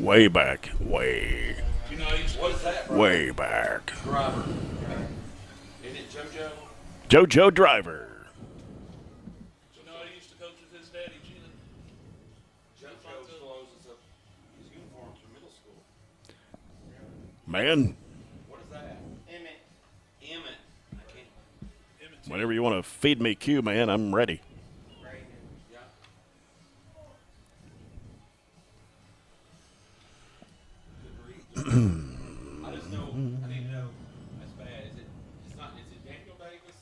Way back. Way. You know, what is that, bro? Way back. Driver. Isn't it JoJo? JoJo Driver. You know, I used to coach with his daddy, Gina. JoJo closes up his uniforms for middle school. Man, What is that? Emmett. Emmett. I can't. Emmett. whenever you want to feed me Q, man, I'm ready. Yeah. Good read. I just know. I need to know. That's bad. Is it? It's not. Is it Daniel Davis?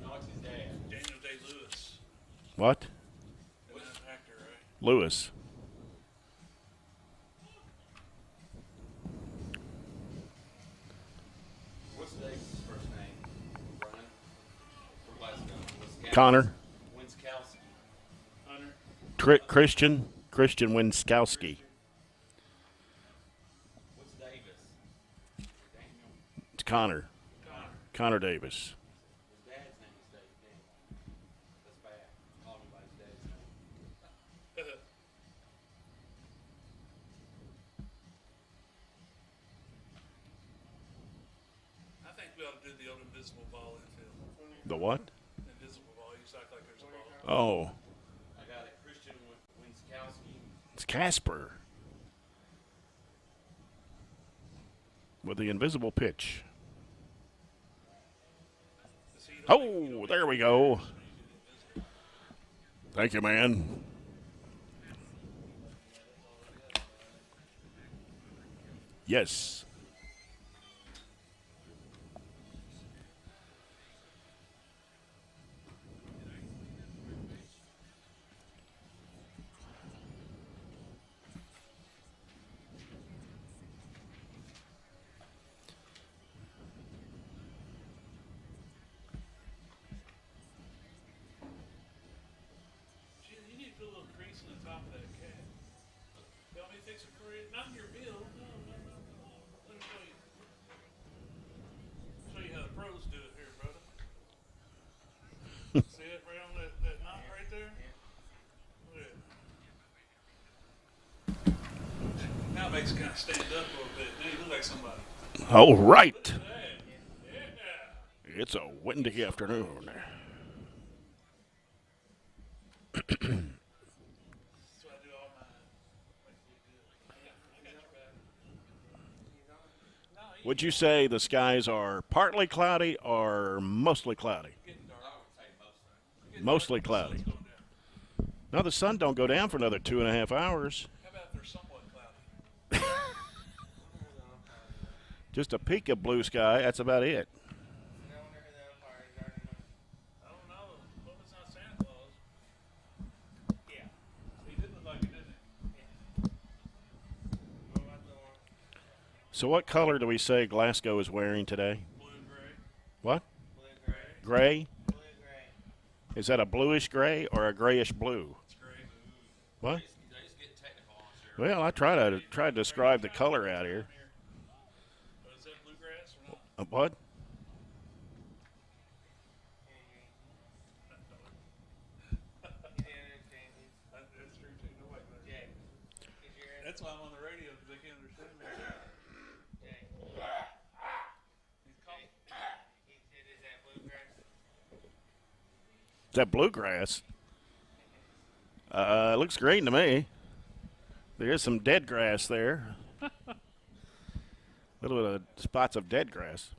No, it's his dad. Daniel Day Lewis. What? What's an actor, right? Lewis. What's Davis' first name? Brian. For Glasgow. Connor. Winskowski. Hunter. Christian Winskowski. What's Davis? Daniel. It's Connor. Connor. Connor Davis. His dad's name is Dave Daniel. That's bad. Call him by his dad's name. I think we ought to do the old invisible ball infield. The what? Invisible ball. You act like there's a ball. Oh, I got it. Christian Winskowski. it's Casper. With the invisible pitch. Oh, there we go. Thank you, man. Yes. Gee, you need to put a little crease in the top of that cat. You want me to fix it for you? Not in your bill. No. Let me show you. Show you how the pros do it here, brother. See it right on that knot right there? Look at it. Now it makes it kind of stand up a little bit. Now you look like somebody. All right. Look at that. Yeah. It's a windy afternoon. That's what I do all mine. Make it look good. I got your back. No, Would you say the skies are partly cloudy or mostly cloudy? getting dark. I would say most. Mostly cloudy. Sun's going down. No, the sun don't go down for another 2.5 hours. How about if they're somewhat cloudy? Just a peak of blue sky. That's about it. I don't know. Hope it's not Santa Claus. Yeah. He did look like it, didn't he? So, what color do we say Glasgow is wearing today? Blue and gray. What? Blue and gray. Gray? Blue and gray. Is that a bluish gray or a grayish blue? It's gray. What? They just get technical on us here. Well, I try to describe the color out here. Oh, is that bluegrass or not? What? That's true too. Nobody knows. That's why I'm on the radio because they can't understand me. He's calling. Is that bluegrass? It looks green to me. There's some dead grass there. A little bit of spots of dead grass.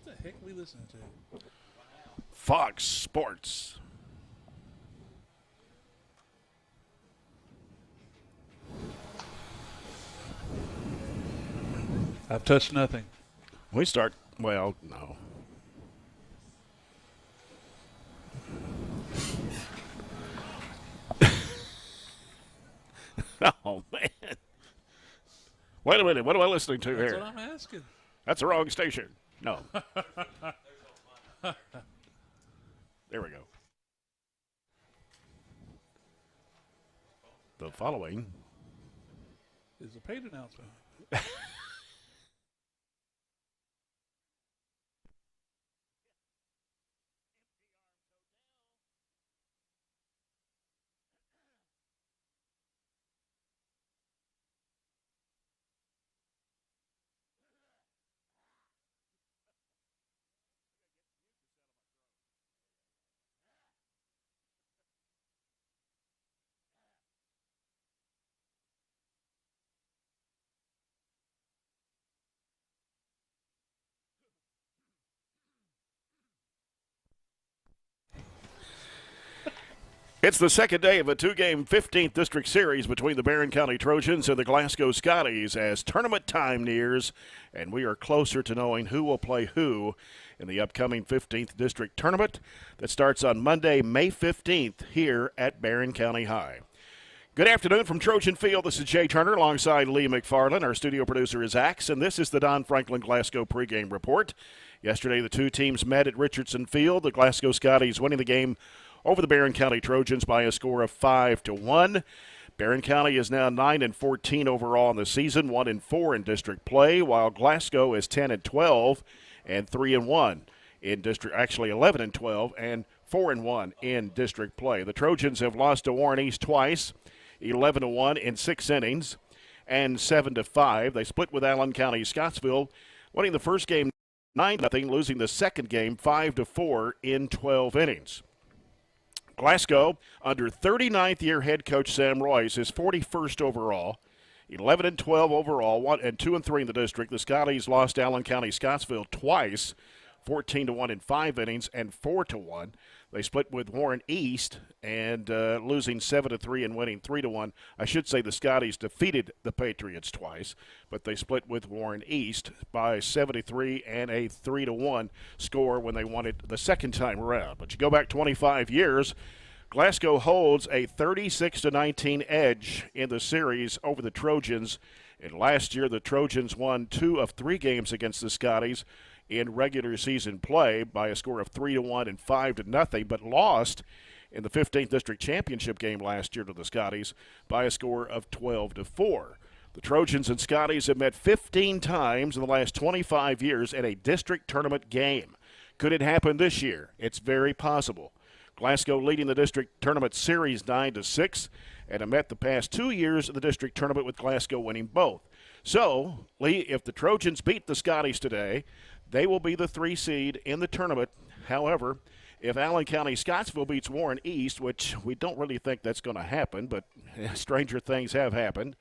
What the heck are we listening to? Fox Sports. I've touched nothing. We start, well, no. Oh, man. Wait a minute. What am I listening to That's here? what I'm asking. That's the wrong station. No. There we go. The following Is a paid announcement. It's the second day of a two-game 15th District Series between the Barren County Trojans and the Glasgow Scotties as tournament time nears, and we are closer to knowing who will play who in the upcoming 15th District Tournament that starts on Monday, May 15th here at Barren County High. Good afternoon from Trojan Field. This is Jay Turner alongside Lee McFarland. Our studio producer is Axe, and this is the Don Franklin Glasgow pregame report. Yesterday, the two teams met at Richardson Field. The Glasgow Scotties winning the game over the Barren County Trojans by a score of 5-1. Barren County is now 9-14 overall in the season, 1-4 in district play, while Glasgow is 10-12 and 3-1 in district. Actually, 11-12 and 4-1 in district play. The Trojans have lost to Warren East twice, 11-1 in 6 innings, and 7-5. They split with Allen County Scottsville, winning the first game 9-0, losing the second game 5-4 in 12 innings. Glasgow, under 39th year head coach Sam Royce, is 41st overall, 11-12 overall, 2-3 in the district. The Scotties lost Allen County Scottsville twice, 14-1 in 5 innings and 4-1. They split with Warren East and losing 7-3 and winning 3-1. I should say the Scotties defeated the Patriots twice, but they split with Warren East by 73 and a 3-1 score when they won it the second time around. But you go back 25 years, Glasgow holds a 36-19 edge in the series over the Trojans. And last year, the Trojans won 2 of 3 games against the Scotties in regular season play by a score of 3-1 and 5-0, but lost in the 15th District Championship game last year to the Scotties by a score of 12-4. The Trojans and Scotties have met 15 times in the last 25 years in a district tournament game. Could it happen this year? It's very possible. Glasgow leading the district tournament series 9-6 and have met the past 2 years of the district tournament with Glasgow winning both. So, Lee, if the Trojans beat the Scotties today, they will be the 3 seed in the tournament. However, if Allen County Scottsville beats Warren East, which we don't really think that's going to happen, but stranger things have happened,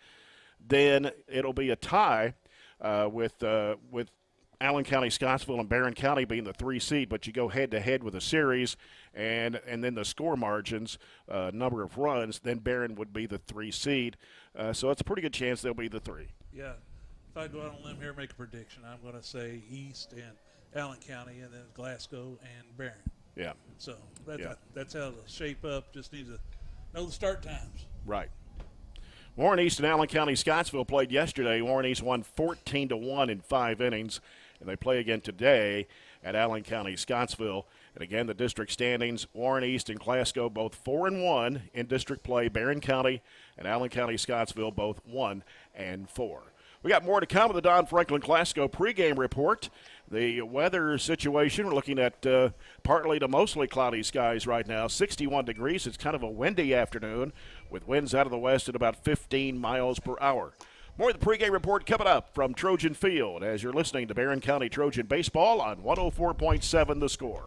then it'll be a tie with Allen County Scottsville and Barren County being the 3 seed, but you go head-to-head with a series and then the score margins, number of runs, then Barren would be the 3 seed. So it's a pretty good chance they'll be the 3. Yeah. If I go out on a limb here and make a prediction, I'm going to say East and Allen County and then Glasgow and Barren. Yeah. So that's how it'll shape up. Just need to know the start times. Right. Warren East and Allen County Scottsville played yesterday. Warren East won 14-1 in 5 innings, and they play again today at Allen County Scottsville. And again, the district standings, Warren East and Glasgow both 4-1 in district play. Barren County and Allen County Scottsville both 1-4. We got more to come with the Don Franklin Glasgow pregame report. The weather situation, we're looking at partly to mostly cloudy skies right now, 61 degrees. It's kind of a windy afternoon with winds out of the west at about 15 miles per hour. More of the pregame report coming up from Trojan Field as you're listening to Barren County Trojan Baseball on 104.7 The Score.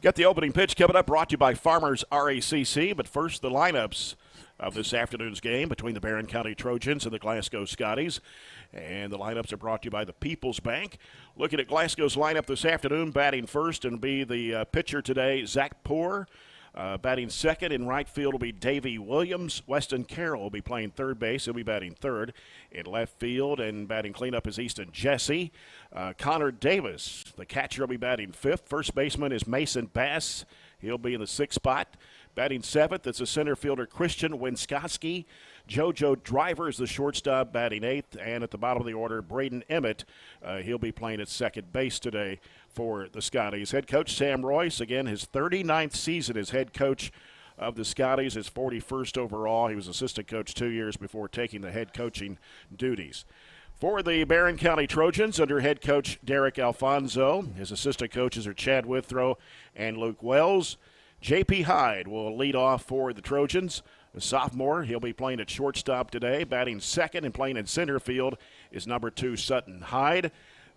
Got the opening pitch coming up, brought to you by Farmers RACC. But first, the lineups of this afternoon's game between the Barren County Trojans and the Glasgow Scotties. And the lineups are brought to you by the People's Bank. Looking at Glasgow's lineup this afternoon, batting first and be the pitcher today, Zach Poor. Batting second in right field will be Davey Williams. Weston Carroll will be playing third base. He'll be batting third. In left field and batting cleanup is Easton Jesse. Connor Davis, the catcher, will be batting fifth. First baseman is Mason Bass. He'll be in the sixth spot. Batting seventh, it's a center fielder, Christian Winskoski. JoJo Driver is the shortstop, batting eighth. And at the bottom of the order, Braden Emmett. He'll be playing at second base today for the Scotties. Head coach Sam Royce, again, his 39th season as head coach of the Scotties, his 41st overall. He was assistant coach 2 years before taking the head coaching duties. For the Barren County Trojans, under head coach Derek Alfonso, his assistant coaches are Chad Withrow and Luke Wells. J.P. Hyde will lead off for the Trojans. A sophomore, he'll be playing at shortstop today. Batting second and playing in center field is number 2, Sutton Hyde.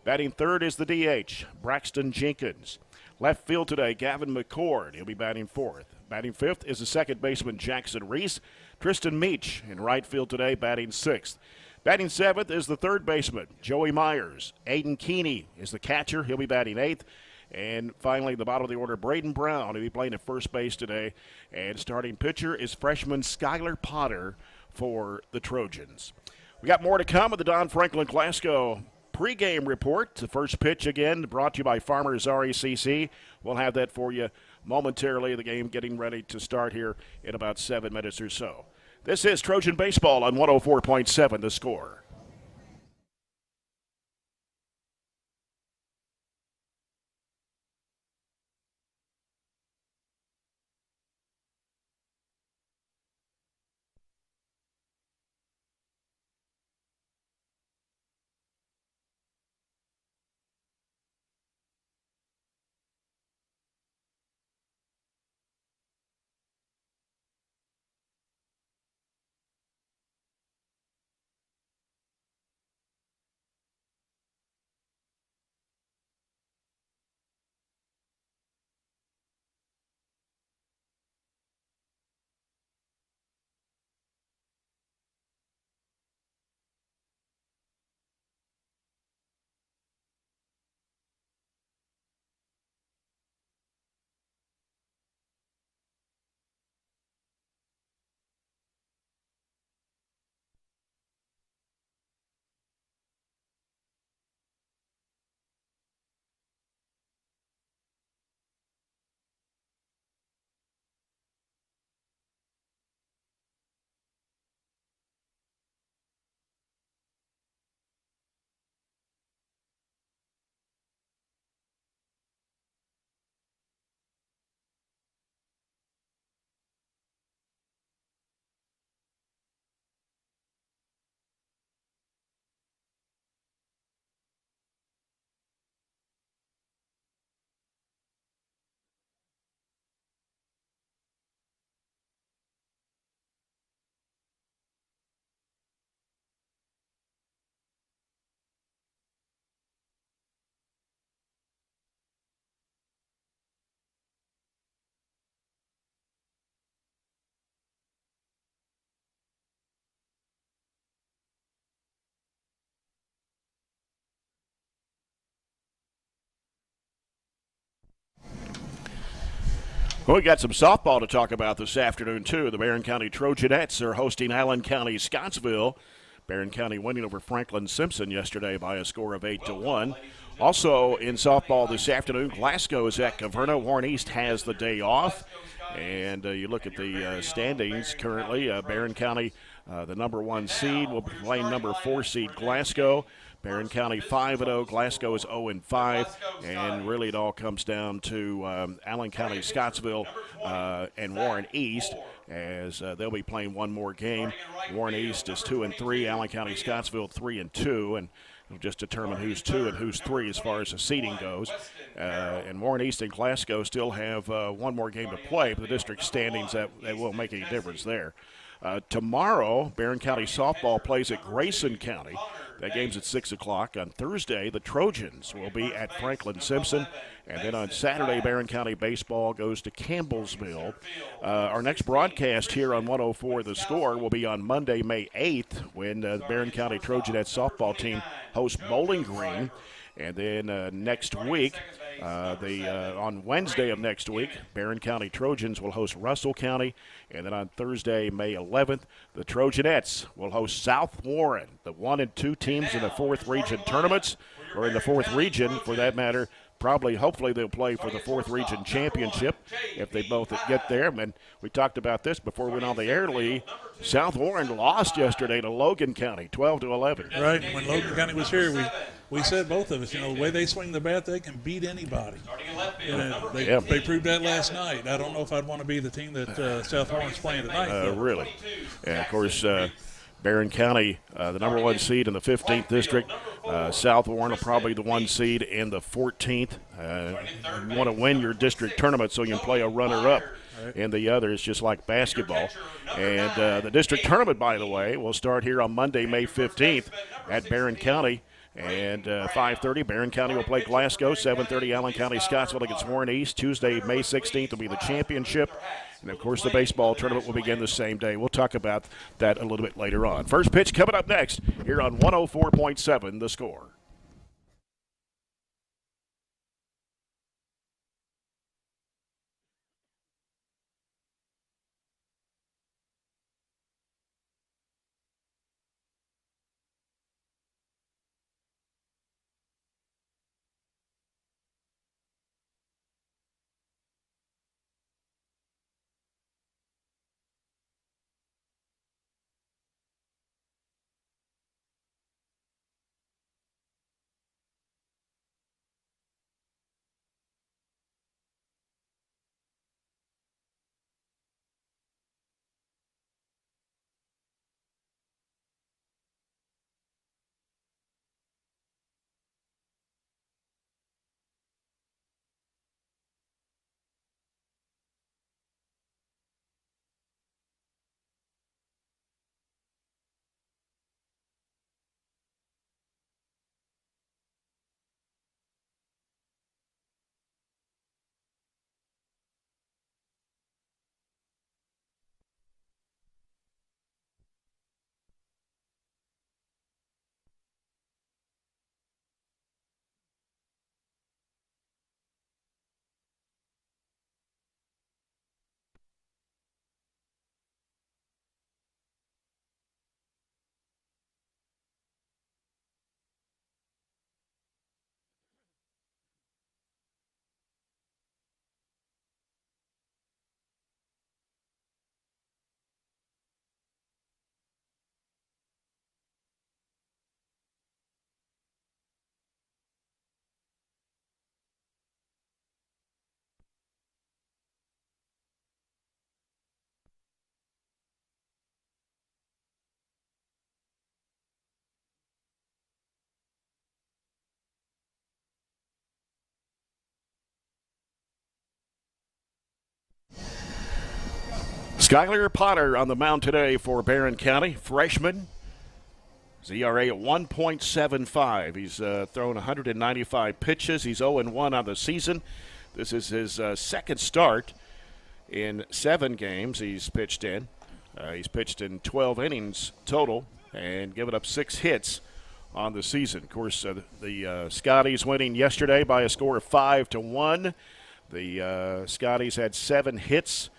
Batting third is the DH, Braxton Jenkins. Left field today, Gavin McCord. He'll be batting fourth. Batting fifth is the second baseman, Jackson Reese. Tristan Meach in right field today, batting sixth. Batting seventh is the third baseman, Joey Myers. Aiden Keeney is the catcher. He'll be batting eighth. And finally, the bottom of the order, Braden Brown. He'll be playing at first base today. And starting pitcher is freshman Skylar Potter for the Trojans. We got more to come with the Don Franklin Glasgow pregame report. The first pitch, again, brought to you by Farmers RACC. We'll have that for you momentarily. The game getting ready to start here in about 7 minutes or so. This is Trojan Baseball on 104.7 The Score. Well, we got some softball to talk about this afternoon, too. The Barren County Trojanettes are hosting Allen County Scottsville. Barren County winning over Franklin Simpson yesterday by a score of 8-1. Also in softball this afternoon, Glasgow is at Caverna. Warren East has the day off. And you look at the standings currently. Barren County, the number 1 seed, will be playing number 4 seed Glasgow. Barren County 5-0, Glasgow is 0-5, and really it all comes down to Allen County, Scottsville, and Warren East, as they'll be playing one more game. Warren East is 2-3, Allen County, Scottsville 3-2, and we'll just determine who's 2 and who's 3 as far as the seeding goes. And Warren East and Glasgow still have one more game to play, but the district standings, that won't make any difference there. Tomorrow, Barren County softball plays at Grayson County. That game's at 6 o'clock. On Thursday, the Trojans will be at Franklin Simpson. And then on Saturday, Barren County Baseball goes to Campbellsville. Our next broadcast here on 104 The Score will be on Monday, May 8th, when the Barren County Trojanette softball team hosts Bowling Green. And then next week, on Wednesday of next week, Barren County Trojans will host Russell County. And then on Thursday, May 11th, the Trojanettes will host South Warren. The 1 and 2 teams in the 4th region tournaments, or in the 4th region for that matter. Hopefully they'll play for the 4th region championship if they both get there. And we talked about this before we went on the air, Lee. South Warren lost yesterday to Logan County, 12-11. Right. When Logan County was here, we said, both of us, the way they swing the bat, they can beat anybody. And they proved that last night. I don't know if I'd want to be the team that South Warren's playing tonight. Really. And, of course, Barren County, the number 1 seed in the 15th district. South Warren will probably the 1 seed in the 14th. You want to win your district tournament so you can play a runner-up in the others, just like basketball. And the district tournament, by the way, will start here on Monday, May 15th at Barren County. And 5:30, Barren County will play Glasgow. 7:30, Allen County Scottsville against Warren East. Tuesday, May 16th will be the championship. And, of course, the baseball tournament will begin the same day. We'll talk about that a little bit later on. First pitch coming up next here on 104.7 The Score. Skylar Potter on the mound today for Barren County, freshman. His ERA at 1.75. He's thrown 195 pitches. He's 0-1 on the season. This is his second start in 7 games he's pitched in. He's pitched in 12 innings total and given up 6 hits on the season. Of course, the Scotties winning yesterday by a score of 5-1. The Scotties had 7 hits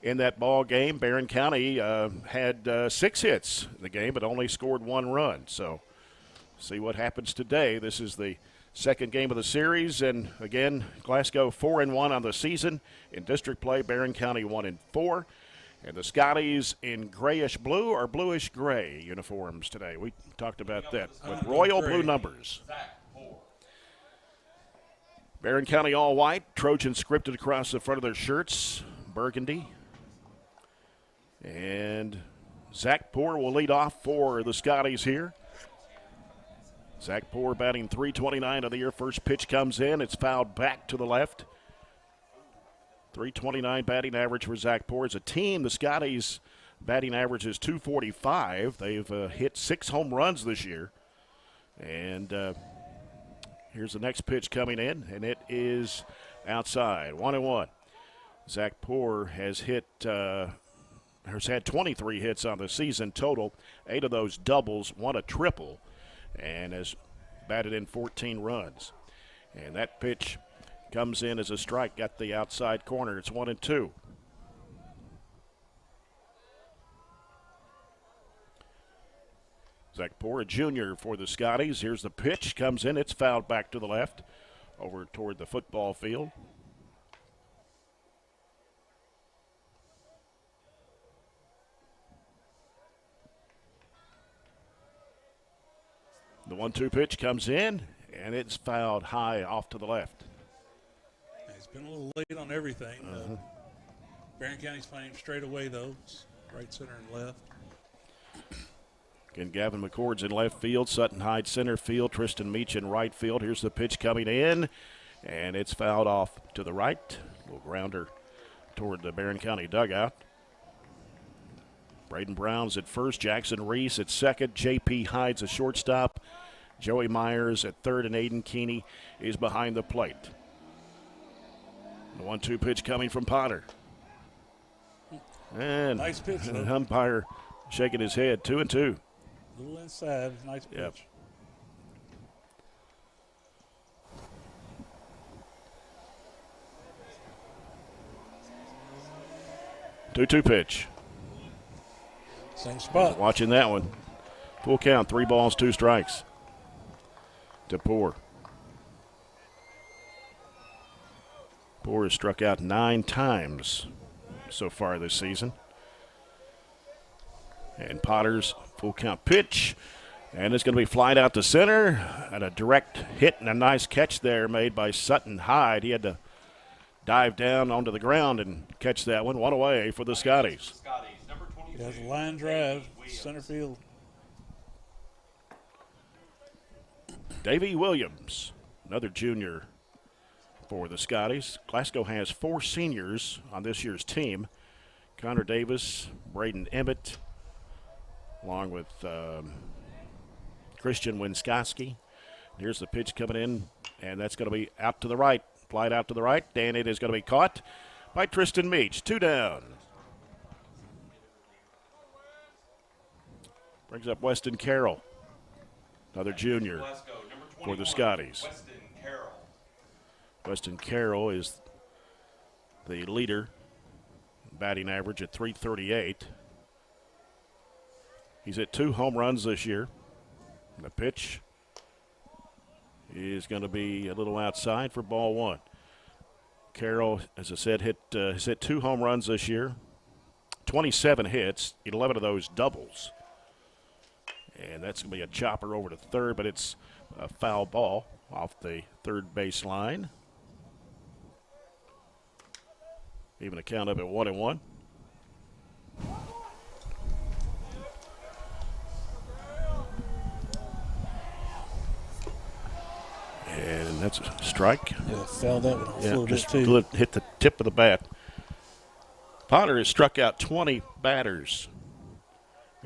in that ball game. Barren County had 6 hits in the game, but only scored 1 run. So, see what happens today. This is the second game of the series, and again, Glasgow 4-1 on the season. In district play, Barren County 1-4, and the Scotties in grayish blue or bluish gray uniforms today. We talked about that with royal blue numbers. Barren County all white, Trojans scripted across the front of their shirts, burgundy. And Zach Poor will lead off for the Scotties here. Zach Poor batting .329 of the year. First pitch comes in. It's fouled back to the left. .329 batting average for Zach Poor. As a team, the Scotties batting average is .245. They've hit 6 home runs this year. And here's the next pitch coming in, and it is outside. 1-1. Zach Poor has had 23 hits on the season total, 8 of those doubles, 1 a triple, and has batted in 14 runs. And that pitch comes in as a strike, got the outside corner. It's 1-2. Zach Poor, a junior for the Scotties. Here's the pitch, comes in, it's fouled back to the left, over toward the football field. The 1-2 pitch comes in, and it's fouled high off to the left. He's been a little late on everything. Barren County's playing straight away, though. It's right, center, and left. Again, Gavin McCord's in left field. Sutton Hyde center field. Tristan Meach in right field. Here's the pitch coming in, and it's fouled off to the right. A little grounder toward the Barren County dugout. Braden Brown's at first. Jackson Reese at second. J.P. Hyde's a shortstop. Joey Myers at third, and Aiden Keeney is behind the plate. The 1-2 pitch coming from Potter. And nice pitch, an umpire shaking his head. 2-2. A little inside. Nice pitch. Yep. Two-two pitch. Same spot. Watching that one. Full count, 3 balls, 2 strikes. To Poor. Poor has struck out 9 times so far this season. And Potter's full count pitch. And it's going to be flied out to center. And a direct hit and a nice catch there made by Sutton Hyde. He had to dive down onto the ground and catch that one. 1 away for the Scotties. He has a line drive, center field. Davey Williams, another junior for the Scotties. Glasgow has 4 seniors on this year's team. Connor Davis, Braden Emmett, along with Christian Winskoski. Here's the pitch coming in, and that's going to be out to the right. Flied out to the right, and it is going to be caught by Tristan Meach. 2 down. Brings up Weston Carroll, another junior for the Scotties. Weston Carroll is the leader, batting average at .338. He's hit 2 home runs this year. The pitch is going to be a little outside for ball 1. Carroll, as I said, has hit 2 home runs this year, 27 hits, 11 of those doubles. And that's going to be a chopper over to third, but it's a foul ball off the third base line. Even a count up at 1-1. And that's a strike. Yeah, fouled that one off a little just bit, too. hit the tip of the bat. Potter has struck out 20 batters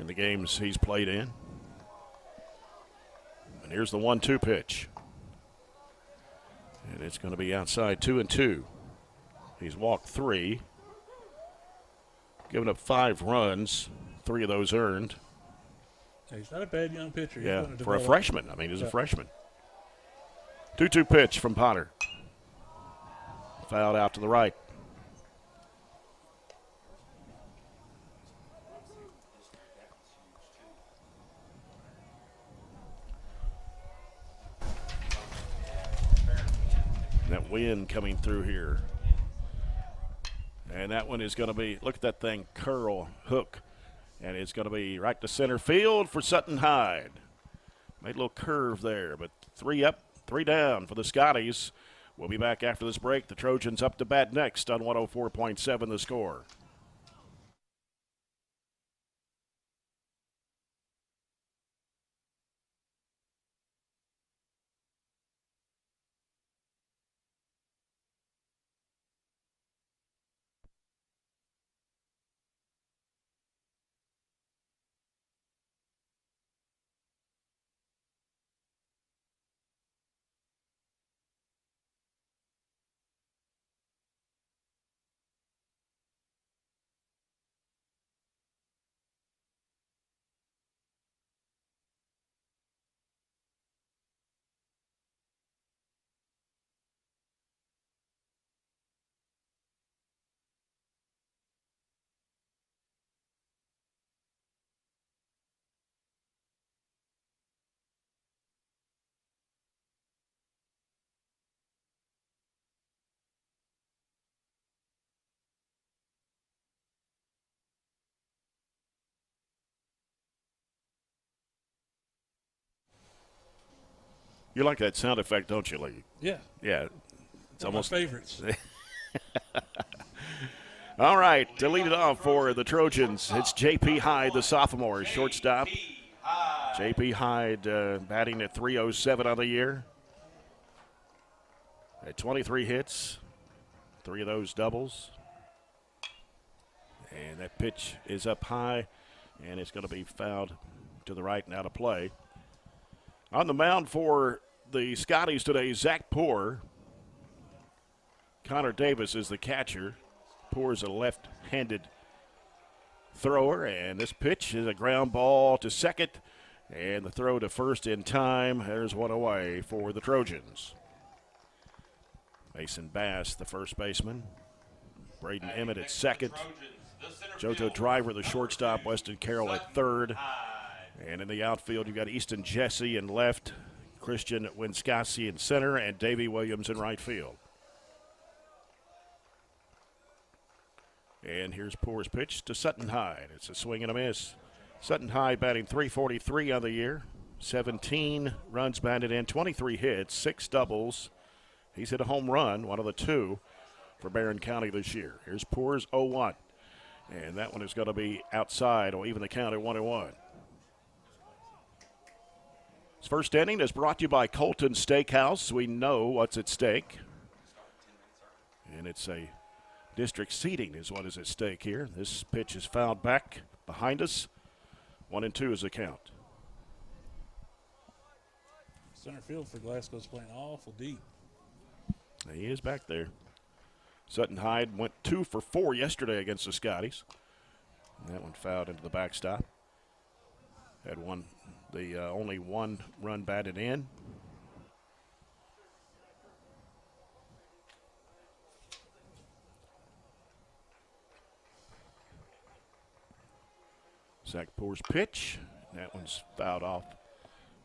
in the games he's played in. And here's the 1-2 pitch. And it's going to be outside 2-2. He's walked 3. Given up 5 runs, 3 of those earned. He's not a bad young pitcher. Yeah, for a freshman. I mean, he's a freshman. 2-2 pitch from Potter. Fouled out to the right. That wind coming through here. And that one is going to be, look at that thing curl, hook. And it's going to be right to center field for Sutton Hyde. Made a little curve there, but 3 up, 3 down for the Scotties. We'll be back after this break. The Trojans up to bat next on 104.7 The Score. You like that sound effect, don't you, Lee? Yeah. Yeah. It's almost my favorites. All right, to lead it off for the Trojans, it's J.P. Hyde, the sophomore, shortstop. J.P. Hyde batting at .307 on the year. At 23 hits, 3 of those doubles. And that pitch is up high, and it's going to be fouled to the right and out of play. On the mound for the Scotties today, Zach Poor. Connor Davis is the catcher. Poor is a left-handed thrower, and this pitch is a ground ball to second, and the throw to first in time. There's one away for the Trojans. Mason Bass, the first baseman. Braden Emmett at second. JoJo Driver, the shortstop. Weston Carroll at third. And in the outfield, you've got Easton Jesse in left, Christian Winskasi in center, and Davey Williams in right field. And here's Poor's pitch to Sutton Hyde. It's a swing and a miss. Sutton Hyde batting .343 on the year. 17 runs batted in, 23 hits, 6 doubles. He's hit a home run, one of the 2 for Barren County this year. Here's Poor's 0-1. And that one is going to be outside, or even the count at 1-1. This first inning is brought to you by Colton Steakhouse. We know what's at stake. And it's a district seating is what is at stake here. This pitch is fouled back behind us. 1-2 is the count. Center field for Glasgow's playing awful deep. He is back there. Sutton Hyde went 2 for 4 yesterday against the Scotties. And that one fouled into the backstop. Had only 1 run batted in. Zach Poor's pitch. That one's fouled off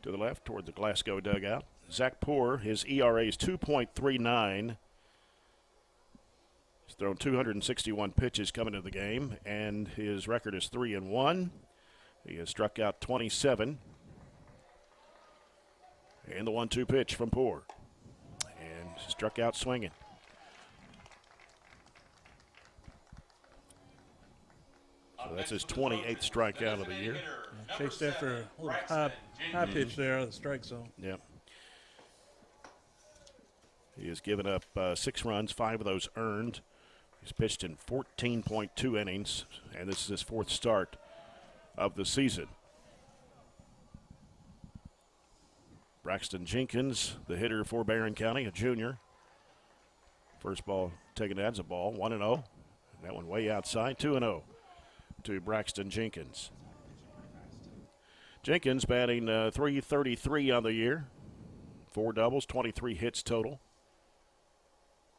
to the left toward the Glasgow dugout. Zach Poor, his ERA is 2.39. He's thrown 261 pitches coming into the game, and his record is 3-1. He has struck out 27. And the 1-2 pitch from Poor. And struck out swinging. So that's his 28th strikeout of the year. Chased after a little high pitch there out of the strike zone. Yep. He has given up 6 runs, 5 of those earned. He's pitched in 14.2 innings, and this is his 4th start of the season. Braxton Jenkins, the hitter for Barren County, a junior. First ball taken as a ball, 1-0. That one way outside, 2-0 to Braxton Jenkins. Jenkins batting .333 on the year. 4 doubles, 23 hits total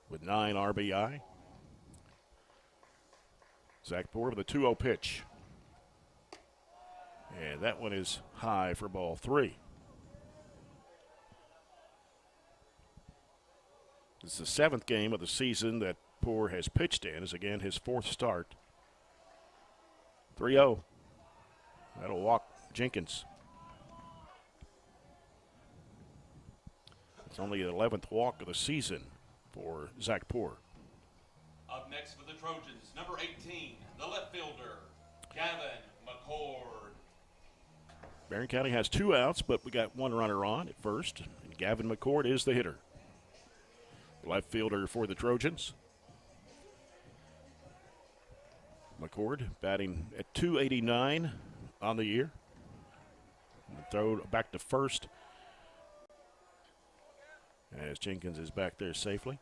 with 9 RBI. Zach Poor with a 2-0 pitch. And that one is high for ball 3. It's the 7th game of the season that Poor has pitched in. Is again his 4th start. 3-0. That'll walk Jenkins. It's only the 11th walk of the season for Zach Poor. Up next for the Trojans, number 18, the left fielder, Gavin McCord. Barren County has 2 outs, but we got 1 runner on at first, and Gavin McCord is the hitter. Left fielder for the Trojans. McCord batting at .289 on the year. Throw back to first as Jenkins is back there safely.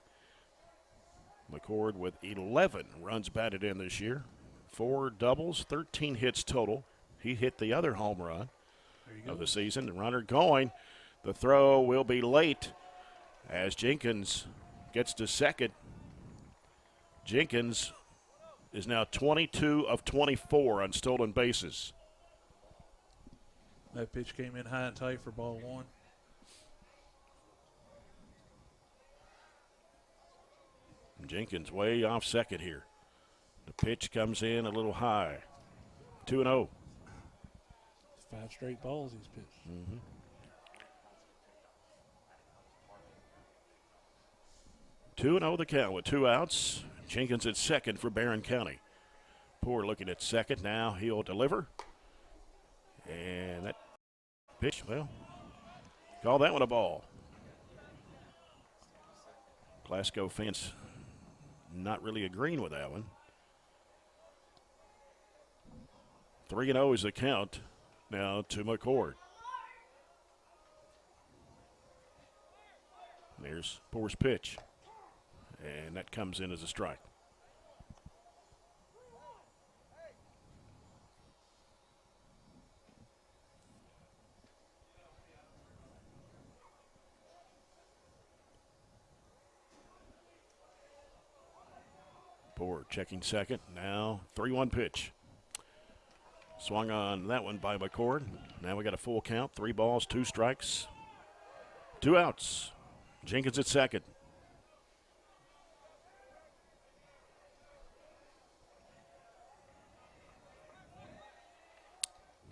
McCord with 11 runs batted in this year. 4 doubles, 13 hits total. He hit the other home run of the season. The runner going. The throw will be late as Jenkins gets to second. Jenkins is now 22 of 24 on stolen bases. That pitch came in high and tight for ball 1. Jenkins way off second here. The pitch comes in a little high. 2-0. 5 straight balls he's pitched. 2-0 the count with 2 outs. Jenkins at second for Barren County. Poor looking at second. Now he'll deliver. And that pitch, well, call that one a ball. Glasgow fans not really agreeing with that one. 3-0 is the count now to McCord. There's Poor's pitch. And that comes in as a strike. Poor checking second. Now 3-1 pitch. Swung on that one by McCord. Now we got a full count. 3 balls, 2 strikes, 2 outs. Jenkins at second.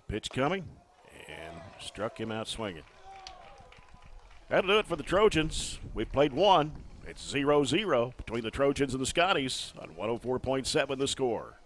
Pitch coming, and struck him out swinging. That'll do it for the Trojans. We've played one. It's 0-0 between the Trojans and the Scotties on 104.7 The Score.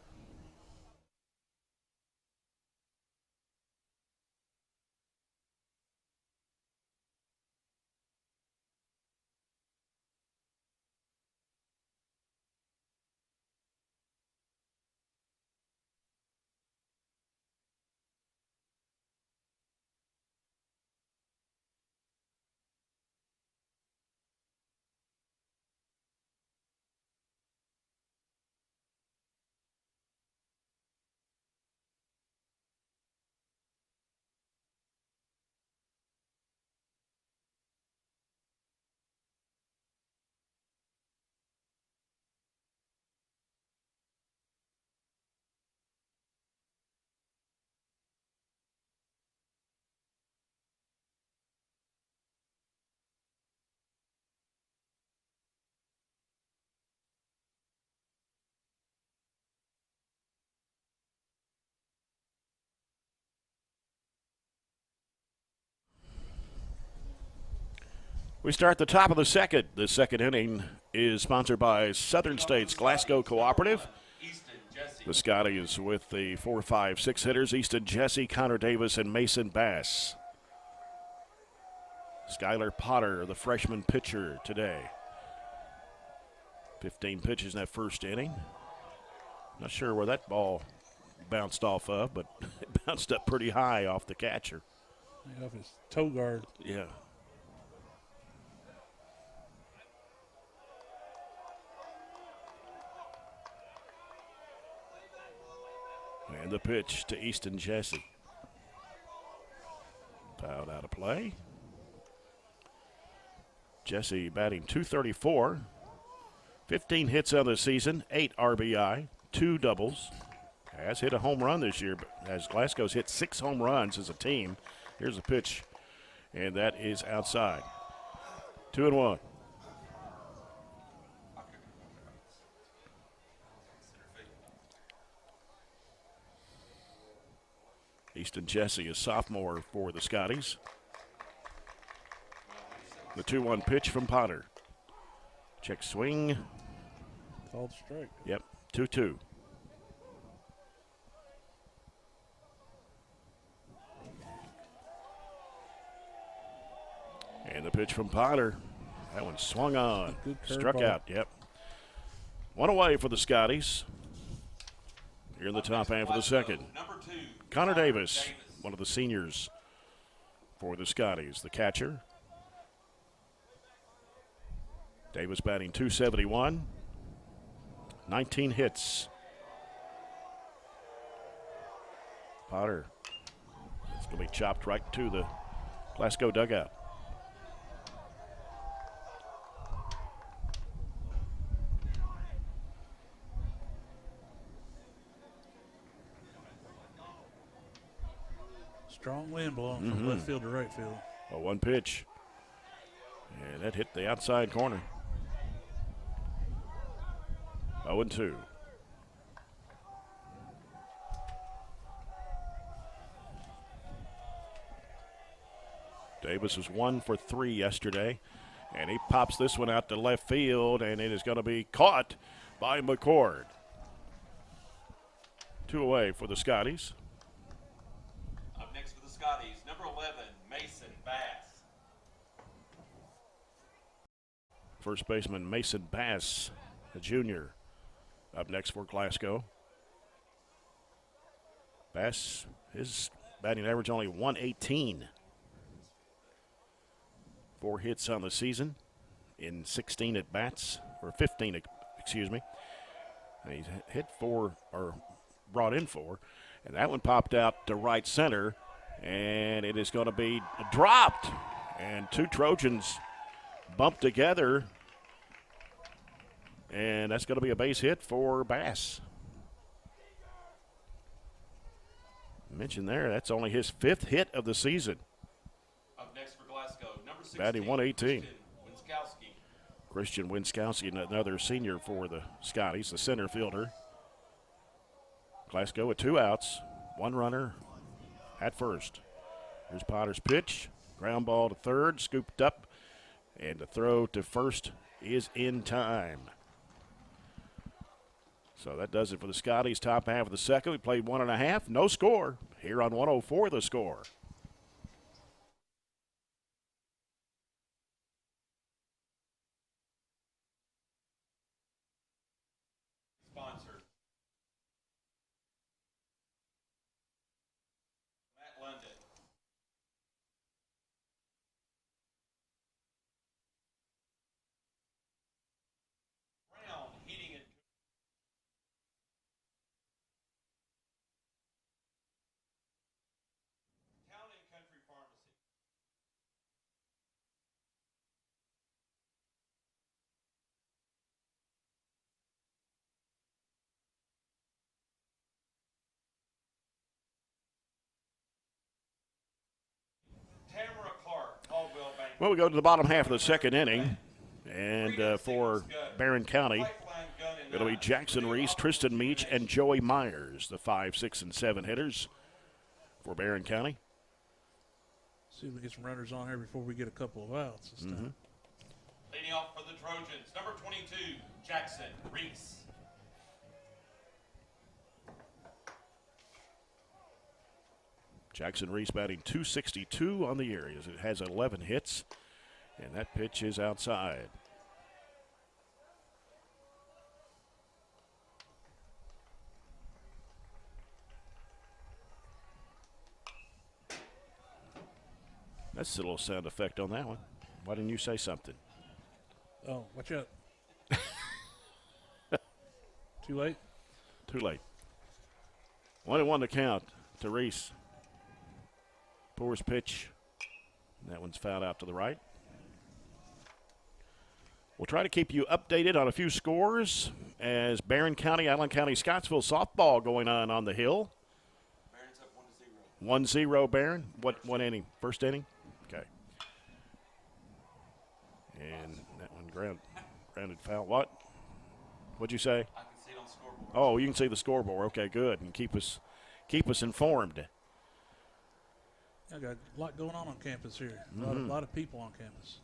We start the top of the second. The second inning is sponsored by Southern States Glasgow Cooperative. The Scotties with the 4, 5, 6 hitters, Easton Jesse, Connor Davis, and Mason Bass. Skylar Potter, the freshman pitcher today. 15 pitches in that first inning. Not sure where that ball bounced off of, but it bounced up pretty high off the catcher. Off his toe guard. Yeah. And the pitch to Easton Jesse. Fouled out of play. Jesse batting .234. 15 hits on the season, 8 RBI, 2 doubles. Has hit a home run this year, but as Glasgow's hit 6 home runs as a team. Here's a pitch, and that is outside. 2-1. Easton Jesse, a sophomore for the Scotties. The 2-1 pitch from Potter. Check swing. Called strike. Yep, 2-2. And the pitch from Potter. That one swung on. Struck out, yep. 1 away for the Scotties. Here in the top half of the second. Connor Davis, one of the seniors for the Scotties, the catcher. Davis batting .271, 19 hits. Potter is going to be chopped right to the Glasgow dugout. Strong wind blowing from left field to right field. A 1 pitch. And that hit the outside corner. 0-2. Davis was 1 for 3 yesterday. And he pops this one out to left field, and it is going to be caught by McCord. 2 away for the Scotties. Up next for the Scotties, number 11, Mason Bass. First baseman Mason Bass, a junior, up next for Glasgow. Bass, his batting average only 118. 4 hits on the season in 16 at bats, or 15, excuse me. And he's hit 4, or brought in 4, and that one popped out to right center, and it is going to be dropped. And 2 Trojans bumped together, and that's going to be a base hit for Bass. Mentioned there, that's only his 5th hit of the season. Up next for Glasgow, number 16, Batting 118. Christian Winskowski. Christian Winskowski, another senior for the Scotties, the center fielder. Glasgow with 2 outs, 1 runner at first. Here's Potter's pitch. Ground ball to third, scooped up, and the throw to first is in time. So that does it for the Scotties. Top half of the second. We played 1.5. No score. Here on 104, The Score. Sponsor. Matt London. Brown Heating and Town and Country Pharmacy. Tamara Clark, Caldwell Bank. Well, we go to the bottom half of the second inning. And for Barren County, it'll be Jackson Reese, Tristan Meach, and Joey Myers, the 5, 6, and 7 hitters for Barren County. See if we get some runners on here before we get a couple of outs this time. Leading off for the Trojans, number 22, Jackson Reese. Jackson Reese batting .262 on the year. It has 11 hits, and that pitch is outside. That's a little sound effect on that one. Why didn't you say something? Oh, watch out. Too late? Too late. 1-1 to count to Reese. Pours pitch. That one's fouled out to the right. We'll try to keep you updated on a few scores as Barren County, Allen County, Scottsville softball going on the hill. Barron's up 1-0 Barren. What inning? First inning? Okay. And that one grounded foul. What'd you say? I can see it on the scoreboard. Oh, you can see the scoreboard. Okay, good. And keep us informed. I got a lot going on campus here. A lot of people on campus.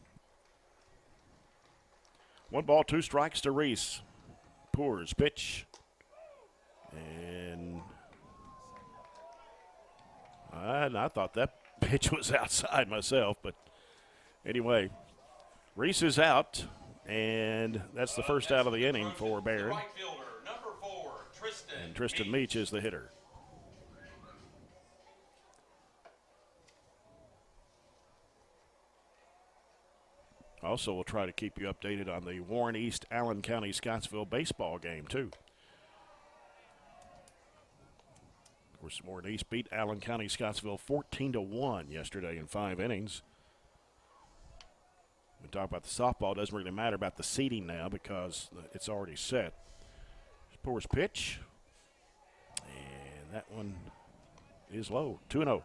1 ball, 2 strikes to Reese. Pours pitch. And I thought that pitch was outside myself, but anyway, Reese is out, and that's the first out of the inning for Barren. Right fielder, number 4, Tristan. And Tristan Meach is the hitter. Also, we'll try to keep you updated on the Warren East, Allen County, Scottsville baseball game, too. Of course, Warren East beat Allen County, Scottsville 14-1 yesterday in 5 innings. We talk about the softball. It doesn't really matter about the seeding now because it's already set. Pours pitch. And that one is low. 2-0.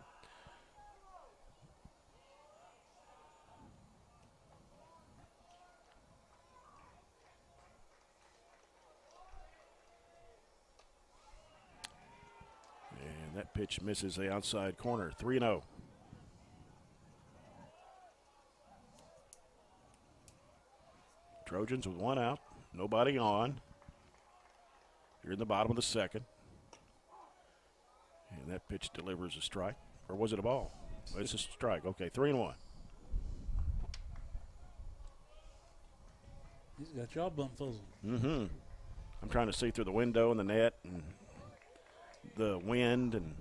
That pitch misses the outside corner. 3-0. Trojans with one out, nobody on. Here in the bottom of the second. And that pitch delivers a strike. Or was it a ball? It's a strike. Okay, 3-1. He's got y'all bumfuzzled. Mm-hmm. I'm trying to see through the window and the net and the wind. And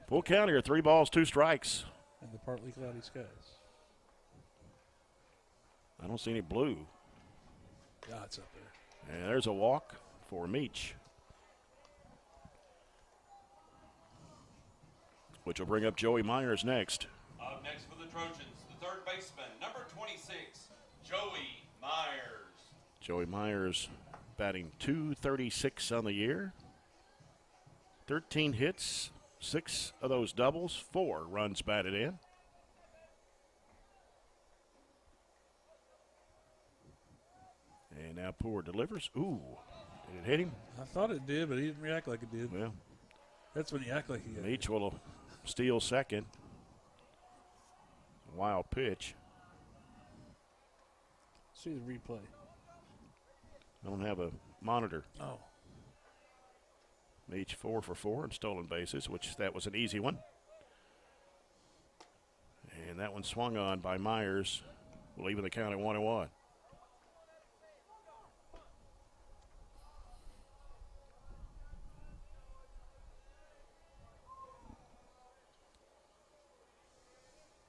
full count here, 3 balls, 2 strikes. And the partly cloudy skies. I don't see any blue. Yeah, it's up there. And there's a walk for Meach, which will bring up Joey Myers next. Up next for the Trojans, the third baseman, number 26, Joey Myers. Joey Myers batting .236 on the year. 13 hits, 6 of those doubles, 4 runs batted in. And now Poor delivers. Ooh, did it hit him? I thought it did, but he didn't react like it did. Well, That's when you act like he got Meach will steal second. Wild pitch. See the replay. I don't have a monitor. Oh. Meach 4 for 4 in stolen bases, which that was an easy one. And that one swung on by Myers, will even the count at 1-1.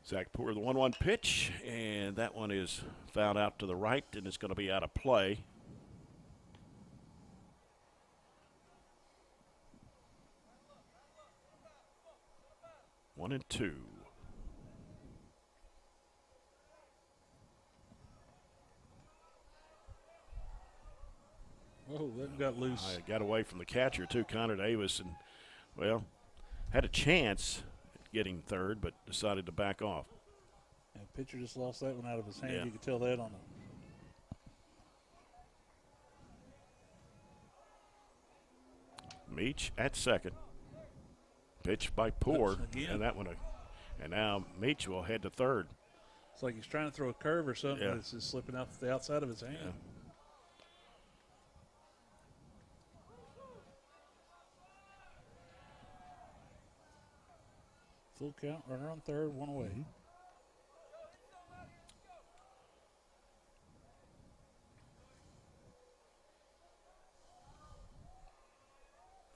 Zach Poor, the 1-1 pitch, and that one is fouled out to the right, and it's going to be out of play. One and two. Oh, that got loose. I got away from the catcher, too, Connor Davis, and, well, had a chance at getting third, but decided to back off. And pitcher just lost that one out of his hand. Yeah. You could tell that on the Meach at second. Pitch by Poor, and that one, and now Meach will head to third. It's like he's trying to throw a curve or something, Yeah. but it's just slipping out the outside of his hand. Yeah. Full count, runner on third, one away. Mm-hmm.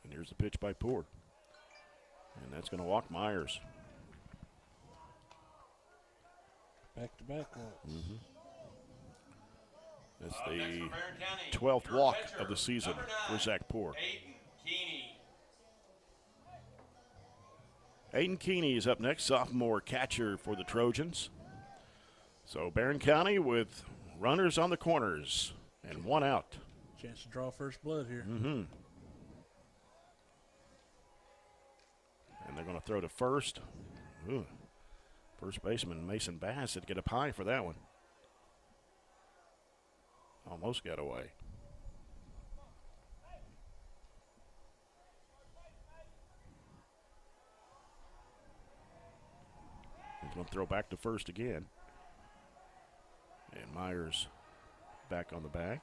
And here's the pitch by Poor. And that's going to walk Myers. Back-to-back walks. That's Next the for Barren County, 12th your walk catcher, of the season number for 9, Zach Poor. Aiden Keeney. Aiden Keeney is up next, sophomore catcher for the Trojans. So Barren County with runners on the corners and one out. Chance to draw first blood here. Mm-hmm. And they're going to throw to first. Ooh. First baseman Mason Bass had to get up high for that one. Almost got away. He's going to throw back to first again. And Myers back on the bag.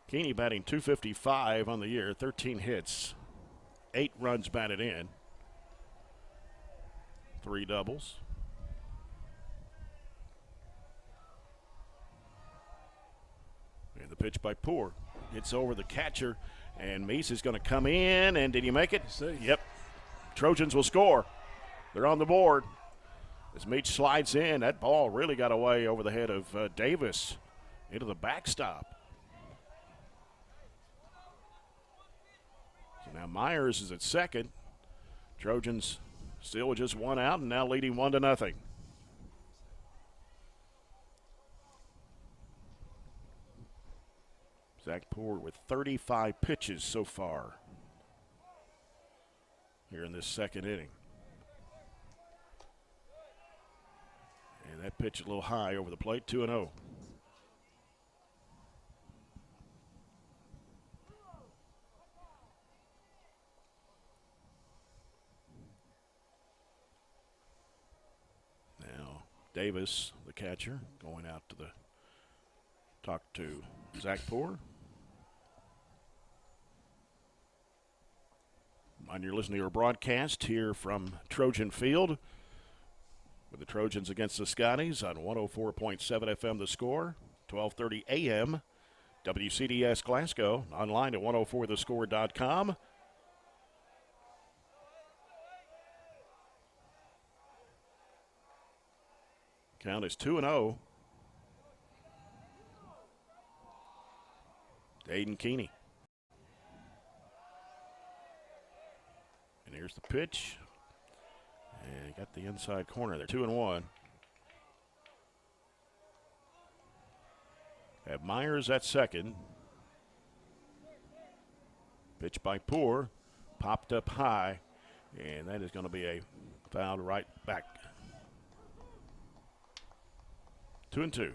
Keeney batting .255 on the year, 13 hits, 8 runs batted in, 3 doubles. And the pitch by Poor. It's over the catcher, and Meese is going to come in, and did he make it? Yep. Trojans will score. They're on the board. As Meach slides in, that ball really got away over the head of Davis into the backstop. So now Myers is at second. Trojans still with just one out and now leading 1-0. Zach Poor with 35 pitches so far here in this second inning. And that pitch a little high over the plate, 2-0. Now Davis, the catcher, going out to talk to Zach Poor. And you're listening to our broadcast here from Trojan Field with the Trojans against the Scotties on 104.7 FM The Score, 12:30 a.m. WCDS Glasgow, online at 104thescore.com. Count is 2-0. Aiden Keeney. And here's the pitch. And got the inside corner there. 2-1. Have Myers at second. Pitch by Poor. Popped up high. And that is going to be a foul right back. 2-2.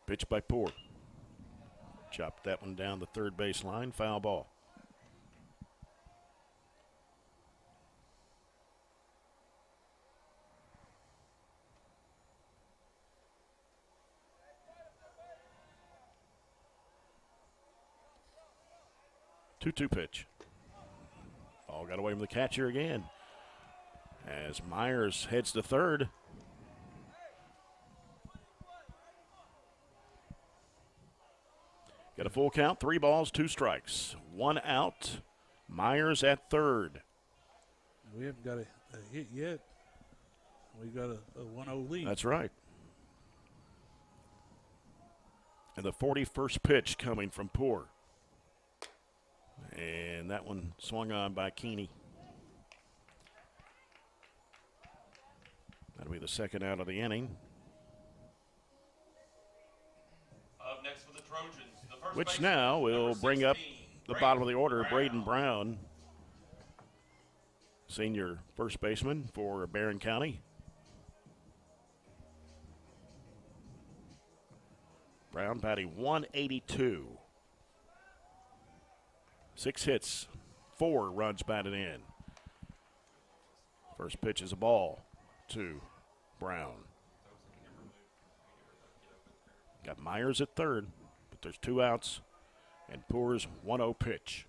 Pitch by Poor. Chopped that one down the third base line. Foul ball. Two pitch. Ball got away from the catcher again. As Myers heads to third. Got a full count, 3 balls, 2 strikes. 1 out. Myers at third. We haven't got a hit yet. We've got a 1-0 lead. That's right. And the 41st pitch coming from Poor. And that one swung on by Keeney. That'll be the second out of the inning. Up next for the Trojans, the first Which baseman, now will number bring up 16, the bottom of the order, Braden Brown, senior first baseman for Barren County. Brown batting 182. 6 hits, 4 runs batted in. First pitch is a ball to Brown. Got Myers at third, but there's 2 outs, and Poor's 1-0 pitch.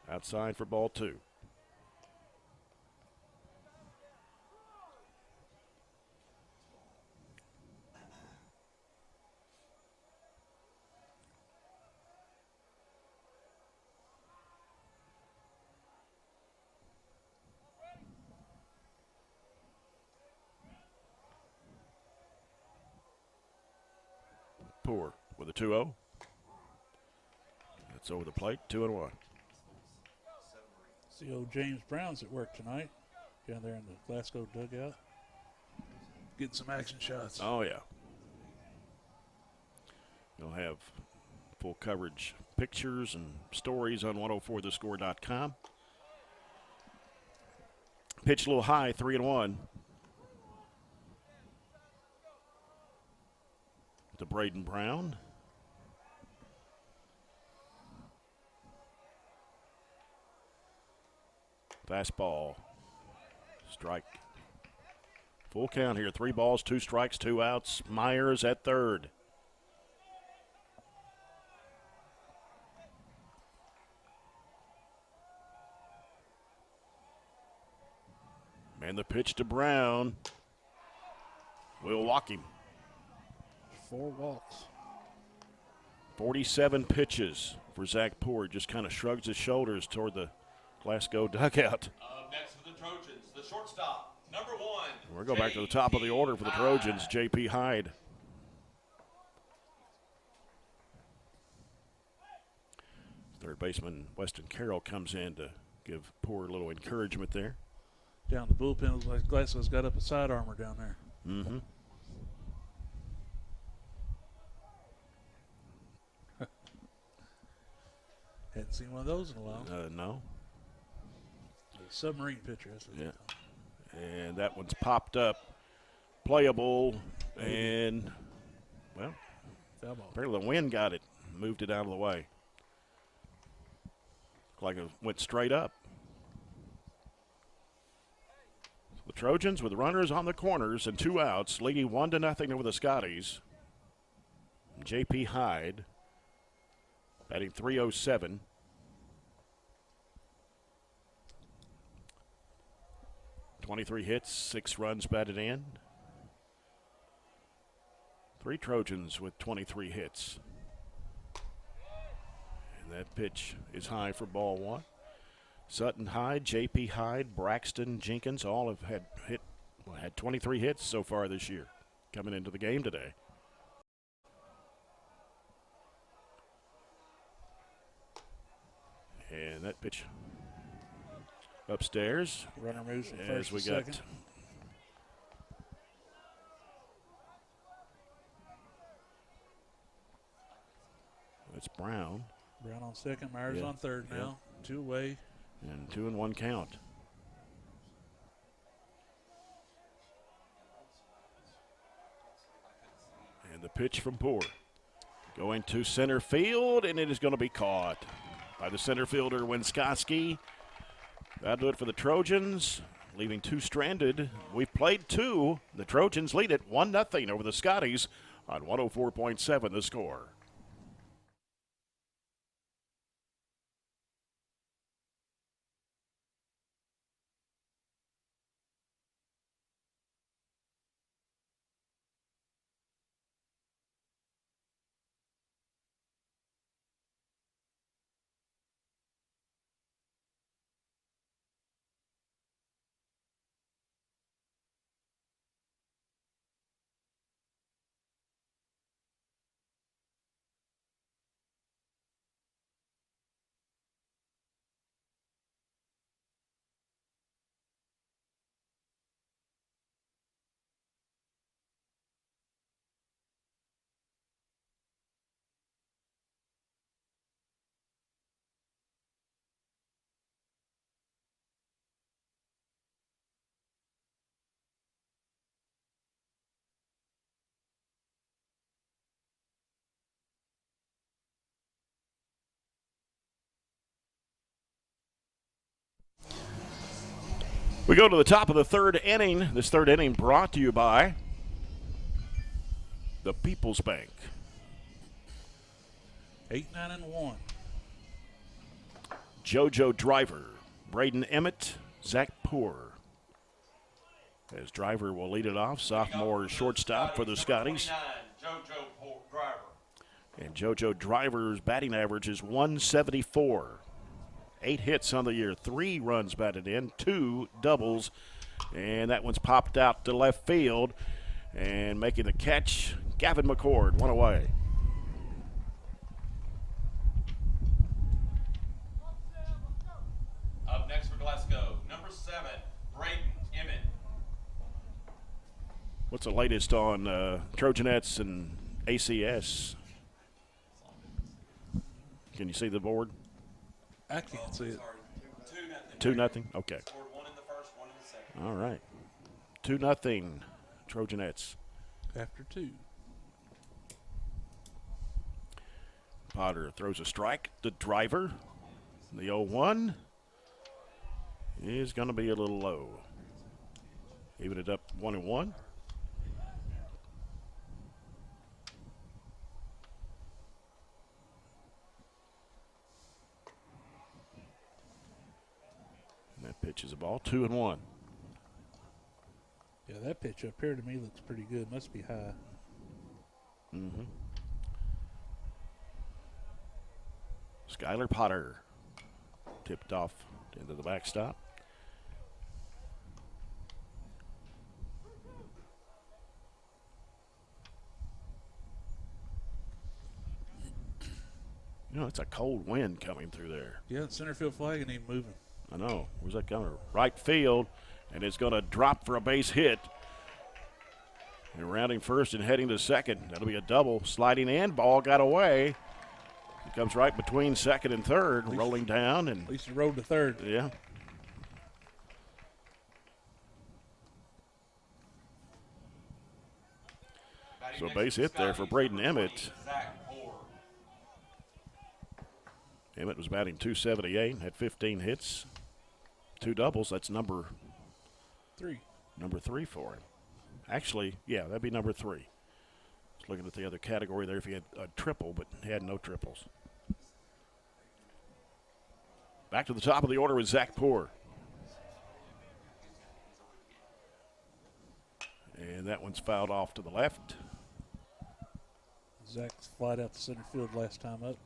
Outside for ball 2. Poor with a 2-0. That's over the plate, 2-1. See old James Brown's at work tonight, down there in the Glasgow dugout, getting some action shots. Oh, yeah. You'll have full coverage pictures and stories on 104thescore.com. Pitch a little high, 3-1. To Braden Brown. Fastball. Strike. Full count here. 3 balls, 2 strikes, 2 outs. Myers at third. And the pitch to Brown. We'll walk him. 4 walks. 47 pitches for Zach Poor. Just kind of shrugs his shoulders toward the Glasgow dugout. next for the Trojans, the shortstop, number 1. We'll go back to the top of the order for the Trojans, J.P. Hyde. Third baseman Weston Carroll comes in to give Poor a little encouragement there. Down the bullpen, looks like Glasgow's got up a side armor down there. Mm-hmm. Hadn't seen one of those in a while. No. A submarine pitcher. That's what Yeah. And that one's popped up, playable, and, well, foul ball. apparently the wind got it, moved it out of the way. Looked like it went straight up. So the Trojans with runners on the corners and 2 outs, leading 1-0 over the Scotties. J.P. Hyde batting .307. .23 hits, 6 runs batted in. 3 Trojans with 23 hits. And that pitch is high for ball 1. Sutton Hyde, J.P. Hyde, Braxton Jenkins all have had 23 hits so far this year coming into the game today. And that pitch upstairs. Runner moves from as first we to got second. That's Brown. Brown on second, Myers Yeah. on third Yeah. now. 2 away. And 2-1 count. And the pitch from Poor. Going to center field, and it is going to be caught by the center fielder, Winskoski. That'll do it for the Trojans, leaving 2 stranded. We've played 2. The Trojans lead it 1-0 over the Scotties on 104.7 The Score. We go to the top of the 3rd inning. This 3rd inning brought to you by the People's Bank. 8, 9, and 1. JoJo Driver, Braden Emmett, Zach Poor. As Driver will lead it off, sophomore shortstop for the Scotties. JoJo Driver. And JoJo Driver's batting average is .174. 8 hits on the year, 3 runs batted in, 2 doubles, and that one's popped out to left field. And making the catch, Gavin McCord, 1 away. Up next for Glasgow, number 7, Braden Emmett. What's the latest on Trojanettes and ACS? Can you see the board? I can't see it. 2-0. 2-0. Okay. Scored 1 in the first, 1 in the second. All right. 2-0 Trojanettes. After 2. Potter throws a strike to Driver. The 0-1 is going to be a little low. Even it up 1-1. That pitch is a ball, 2-1. Yeah, that pitch up here to me looks pretty good. Must be high. Mm-hmm. Skylar Potter tipped off into the backstop. You know, it's a cold wind coming through there. Yeah, center field flag and even moving. I know. Where's that coming? Right field, and it's going to drop for a base hit. And rounding first and heading to second. That'll be a double. Sliding in, ball got away. It comes right between second and third, rolling down. And at least he rode to third. yeah. So base hit there for Braden Emmett. Zach Poor. Emmett was batting .278, had 15 hits, 2 doubles. That's number 3. Number 3 for him. Actually, yeah, that'd be number 3. Just looking at the other category there if he had a triple, but he had no triples. Back to the top of the order with Zach Poor. And that one's fouled off to the left. Zach's flied out to center field last time up.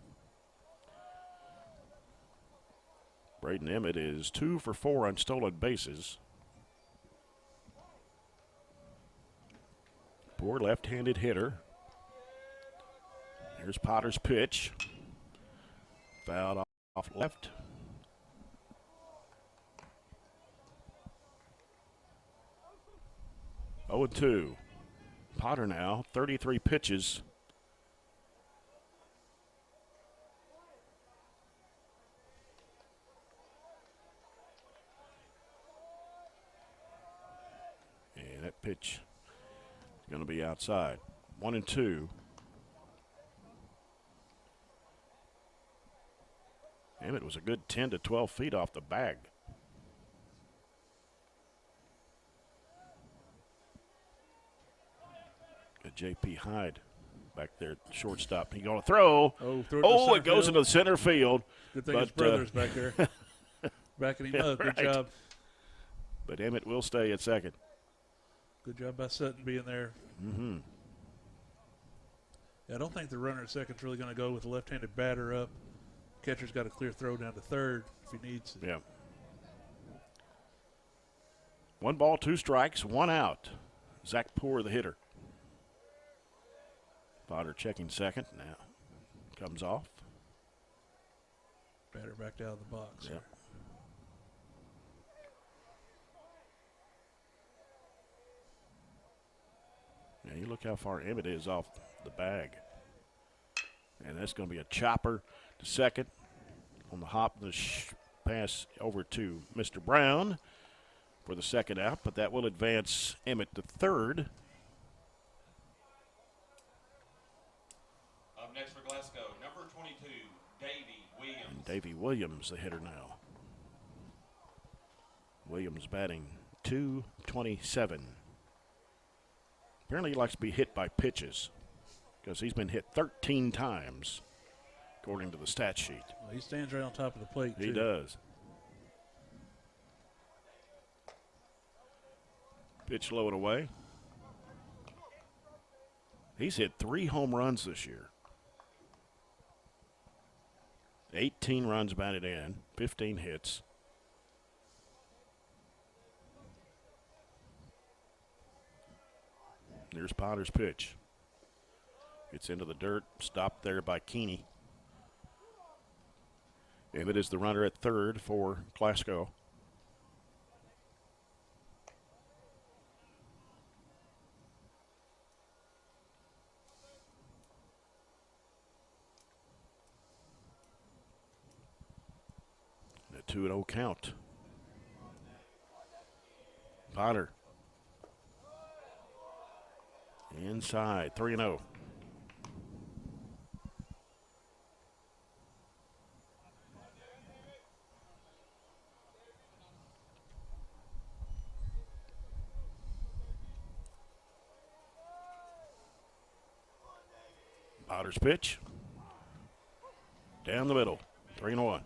Braden Emmett is 2 for 4 on stolen bases. Poor left-handed hitter. Here's Potter's pitch. Fouled off left. Oh, 2. Potter now, 33 pitches. And that pitch is going to be outside. 1-2. Emmett was a good 10 to 12 feet off the bag. Got J.P. Hyde back there, shortstop. He going to throw. It goes into the center field. Good thing his brother's back there, backing him up. Good job. But Emmett will stay at second. Good job by Sutton being there. Mm-hmm. Yeah, I don't think the runner at second's really going to go with the left-handed batter up. Catcher's got a clear throw down to third if he needs it. Yeah. 1 ball, 2 strikes, 1 out. Zach Poor, the hitter. Potter checking second now. Comes off. Batter backed out of the box. Yep. Now you look how far Emmett is off the bag. And that's going to be a chopper to second on the hop. The pass over to Mr. Brown for the second out, but that will advance Emmett to third. Up next for Glasgow, number 22, Davey Williams. And Davey Williams, the hitter now. Williams batting .227. Apparently he likes to be hit by pitches because he's been hit 13 times, according to the stat sheet. Well, he stands right on top of the plate, He too. does. Pitch low and away. He's hit 3 home runs this year. 18 runs batted in, 15 hits. There's Potter's pitch. Gets into the dirt, stopped there by Keeney. Emmett is the runner at third for Glasgow. A 2-0 count. Potter. Inside, 3-0. Potter's pitch. Down the middle, 3-1.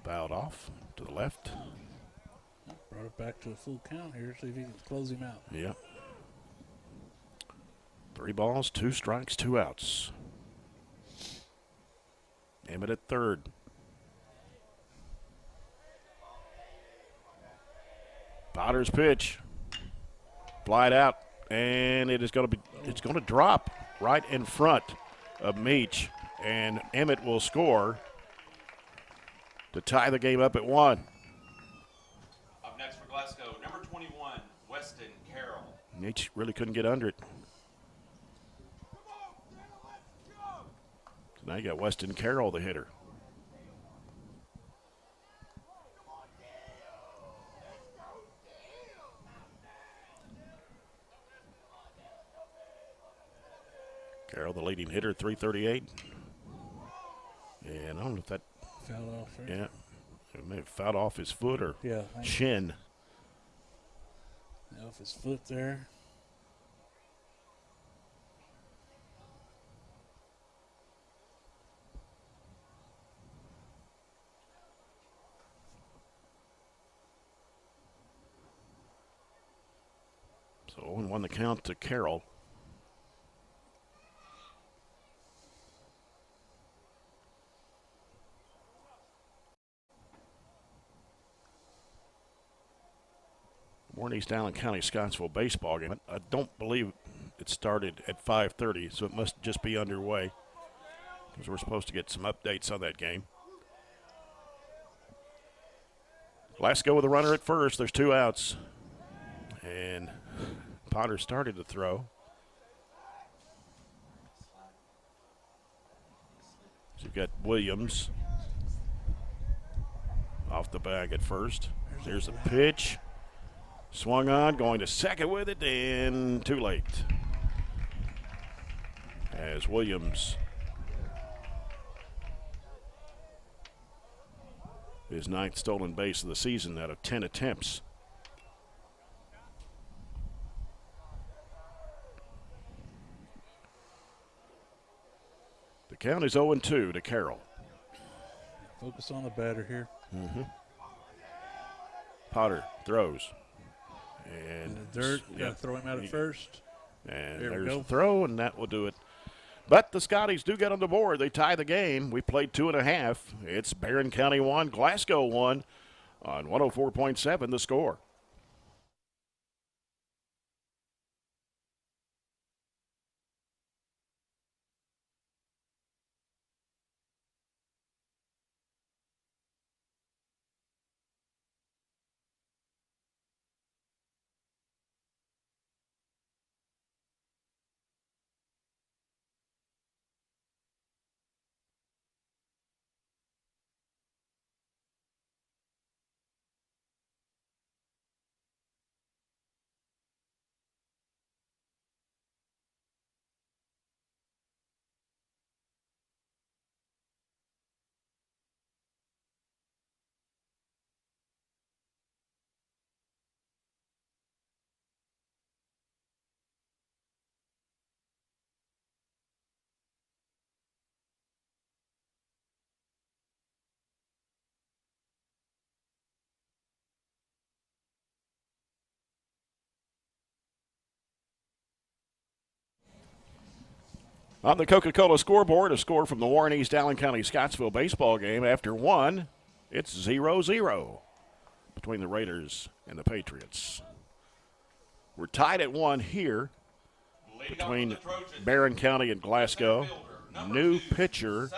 Fouled off to the left. Brought it back to a full count here. See if he can close him out. Yeah. 3 balls, 2 strikes, 2 outs. Emmett at third. Potter's pitch. Flied out, and it is going to be. It's going to drop right in front of Meach, and Emmett will score to tie the game up at 1. Up next for Glasgow, number 21, Weston Carroll. Meach really couldn't get under it. So now you got Weston Carroll, the hitter. Carroll, the leading hitter, 338. And I don't know if that fell off. Right? Yeah, it may have fouled off his foot or shin. Off his foot there. So 0-1 the count to Carroll. Warren East Allen County Scottsville baseball game. I don't believe it started at 5:30, so it must just be underway because we're supposed to get some updates on that game. Glasgow with a runner at first. There's 2 outs. And Potter started to throw. So you've got Williams off the bag at first. There's a pitch. Swung on, going to second with it, and too late. As Williams, his 9th stolen base of the season out of 10 attempts. The count is 0-2 to Carroll. Focus on the batter here. Potter throws. And the dirt, got to throw him out at first. And there there's we go. the throw, and that will do it. But the Scotties do get on the board. They tie the game. We played 2.5. It's Barren County 1, Glasgow 1 on 104.7 the score. On the Coca-Cola scoreboard, a score from the Warren East Allen County Scottsville baseball game. After 1, it's 0-0 between the Raiders and the Patriots. We're tied at 1 here between Barren County and Glasgow. New pitcher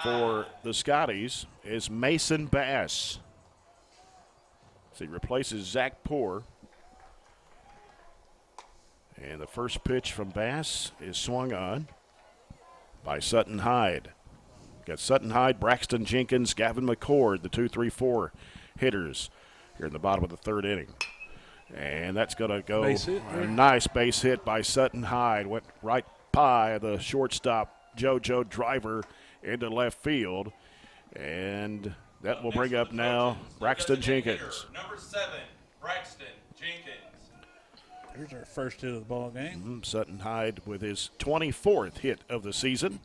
for the Scotties is Mason Bass. So he replaces Zach Poor. And the first pitch from Bass is swung on by Sutton Hyde. Got Sutton Hyde, Braxton Jenkins, Gavin McCord, the 2-3-4 hitters here in the bottom of the 3rd inning. And that's going to go a nice base hit by Sutton Hyde. Went right by the shortstop, JoJo Driver, into left field. And that will bring up now Braxton Jenkins. Number 7, Braxton Jenkins. Here's our first hit of the ball game. Sutton Hyde with his 24th hit of the season.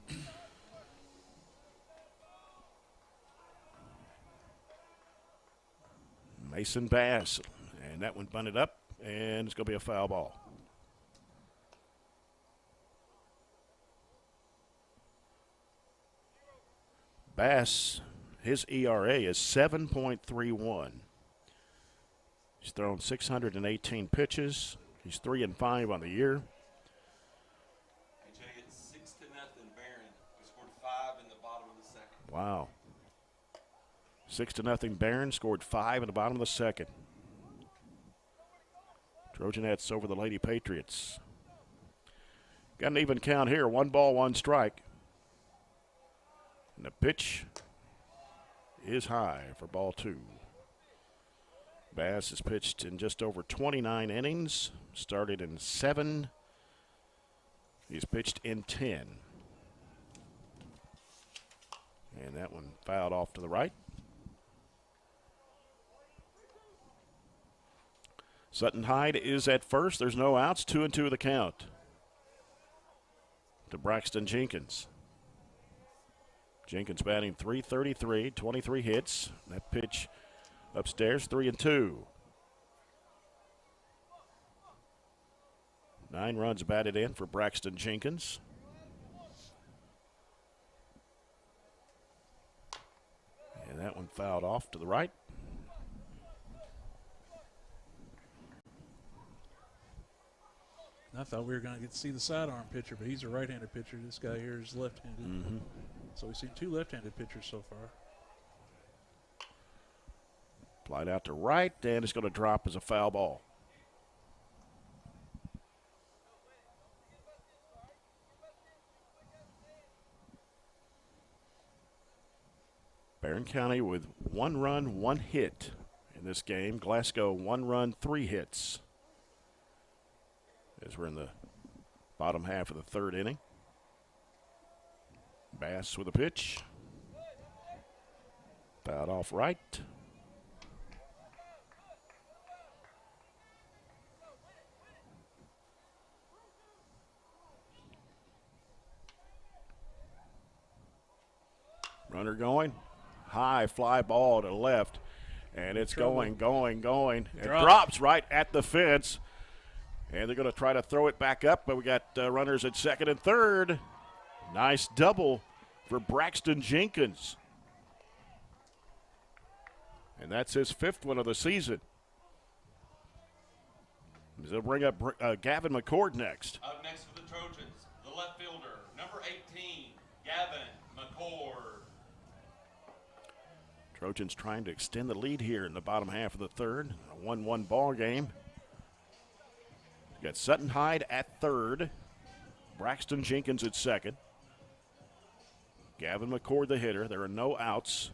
Mason Bass, and that one bunted up, and it's going to be a foul ball. Bass, his ERA is 7.31. He's thrown 618 pitches. He's 3-5 on the year. Hey, Jay, it's 6-0 Barren. We scored 5 in the bottom of the 2nd. Wow. 6-0 Barren, scored 5 in the bottom of the 2nd. Trojanettes over the Lady Patriots. Got an even count here. 1 ball, 1 strike. And the pitch is high for ball 2. Bass has pitched in just over 29 innings, started in 7. He's pitched in 10. And that one fouled off to the right. Sutton Hyde is at first. There's no outs. 2-2 the count to Braxton Jenkins. Jenkins batting .333, 23 hits. That pitch upstairs, 3-2. 9 runs batted in for Braxton Jenkins. And that one fouled off to the right. I thought we were going to get to see the sidearm pitcher, but he's a right-handed pitcher. This guy here is left-handed. Mm-hmm. So we've seen 2 left-handed pitchers so far. Flied out to right, and it's going to drop as a foul ball. Barren County with 1 run, 1 hit in this game. Glasgow 1 run, 3 hits. As we're in the bottom half of the 3rd inning. Bass with a pitch. Fouled off right. Runner going. High fly ball to left. And it's going. It drops right at the fence. And they're going to try to throw it back up, but we got runners at 2nd and 3rd. Nice double for Braxton Jenkins. And that's his 5th one of the season. They'll bring up Gavin McCord next. Up next for the Trojans, the left fielder, number 18, Gavin McCord. Trojans trying to extend the lead here in the bottom half of the 3rd. A 1-1 ball game. Got Sutton Hyde at 3rd. Braxton Jenkins at 2nd. Gavin McCord the hitter. There are no outs.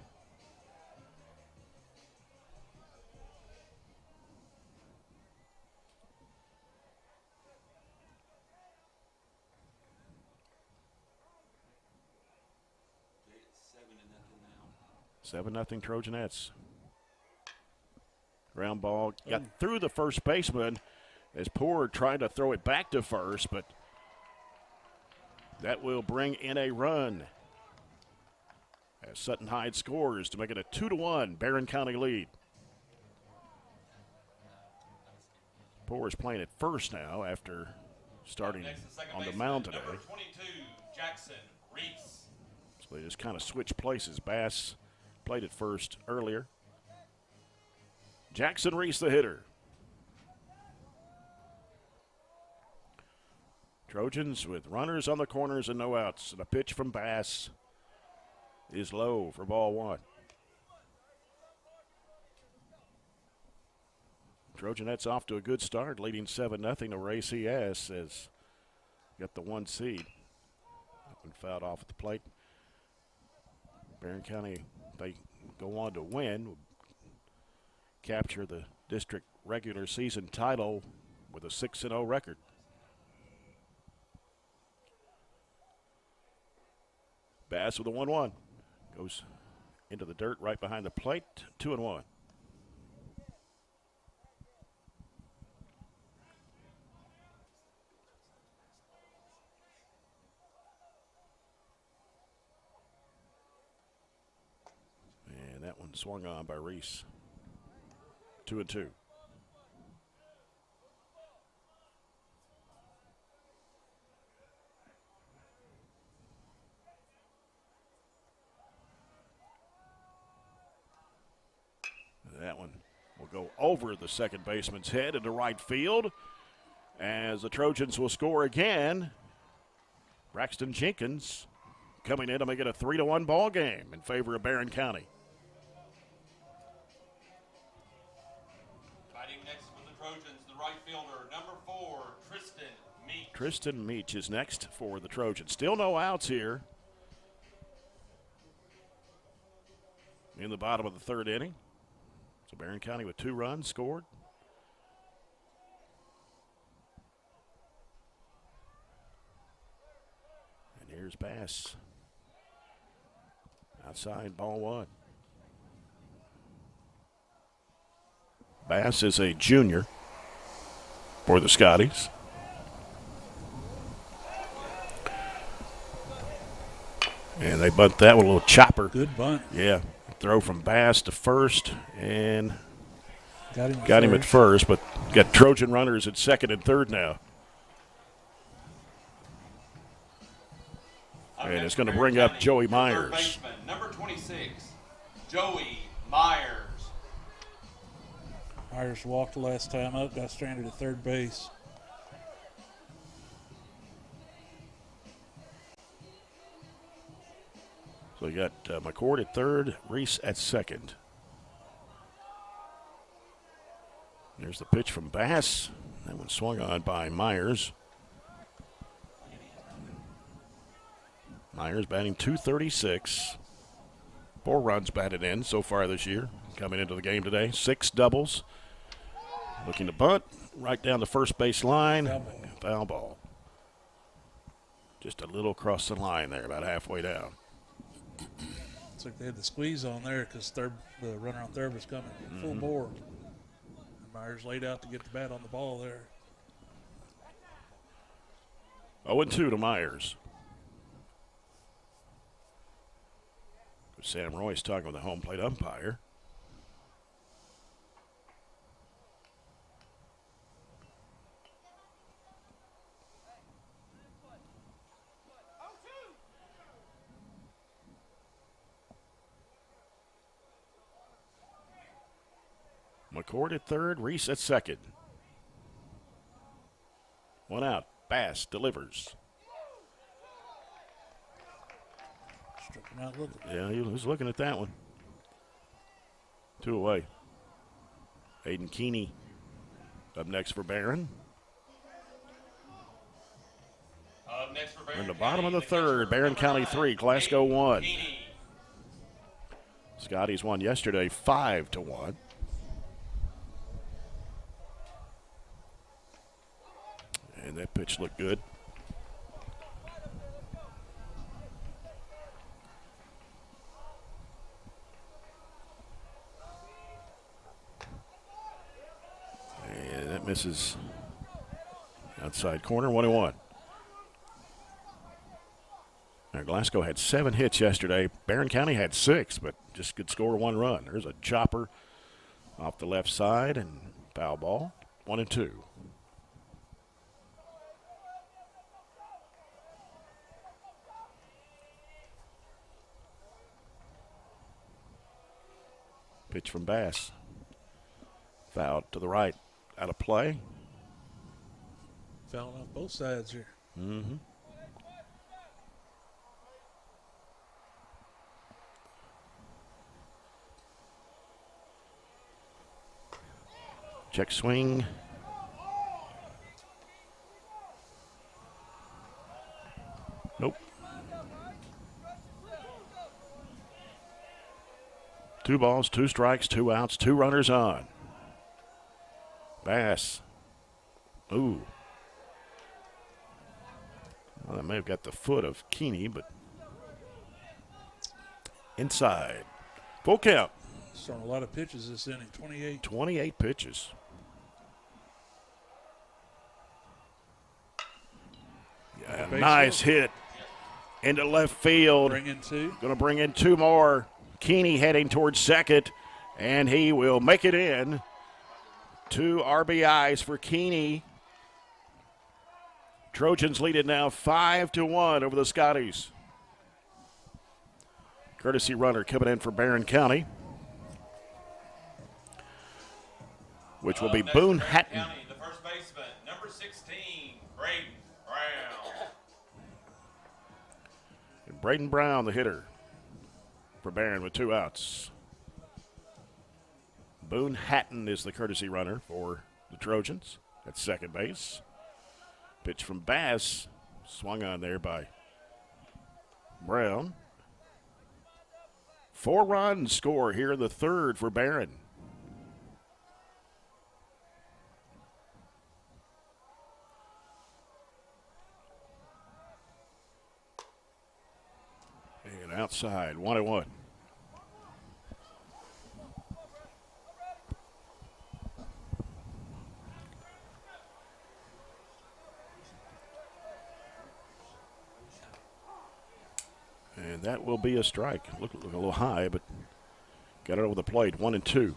It's 7-0 Trojanettes. Ground ball got through the first baseman as Poor tried to throw it back to first, but that will bring in a run as Sutton Hyde scores to make it a 2-1 Barren County lead. Poor is playing at first now after starting on the mound today. Number 22, Jackson Reese. So they just kind of switched places. Bass played at first earlier. Jackson Reese the hitter. Trojans with runners on the corners and no outs. And a pitch from Bass is low for ball 1. Trojanettes off to a good start, leading 7-0 over ACS as got the 1 seed. That one fouled off at the plate. Barren County, they go on to win, capture the district regular season title with a 6-0 record. Bass with a 1-1. Goes into the dirt right behind the plate. 2-1. And that one swung on by Reese. 2-2. That one will go over the second baseman's head into right field as the Trojans will score again. Braxton Jenkins coming in to make it a 3-1 ball game in favor of Barren County. Fighting next for the Trojans, the right fielder, number 4, Tristan Meach. Tristan Meach is next for the Trojans. Still no outs here. in the bottom of the third inning. So Barren County with 2 runs scored. And here's Bass. Outside, ball 1. Bass is a junior for the Scotties. And they bunt that with a little chopper. Good bunt. Yeah. Throw from Bass to first, and Got him at first, but got Trojan runners at second and third now. And it's going to bring up Joey Myers. Baseman, number 26, Joey Myers. Myers walked the last time up, got stranded at third base. So you got McCord at third, Reese at second. There's the pitch from Bass. That one swung on by Myers. Myers batting .236. 4 runs batted in so far this year. Coming into the game today, 6 doubles. Looking to bunt right down the first base line. Foul ball. Just a little across the line there, about halfway down. Looks like they had the squeeze on there because the runner on third was coming full bore. Myers laid out to get the bat on the ball there. 0-2 to Myers. Sam Royce talking with the home plate umpire. McCord at third, Reese at second. 1 out. Bass delivers. Struck him out looking. Yeah, he was looking at that one. 2 away. Aiden Keeney up next for Barren. Up next for Barren In the County, bottom of the third, catcher, Barren number County 9, 3, Glasgow 1. Keeney. Scotties won yesterday 5-1. And that pitch looked good. And that misses outside corner, 1-1. Now, Glasgow had 7 hits yesterday. Barren County had 6, but just could score 1 run. There's a chopper off the left side and foul ball, 1-2. Pitch from Bass. Foul to the right. Out of play. Fouling on both sides here. Mm-hmm. Check swing. Nope. 2 balls, 2 strikes, 2 outs, 2 runners on. Bass. Ooh. Well, that may have got the foot of Keeney, but inside. Full count. He's thrown a lot of pitches this inning, 28. 28 pitches. Yeah, nice hit into left field. Bring in 2. Going to bring in 2 more. Keeney heading towards second, and he will make it in. 2 RBIs for Keeney. Trojans lead it now 5-1 over the Scotties. Courtesy runner coming in for Barren County, which will be Boone Hatton. County, the first baseman, number 16, Braden Brown. And Braden Brown, the hitter for Barren with 2 outs. Boone Hatton is the courtesy runner for the Trojans at second base. Pitch from Bass, swung on there by Brown. 4-run score here in the third for Barren. And outside, 1-1. And that will be a strike. Look a little high, but got it over the plate. 1-2.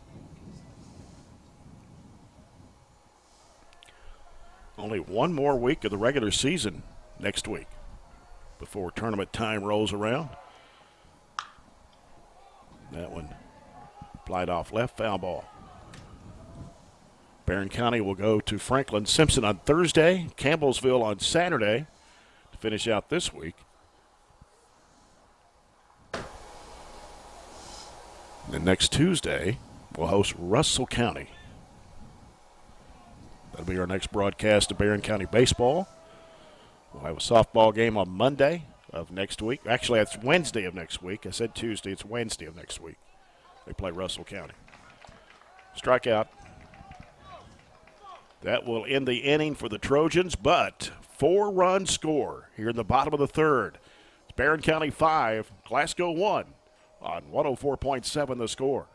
Only one more week of the regular season next week before tournament time rolls around. That one flied off left, foul ball. Barren County will go to Franklin Simpson on Thursday, Campbellsville on Saturday to finish out this week. And next Tuesday, we'll host Russell County. That'll be our next broadcast of Barren County baseball. We'll have a softball game on Monday of next week. Actually, it's Wednesday of next week. I said Tuesday. It's Wednesday of next week. They play Russell County. Strikeout. That will end the inning for the Trojans, but 4-run score here in the bottom of the third. It's Barren County 5, Glasgow 1 on 104.7 The Score.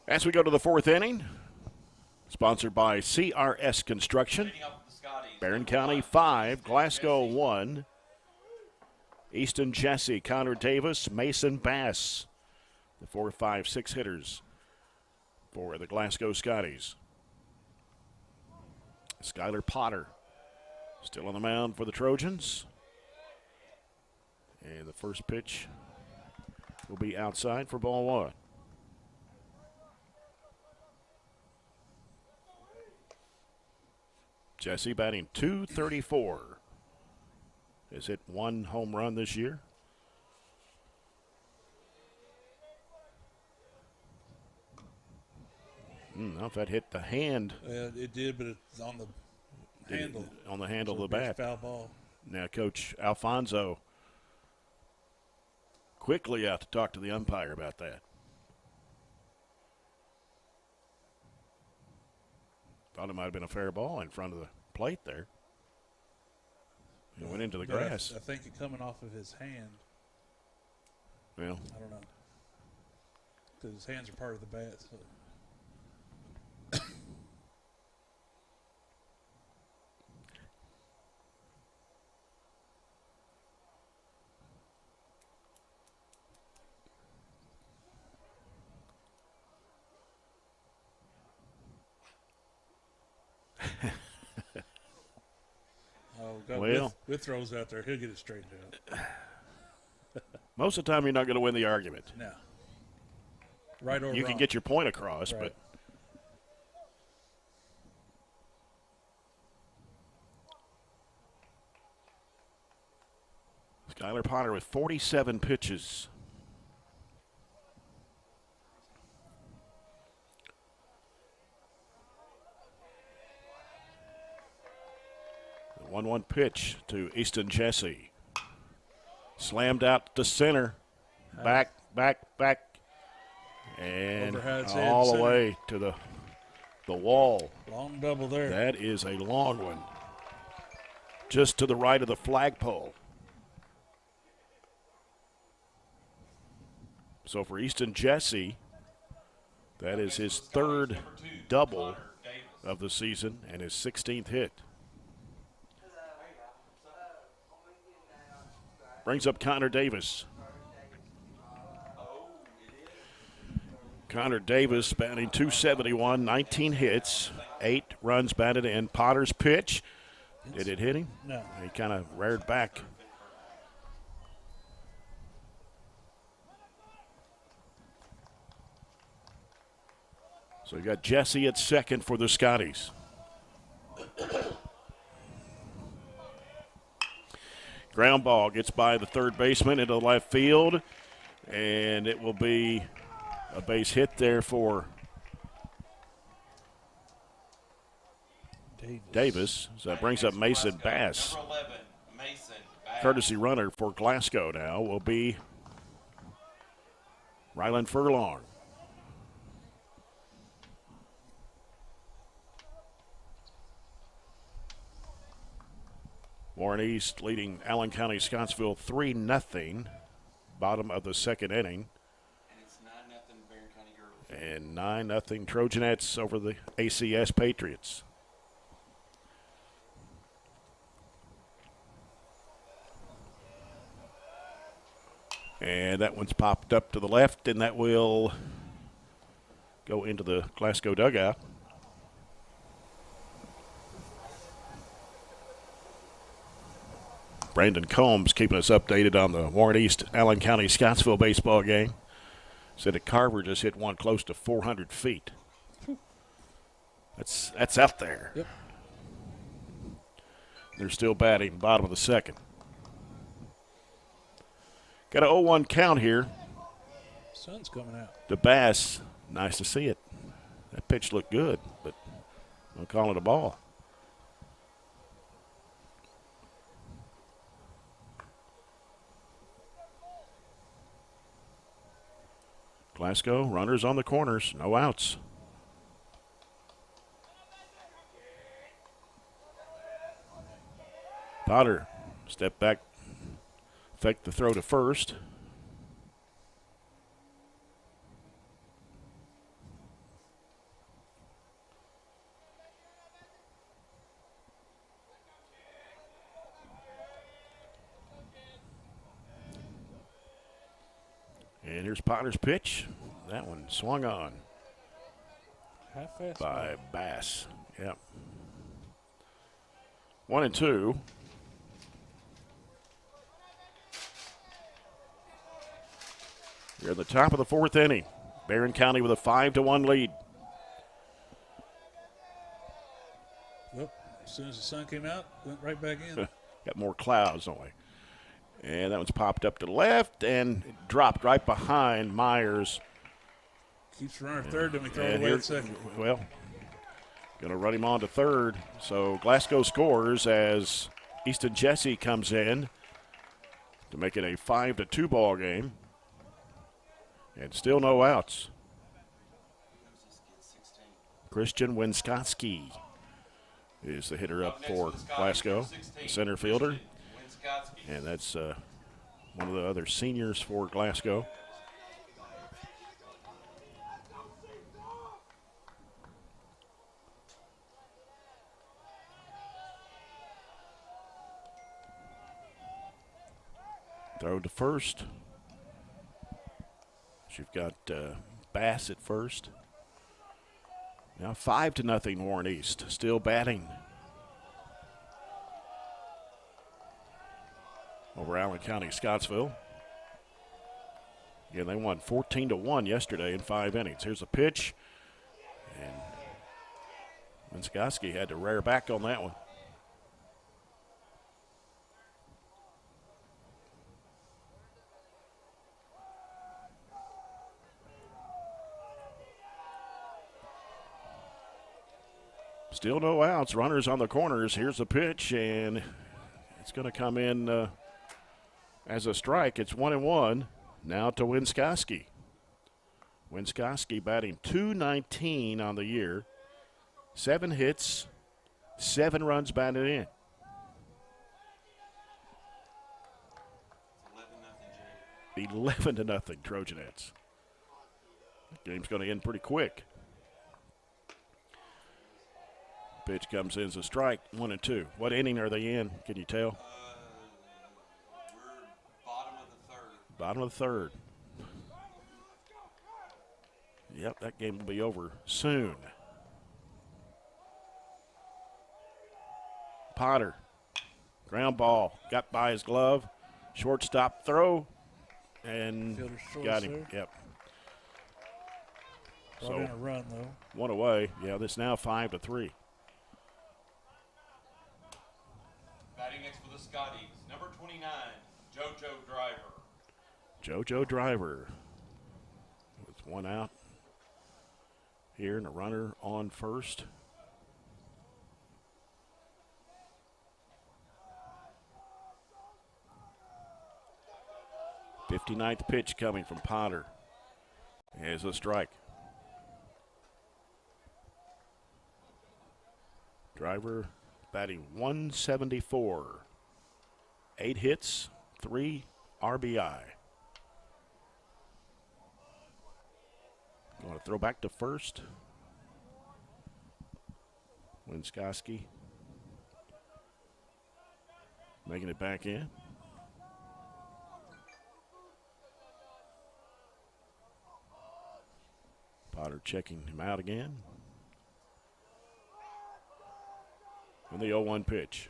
As we go to the fourth inning, sponsored by CRS Construction, Barren County 5, Glasgow 1. Easton Jesse, Connor Davis, Mason Bass, the 4, 5, 6 hitters for the Glasgow Scotties. Skylar Potter still on the mound for the Trojans. And the first pitch will be outside for ball 1. Jesse batting .234. Has hit 1 home run this year. I don't know if that hit the hand. It did, but it's on the handle. On the handle so of the bat. Foul ball. Now, Coach Alfonso quickly out to talk to the umpire about that. Thought it might have been a fair ball in front of the plate there. It went into the grass. I think it coming off of his hand. Well, I don't know. Because his hands are part of the bat. So. Well, with throws out there, he'll get it straightened out. Most of the time, you're not going to win the argument. No. Right or wrong. You can get your point across, right. but Skylar Potter with 47 pitches. The 1-1 pitch to Easton Jesse. Slammed out to center. Back. And all the way to the The wall. Long double there. That is a long one. Just to the right of the flagpole. So for Easton Jesse, that is his third double of the season and his 16th hit. Brings up Connor Davis. Connor Davis batting .271, 19 hits, 8 runs batted in. Potter's pitch. Did it hit him? No. He kind of reared back. So you got Jesse at second for the Scotties. Ground ball gets by the third baseman into the left field, and it will be a base hit there for Davis. So that brings up Mason Bass. Number 11, Mason Bass. Courtesy runner for Glasgow now will be Ryland Furlong. Warren East leading Allen County Scottsville 3-0, bottom of the second inning. And it's 9-0 Barren County Girls. And 9-0 Trojanettes over the ACS Patriots. And that one's popped up to the left, and that will go into the Glasgow dugout. Brandon Combs keeping us updated on the Warren East Allen County Scottsville baseball game. Said that Carver just hit one close to 400 feet. That's out there. Yep. They're still batting bottom of the second. Got an 0-1 count here. Sun's coming out. To Bass. Nice to see it. That pitch looked good, but we'll call it a ball. Glasgow, runners on the corners, no outs. Potter, step back, fake the throw to first. And here's Potter's pitch. That one swung on Half fast by Bass. Yep. 1-2. You're at the top of the fourth inning. Barren County with a 5-1 lead. Yep. As soon as the sun came out, went right back in. Got more clouds, don't we? And that one's popped up to the left and dropped right behind Myers. Keeps running third, then we throw it And away here- at second. Well, going to run him on to third. So Glasgow scores as Easton Jesse comes in to make it a 5-2 ball game. And still no outs. Christian Winskotsky is the hitter up for Glasgow, the center fielder. And that's one of the other seniors for Glasgow. Throw to first. You've got Bass at first. Now 5-0 Warren East, still batting over Allen County Scottsville. Again, they won 14-1 yesterday in 5 innings. Here's a pitch, and Winskoski had to rear back on that one. Still no outs. Runners on the corners. Here's the pitch, and it's going to come in as a strike. It's 1-1. Now to Winskoski. Winskoski batting .219 on the year. 7 hits, 7 runs batted in. 11-0 Trojanettes. Game's going to end pretty quick. Pitch comes in as a strike, 1-2. What inning are they in? Can you tell? We're bottom of the third. Bottom of the third. Yep, that game will be over soon. Potter, ground ball, got by his glove, shortstop throw, and got him. There. Yep. Brought in a run though. 1 away. Yeah, this now 5-3. Batting next for the Scotties, number 29, JoJo Driver. JoJo Driver with 1 out here and a runner on first. '59th pitch coming from Potter. Here's a strike. Driver batting 174. 8 hits, 3 RBI. Going to throw back to first. Winskoski making it back in. Potter checking him out again. And the 0-1 pitch.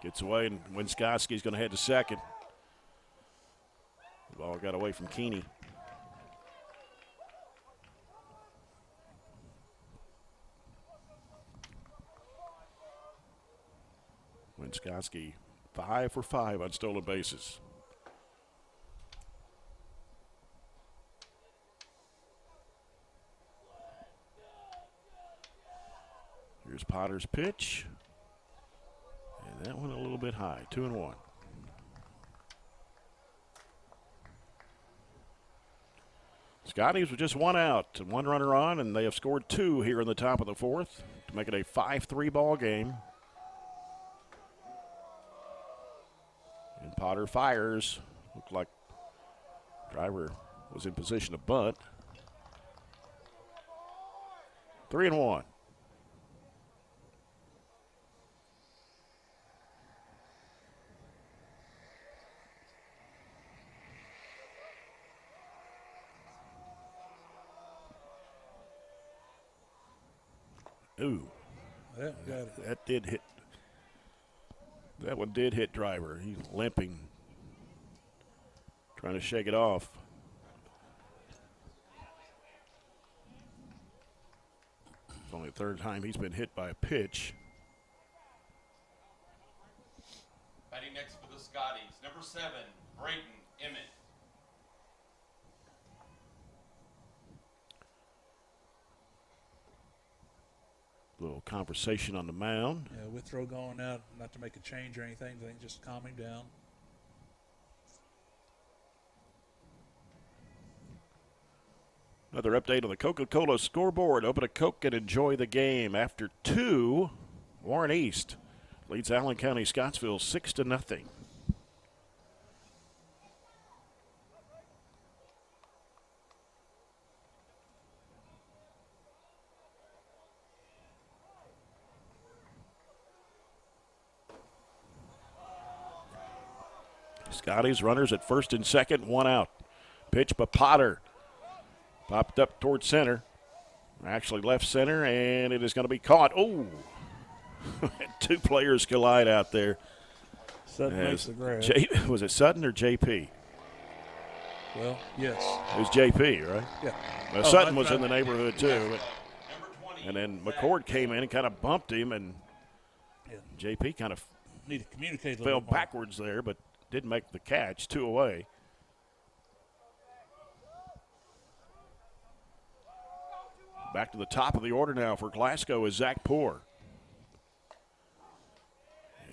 Gets away, and Winskoski's going to head to second. The ball got away from Keeney. Winskoski 5 for 5 on stolen bases. Here's Potter's pitch. And that one a little bit high, 2-1. Scotties with just 1 out and 1 runner on, and they have scored 2 here in the top of the 4th to make it a 5-3 ball game. And Potter fires. Looked like Driver was in position to bunt. 3-1. Ooh, that did hit. That one did hit Driver. He's limping, trying to shake it off. It's only the 3rd time he's been hit by a pitch. Batting next for the Scotties, number 7, Brayton Emmett. Little conversation on the mound. Yeah, Withrow going out, not to make a change or anything. I think just calm him down. Another update on the Coca-Cola scoreboard. Open a Coke and enjoy the game. After 2, Warren East leads Allen County Scottsville 6-0. Scotties runners at first and second, 1 out. Pitch by Potter. Popped up towards center. Actually left center, and it is going to be caught. Oh! 2 players collide out there. Sutton makes the grab. Was it Sutton or JP? Well, yes. It was JP, right? Yeah. Well, Sutton was in the neighborhood, too. Number 20. And then McCord came in and kind of bumped him, and JP kind of need to communicate a fell little bit more. backwards there, but didn't make the catch. 2 away. Back to the top of the order now for Glasgow is Zach Poor.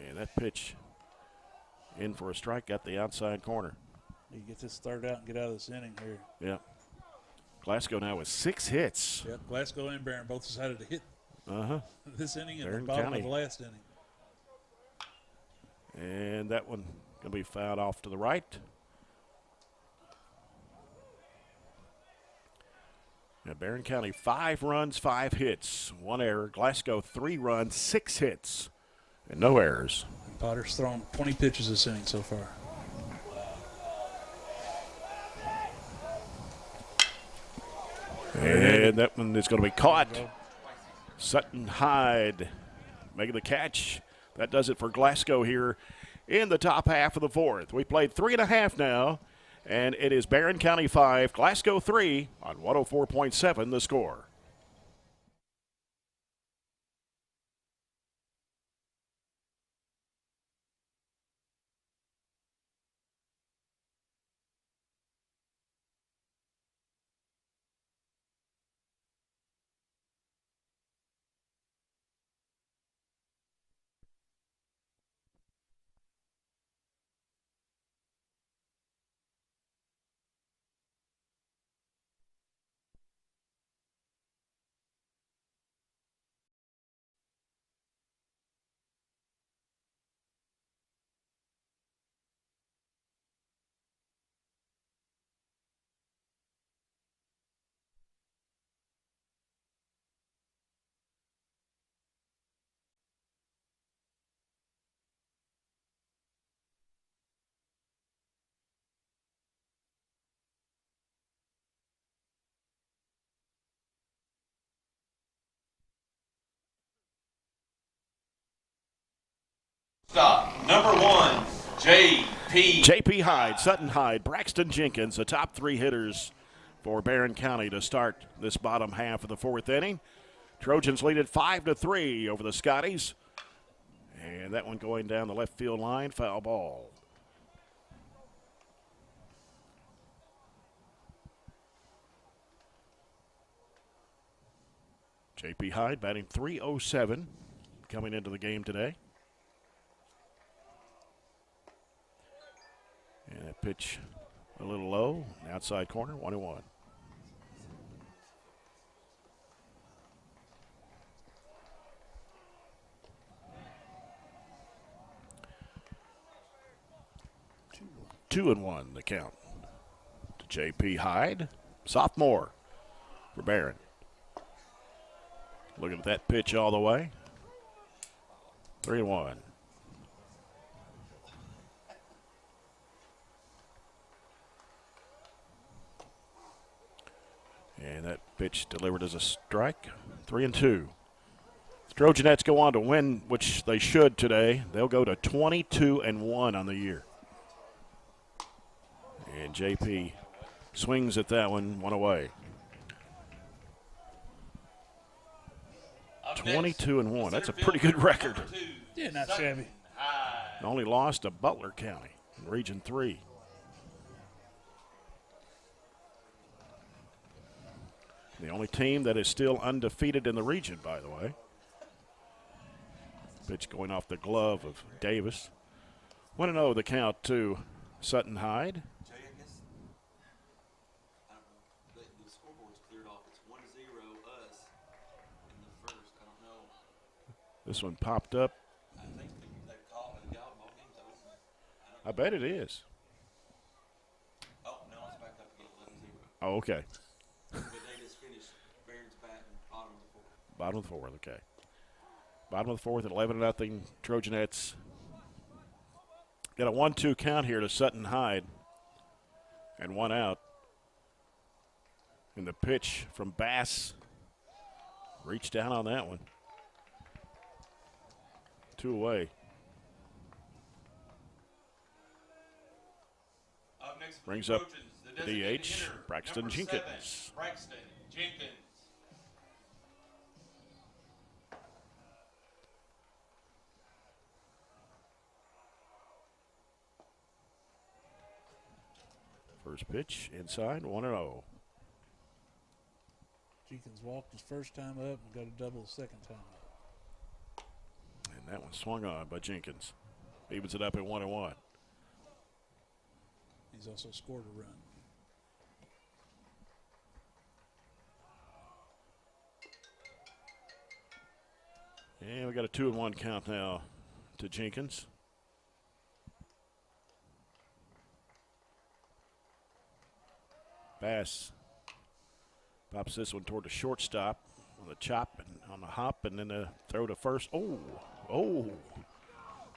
And that pitch in for a strike at the outside corner. You get this 3rd out and get out of this inning here. Yeah. Glasgow now with 6 hits. Yep, Glasgow and Barren both decided to hit This inning and the Barren bottom County. of the last inning. And that one going to be fouled off to the right. Now Barren County 5 runs, 5 hits, 1 error. Glasgow 3 runs, 6 hits, and no errors. And Potter's thrown 20 pitches this inning so far. And that one is going to be caught. Sutton Hyde making the catch. That does it for Glasgow here in the top half of the 4th. We played 3.5 now, and it is Barren County 5, Glasgow 3 on 104.7 the score. Stop. Number 1, J.P. Hyde, Sutton Hyde, Braxton Jenkins, the top 3 hitters for Barren County to start this bottom half of the 4th inning. Trojans lead it 5-3 over the Scotties. And that one going down the left field line, foul ball. J.P. Hyde batting .307 coming into the game today. And that pitch a little low, outside corner, 1-1. Two and 1 the count to J.P. Hyde, sophomore for Barren. Looking at that pitch all the way. 3-1. And that pitch delivered as a strike. 3-2. The Trojanettes go on to win, which they should today. They'll go to 22-1 on the year. And JP swings at that one away. 22-1. That's a pretty good record. Yeah, not shabby. Only lost to Butler County in Region 3. The only team that is still undefeated in the region, by the way. Pitch going off the glove of Davis. 1-0 the count to Sutton Hyde. Jay, I guess, I don't know, the scoreboard's cleared off. It's 1-0 us in the first. I don't know. This one popped up. I think they call it ball game's over. I bet it is. Oh, no, it's back up again, 11-0. Oh, okay. But they just finished Barron's batting bottom of the 4th. Bottom of the 4th, okay. Bottom of the 4th at 11-0. Trojanettes got a 1-2 count here to Sutton Hyde. And 1 out. And the pitch from Bass reached down on that one. 2 away. Up next for Brings the up Trojans, the the designated DH, hitter, Braxton number Jenkins. 7, Braxton Jenkins. First pitch inside, 1-0. Jenkins walked his first time up and got a double the second time up. And that one swung on by Jenkins. Evens it up at 1-1. He's also scored a run. And we got a 2-1 count now to Jenkins. Bass pops this one toward the shortstop on the chop and on the hop, and then the throw to first. Oh,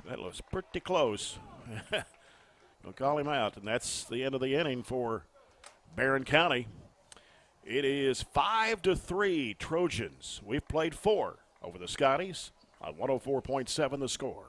that looks pretty close. We'll call him out, and that's the end of the inning for Barren County. It is 5-3 Trojans. We've played 4 over the Scotties on 104.7 The Score.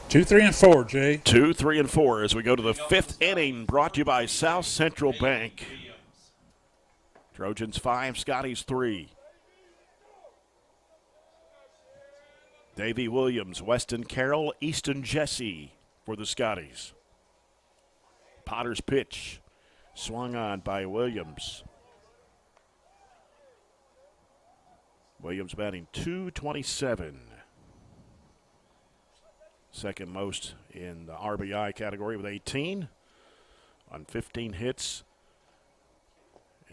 Two, 3, and 4, Jay. 2, 3, and 4 as we go to the 5th inning, brought to you by South Central Bank. Trojans 5, Scotties 3. Davey Williams, Weston Carroll, Easton Jesse for the Scotties. Potter's pitch swung on by Williams. Williams batting .227. Second most in the RBI category with 18 on 15 hits.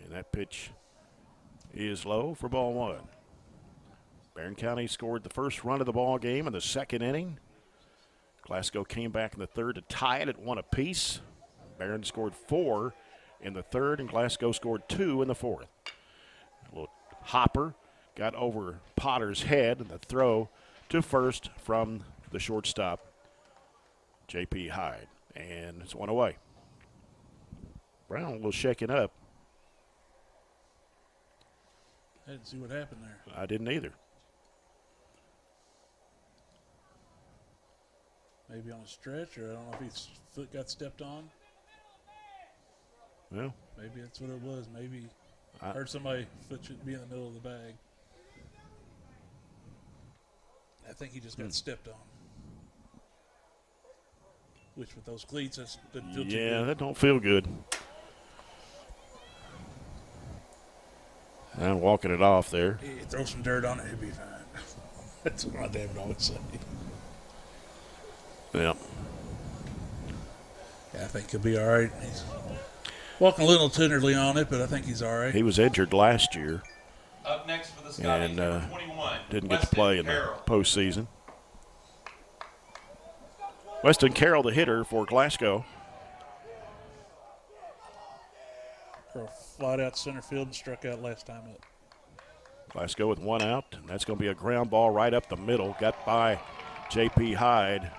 And that pitch is low for ball 1. Barren County scored the first run of the ball game in the 2nd inning. Glasgow came back in the 3rd to tie it at 1 apiece. Barren scored 4 in the 3rd, and Glasgow scored 2 in the 4th. A little hopper got over Potter's head, and the throw to first from the shortstop, J.P. Hyde, and it's 1 away. Brown a little shaken up. I didn't see what happened there. I didn't either. Maybe on a stretch, or I don't know if his foot got stepped on. Well, maybe that's what it was. Maybe I heard somebody's foot should be in the middle of the bag. I think he just got stepped on. Which with those cleats, that doesn't feel too good. Yeah, that don't feel good. And walking it off there. Hey, throw some dirt on it, he'll be fine. That's what my dad would always say. Yeah. Yeah, I think he'll be all right. He's walking a little tenderly on it, but I think he's all right. He was injured last year. Up next for the Scotties, and number 21, didn't get to Weston play in the Carroll. postseason. Weston Carroll, the hitter for Glasgow. Carroll flied out center field and struck out last time up. Glasgow with 1 out, and that's going to be a ground ball right up the middle. Got by J.P. Hyde.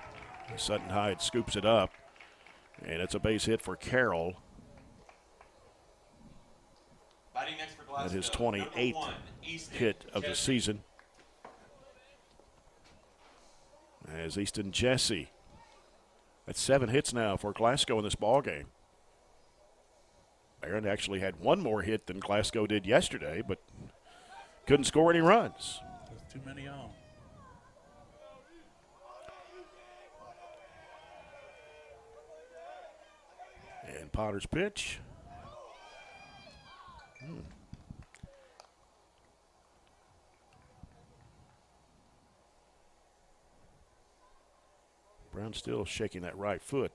Sutton Hyde scoops it up, and it's a base hit for Carroll. Batting next for Glasgow, At his 28th number 1, Easton hit of the Jesse. season. As Easton Jesse. That's 7 hits now for Glasgow in this ball game. Barren actually had 1 more hit than Glasgow did yesterday, but couldn't score any runs. There's too many on. And Potter's pitch. Brown still shaking that right foot.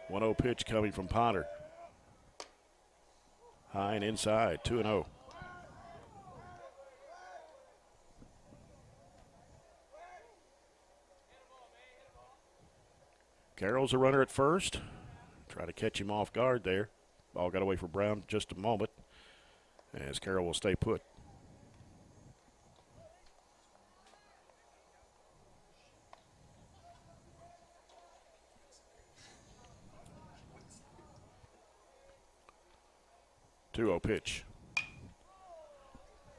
One 0 pitch coming from Potter. High and inside, 2-0. Carroll's a runner at first. Try to catch him off guard there. Ball got away from Brown just a moment as Carroll will stay put. Two-0 pitch.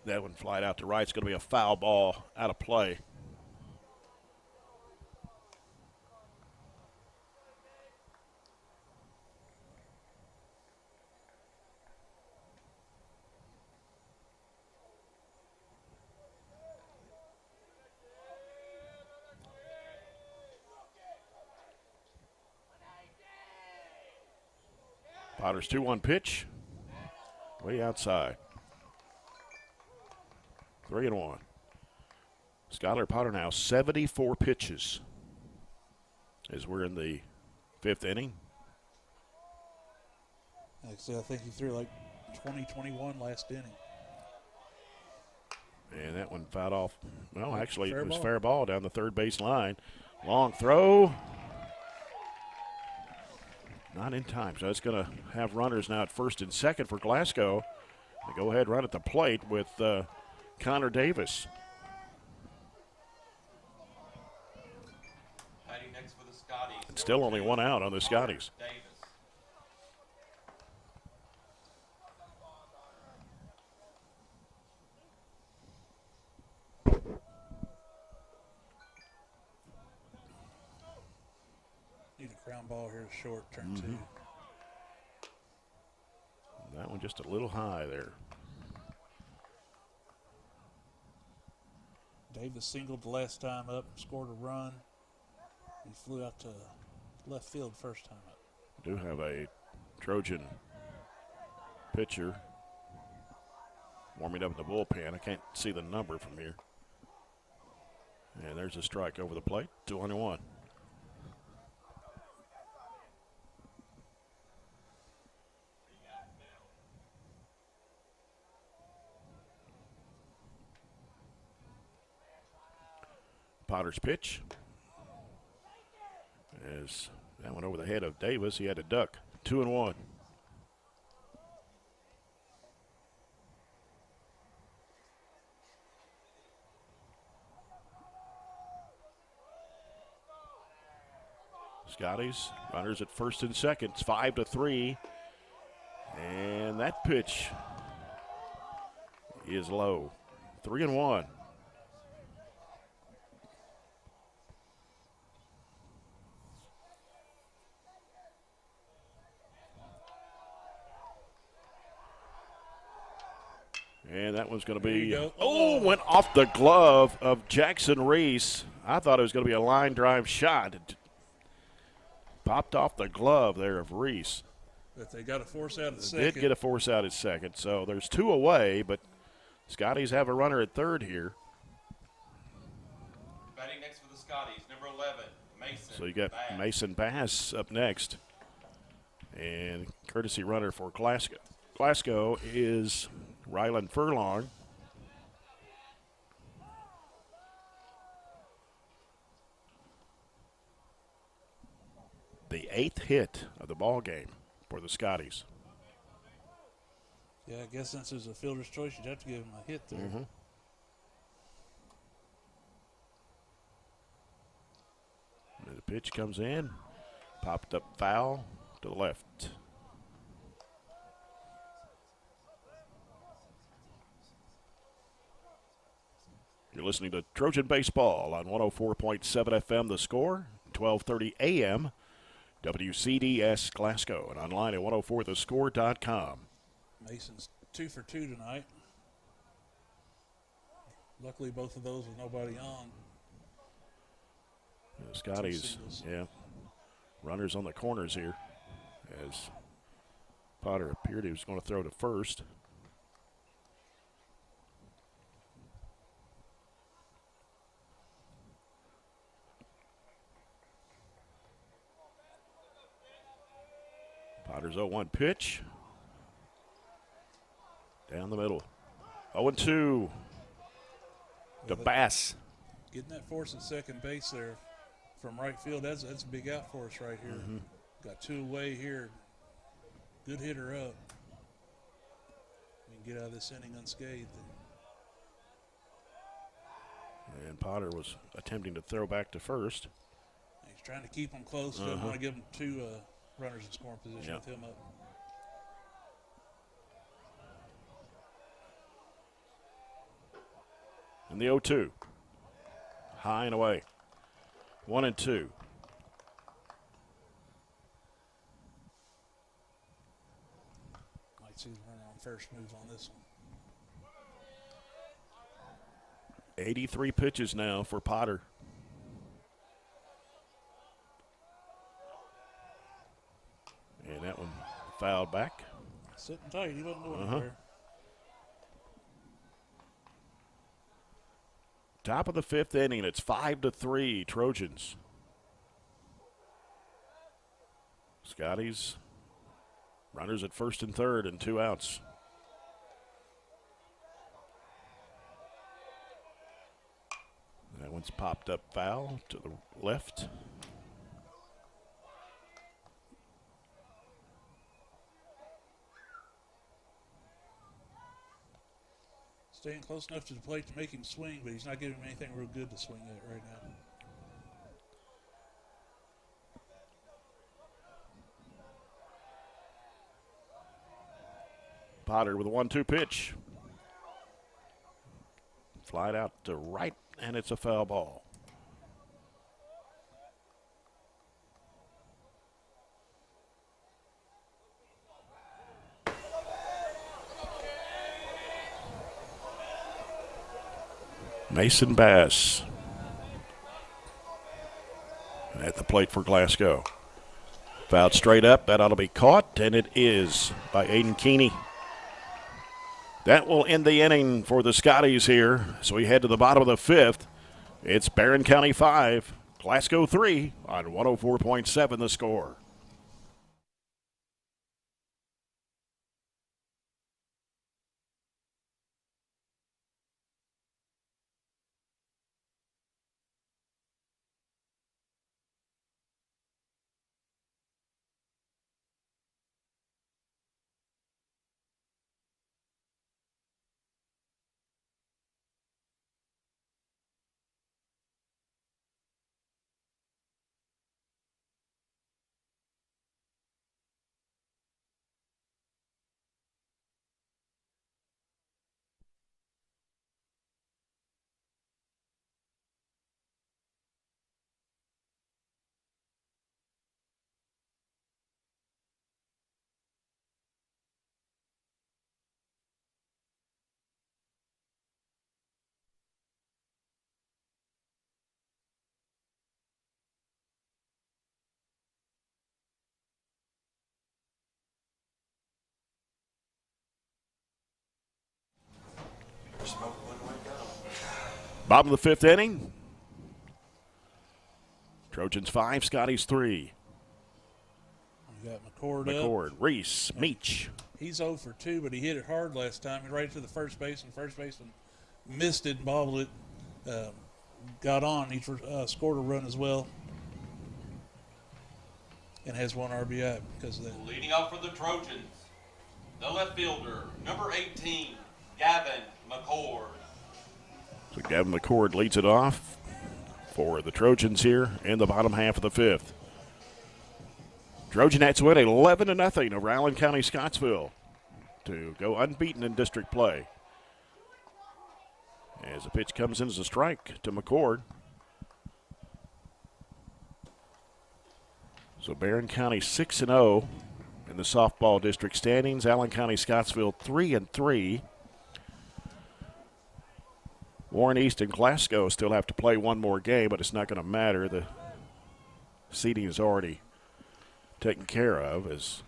That one flied out to right. It's going to be a foul ball out of play. Potter's 2-1 pitch. Way outside. 3-1. Skylar Potter now 74 pitches as we're in the 5th inning. Actually, I think he threw like 20-21 last inning. And that one fouled off. Well, actually, fair it was ball. fair ball down the third base line. Long throw. Not in time. So it's going to have runners now at first and second for Glasgow. They go ahead run at the plate with Connor Davis. Batting next for the Scotties. And still only one out on the Scotties. Davis. Need a ground ball here short, turn 2. That one just a little high there. Davis singled the last time up, scored a run. He flew out to left field first time up. Do have a Trojan pitcher warming up in the bullpen. I can't see the number from here. And there's a strike over the plate. 2-1. Potter's pitch. As that went over the head of Davis, he had to duck. 2-1. Scotties, runners at first and second. It's 5-3. And that pitch is low. 3-1. And that one's going to be, went off the glove of Jackson Reese. I thought it was going to be a line drive shot. It popped off the glove there of Reese. But they got a force out at second. Did get a force out at second. So there's 2 away, but Scotties have a runner at third here. Batting next for the Scotties, number 11, Mason. So you got Bass. Mason Bass up next. And courtesy runner for Glasgow. Glasgow is Rylan Furlong. The 8th hit of the ball game for the Scotties. Yeah, I guess since it was a fielder's choice, you'd have to give him a hit there. And the pitch comes in, popped up foul to the left. You're listening to Trojan Baseball on 104.7 FM The Score, 12:30 a.m. WCDS Glasgow, and online at 104thescore.com. Mason's 2 for 2 tonight. Luckily, both of those with nobody on. The Scotties, yeah, runners on the corners here as Potter appeared he was going to throw to first. Potter's 0-1 pitch. Down the middle. 0-2 to Bass. Getting that force at second base there from right field. That's a big out for us right here. Mm-hmm. Got 2 away here. Good hitter up. We can get out of this inning unscathed. And Potter was attempting to throw back to first. He's trying to keep them close. Doesn't want to give them 2 runners in scoring position with him up. And the 0-2. High and away. 1-2. Might see the runner on first move on this one. 83 pitches now for Potter. And that one fouled back. Sitting tight. He wasn't going anywhere. Top of the 5th inning. It's 5-3 Trojans. Scotties, runners at first and third and 2 outs. That one's popped up foul to the left. Staying close enough to the plate to make him swing, but he's not giving him anything real good to swing at right now. Potter with a 1-2 pitch. Flied out to right, and it's a foul ball. Mason Bass at the plate for Glasgow. Fouled straight up. That ought to be caught, and it is by Aiden Keeney. That will end the inning for the Scotties here. So we head to the bottom of the 5th. It's Barren County 5, Glasgow 3 on 104.7 the score. Bottom of the 5th inning. Trojans 5, Scotties 3. You got McCord, Reese, Meach. He's 0 for 2, but he hit it hard last time. He right to the first baseman. First baseman missed it, bobbled it, got on. He scored a run as well, and has 1 RBI because of that. Leading off for the Trojans, the left fielder, number 18, Gavin McCord. So Gavin McCord leads it off for the Trojans here in the bottom half of the 5th. Trojanettes win 11-0 over Allen County Scottsville to go unbeaten in district play. As the pitch comes in as a strike to McCord. So Barren County 6-0 in the softball district standings. Allen County Scottsville 3-3. Warren East and Glasgow still have to play one more game, but it's not going to matter. The seeding is already taken care of as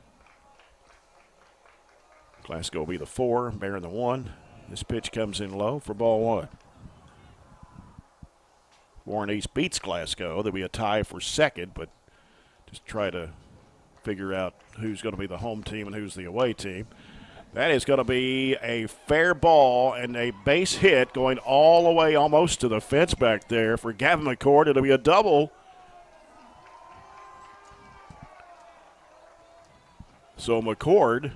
Glasgow will be the 4, Barren the 1. This pitch comes in low for ball 1. Warren East beats Glasgow. There'll be a tie for second, but just try to figure out who's going to be the home team and who's the away team. That is going to be a fair ball and a base hit going all the way almost to the fence back there for Gavin McCord. It'll be a double So McCord,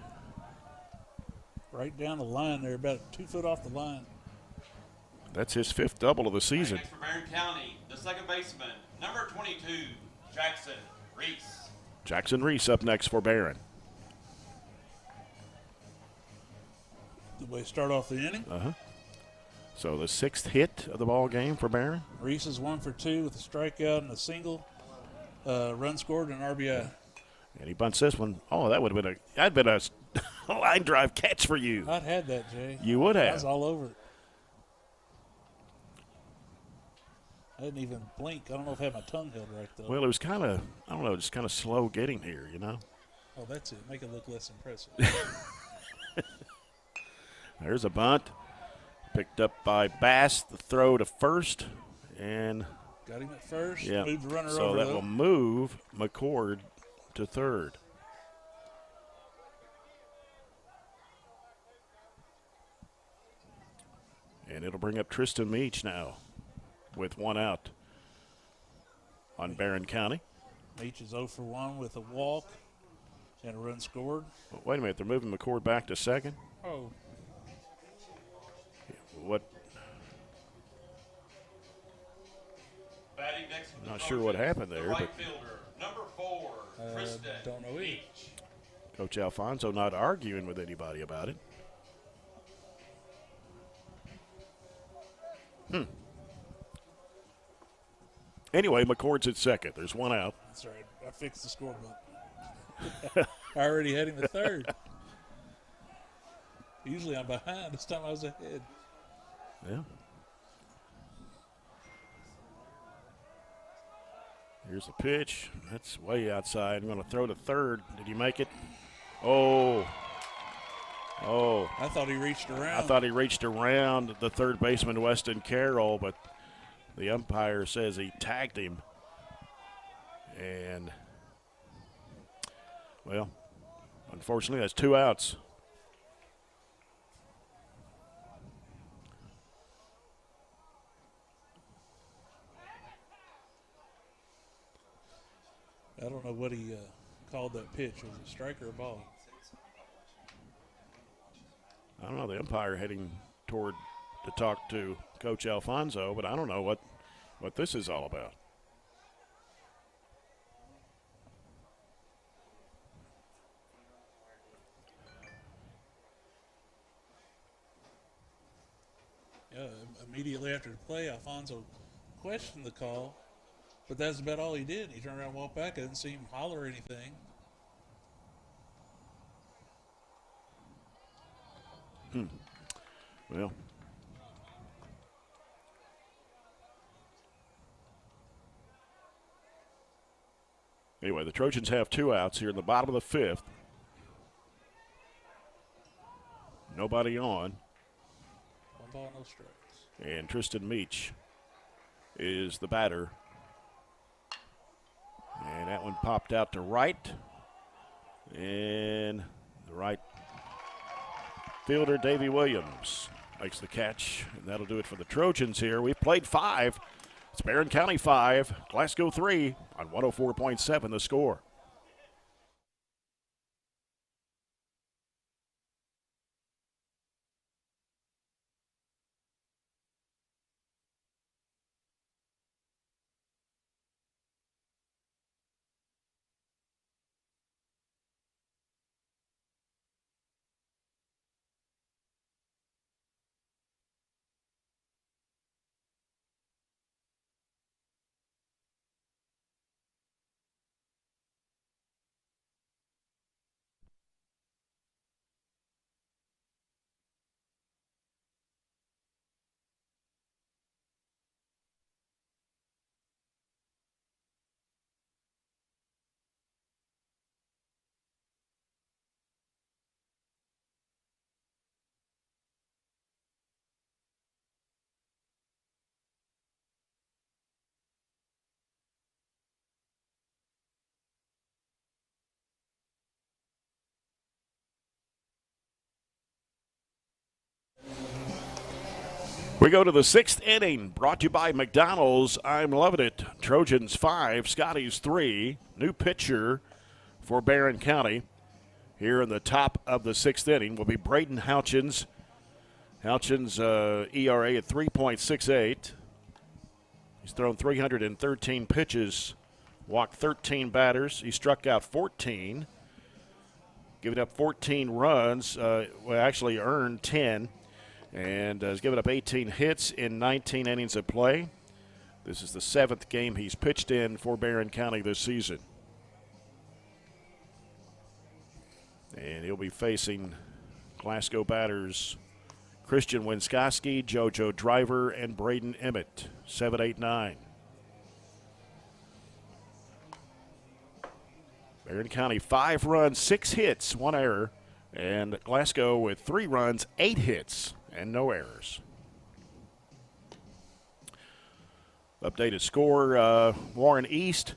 right down the line there, about 2 foot off the line. that's his 5th double of the season. Next for Barren County, the second baseman, number 22, Jackson Reese. Jackson Reese up next for Barren. The way to start off the inning. So the 6th hit of the ball game for Barren. Reese is 1 for 2 with a strikeout and a single. Run scored and RBI. And he bunts this one. Oh, that would have been a line drive catch for you. I'd had that, Jay. You would have. I was all over it. I didn't even blink. I don't know if I had my tongue held right, though. Well, it was kind of, I don't know, just kind of slow getting here, you know. Oh, that's it. Make it look less impressive. There's a bunt. Picked up by Bass, the throw to first. And got him at first. yeah, Moved the runner so over. that will move McCord to third. And it'll bring up Tristan Meach now with 1 out on Barren County. Meach is 0 for 1 with a walk and a run scored. Oh, wait a minute, they're moving McCord back to second? Oh, What? Batting next for the Not sure what Trojans, happened there, the right but fielder, number 4, Tristan don't know either. Meach. Coach Alfonso not arguing with anybody about it. Anyway, McCord's at second. There's 1 out. that's right. I fixed the score button. I already had him at third. Usually I'm behind. This time I was ahead. Yeah. Here's the pitch. That's way outside. I'm going to throw to third. Did he make it? Oh. Oh. I thought he reached around. I thought he reached around the third baseman, Weston Carroll, but the umpire says he tagged him. And, well, unfortunately, that's 2 outs. I don't know what he called that pitch. Was it a strike or a ball? I don't know. The umpire heading toward to talk to Coach Alfonso, but I don't know what this is all about. Yeah, immediately after the play, Alfonso questioned the call, but that's about all he did. He turned around and walked back. I didn't see him holler or anything. Well, anyway, the Trojans have 2 outs here in the bottom of the 5th. Nobody on. 1 ball, no strikes. And Tristan Meach is the batter. And that one popped out to right. And the right fielder, Davey Williams, makes the catch. And that'll do it for the Trojans here. We've played 5. It's Barren County 5, Glasgow 3 on 104.7 The Score. We go to the 6th inning, brought to you by McDonald's. I'm loving it. Trojans 5, Scotties 3. New pitcher for Barren County here in the top of the 6th inning will be Braden Houchins. Houchins' ERA at 3.68. He's thrown 313 pitches, walked 13 batters. He struck out 14, giving up 14 runs. Actually earned 10, and has given up 18 hits in 19 innings of play. This is the 7th game he's pitched in for Barren County this season. And he'll be facing Glasgow batters Christian Winskoski, JoJo Driver, and Braden Emmett, 7, 8, 9. Barren County 5 runs, 6 hits, 1 error, and Glasgow with 3 runs, 8 hits, and no errors. Updated score, Warren East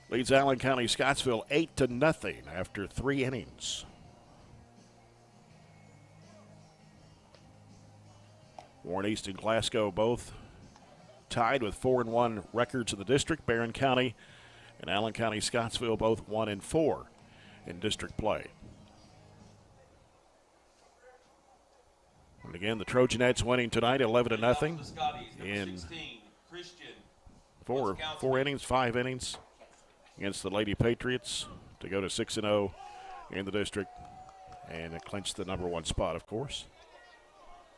leads Allen County Scottsville 8-0 after 3 innings. Warren East and Glasgow both tied with 4-1 records in the district. Barren County and Allen County Scottsville both 1-4 in district play. And again, the Trojanettes winning tonight 11-0 in 4 innings, 5 innings against the Lady Patriots to go to 6-0 in the district and clinch the #1 spot, of course.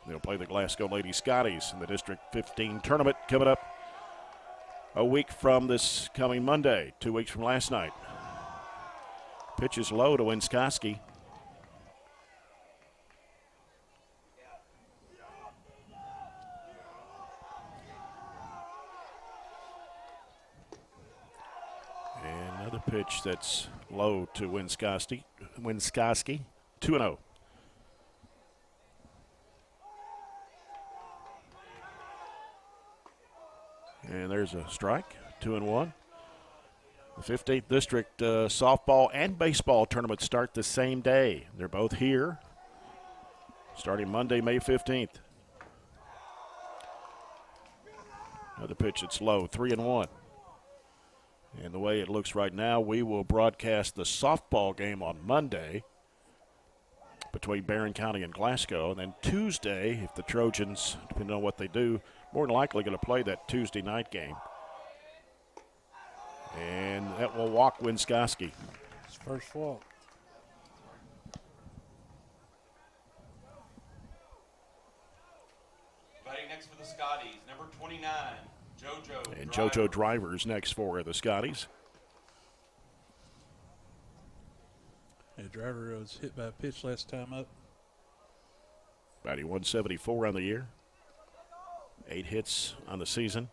They'll play the Glasgow Lady Scotties in the District 15 tournament coming up a week from this coming Monday, 2 weeks from last night. Pitch is low to Winskoski. And another pitch that's low to Winskoski, 2-0. And there's a strike, 2-1. The 15th District softball and baseball tournament start the same day. They're both here, starting Monday, May 15th. Another pitch that's low, 3-1. And the way it looks right now, we will broadcast the softball game on Monday between Barren County and Glasgow. And then Tuesday, if the Trojans, depending on what they do, more than likely going to play that Tuesday night game. And that will walk Winskoski. His first walk. Batting next for the Scotties, number 29, JoJo. And JoJo Driver's next for the Scotties. Yeah, Driver was hit by a pitch last time up. Batting 174 on the year. 8 hits on the season.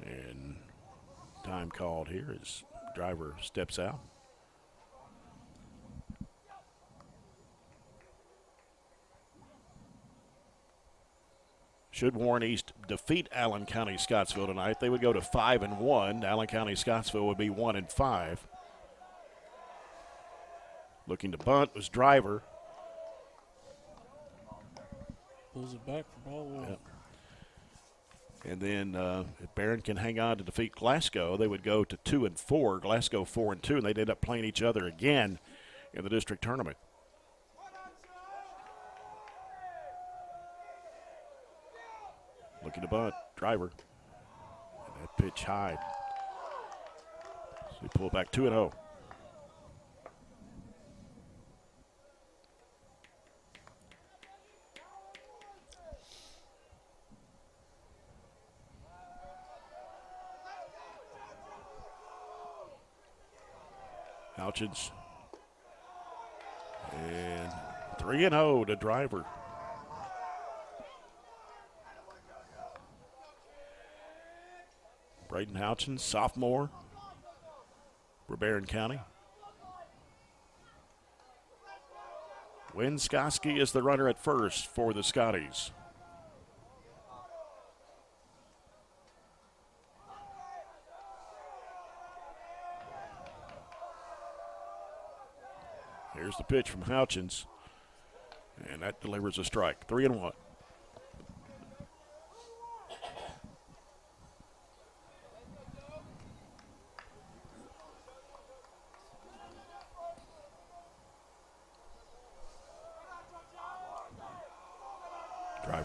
And time called here as Driver steps out. Should Warren East defeat Allen County Scottsville tonight, they would go to 5-1. Allen County Scottsville would be 1-5. Looking to bunt was Driver. Pulls it back for ball one. Yep. And then if Barren can hang on to defeat Glasgow, they would go to 2-4. Glasgow 4-2, and they'd end up playing each other again in the district tournament. Looking to bunt, Driver. And that pitch high. So we pull back 2-0. Houchins. And 3-0 to Driver. Braden Houchins, sophomore for Barren County. Winskoski is the runner at first for the Scotties. Here's the pitch from Houchins, and that delivers a strike. 3-1.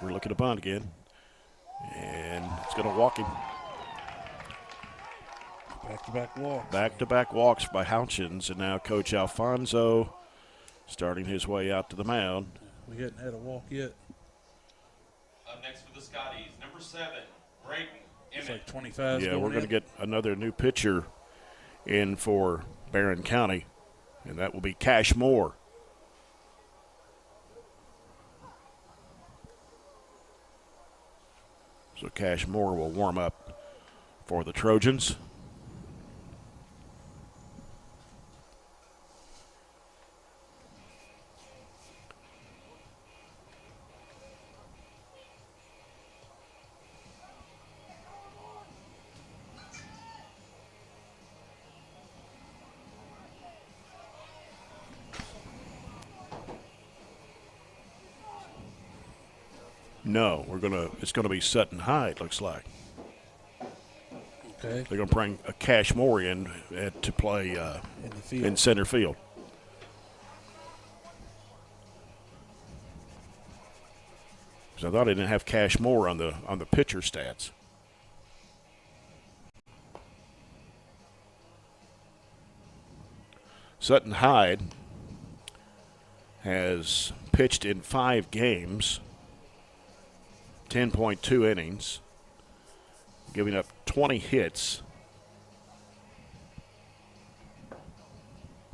We're looking to bunt again. And it's going to walk him. Back-to-back walks. Back-to-back walks by Houchins, and now Coach Alfonso starting his way out to the mound. We hadn't had a walk yet. Up next for the Scotties, number 7, Brayton It's Emmett. like 25. Yeah, we're going to get another new pitcher in for Barren County, and that will be Cash Moore. So Cash Moore will warm up for the Trojans. No, it's gonna be Sutton High, it looks like. Okay. They're gonna bring a Cash Moore in to play In the field. in center field. So I thought I didn't have Cash Moore on the pitcher stats. Sutton Hyde has pitched in 5 games, 10.2 innings, giving up 20 hits,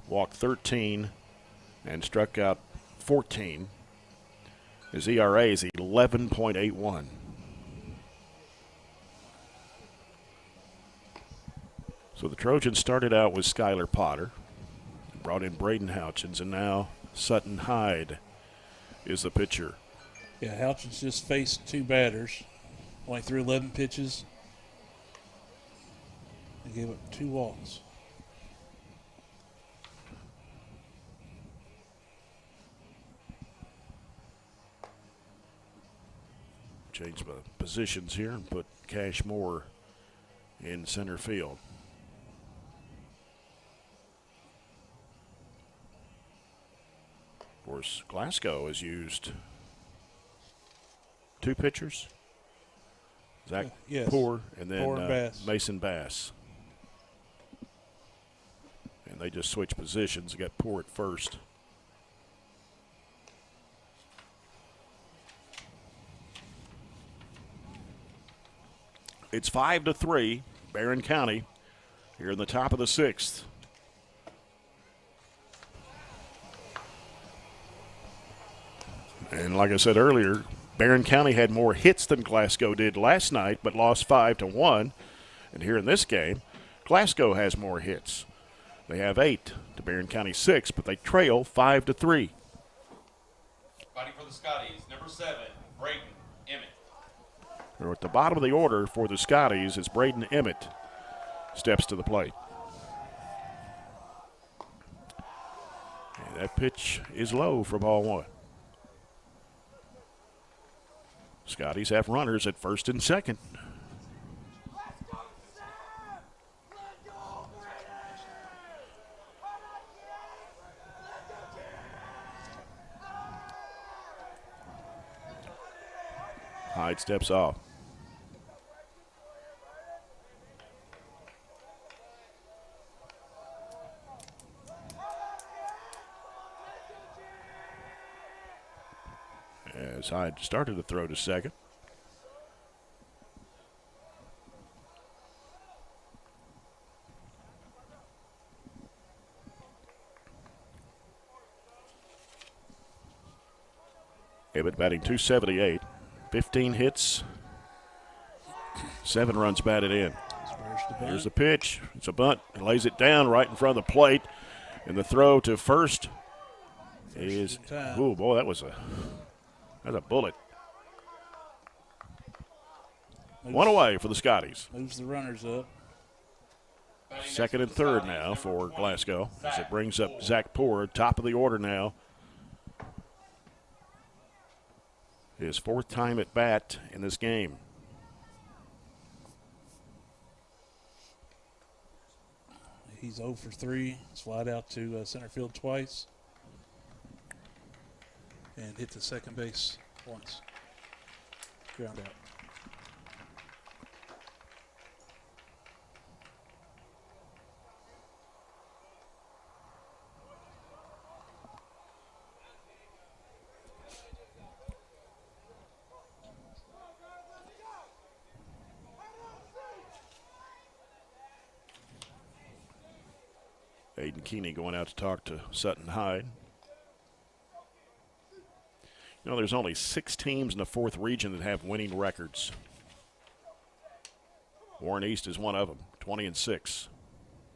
walked 13, and struck out 14. His ERA is 11.81. So the Trojans started out with Skylar Potter, brought in Braden Houchins, and now Sutton Hyde is the pitcher. Yeah, Houchins just faced 2 batters, only threw 11 pitches, and gave up 2 walks. Change the positions here and put Cash Moore in center field. Of course, Glasgow has used 2 pitchers. Zach Yes. Poor and then Poor and Bass. Mason Bass. And they just switched positions. They got Poor at first. It's 5-3, Barren County, here in the top of the 6th. And like I said earlier, Barren County had more hits than Glasgow did last night, but lost 5-1. And here in this game, Glasgow has more hits. They have 8 to Barren County 6, but they trail 5-3. Fighting for the Scotties, number 7, Brayton Emmett. Or at the bottom of the order for the Scotties is Braden Emmett steps to the plate. And that pitch is low for ball 1. Scotties have runners at first and second. Hyde steps off. As Hyde started to throw to second. Emmett batting .278, 15 hits, 7 runs batted in. Here's the pitch. It's a bunt. He lays it down right in front of the plate. And the throw to first is, oh boy, that's a bullet. One away for the Scotties. Moves the runners up. Second and third now for Glasgow as it brings up Zach Poor, top of the order now. His 4th time at bat in this game. He's 0 for 3. Slide out to center field twice. And hit the second base once. Ground out. Aiden Keeney going out to talk to Sutton Hyde. You know, there's only 6 teams in the 4th region that have winning records. Warren East is one of them, 20-6.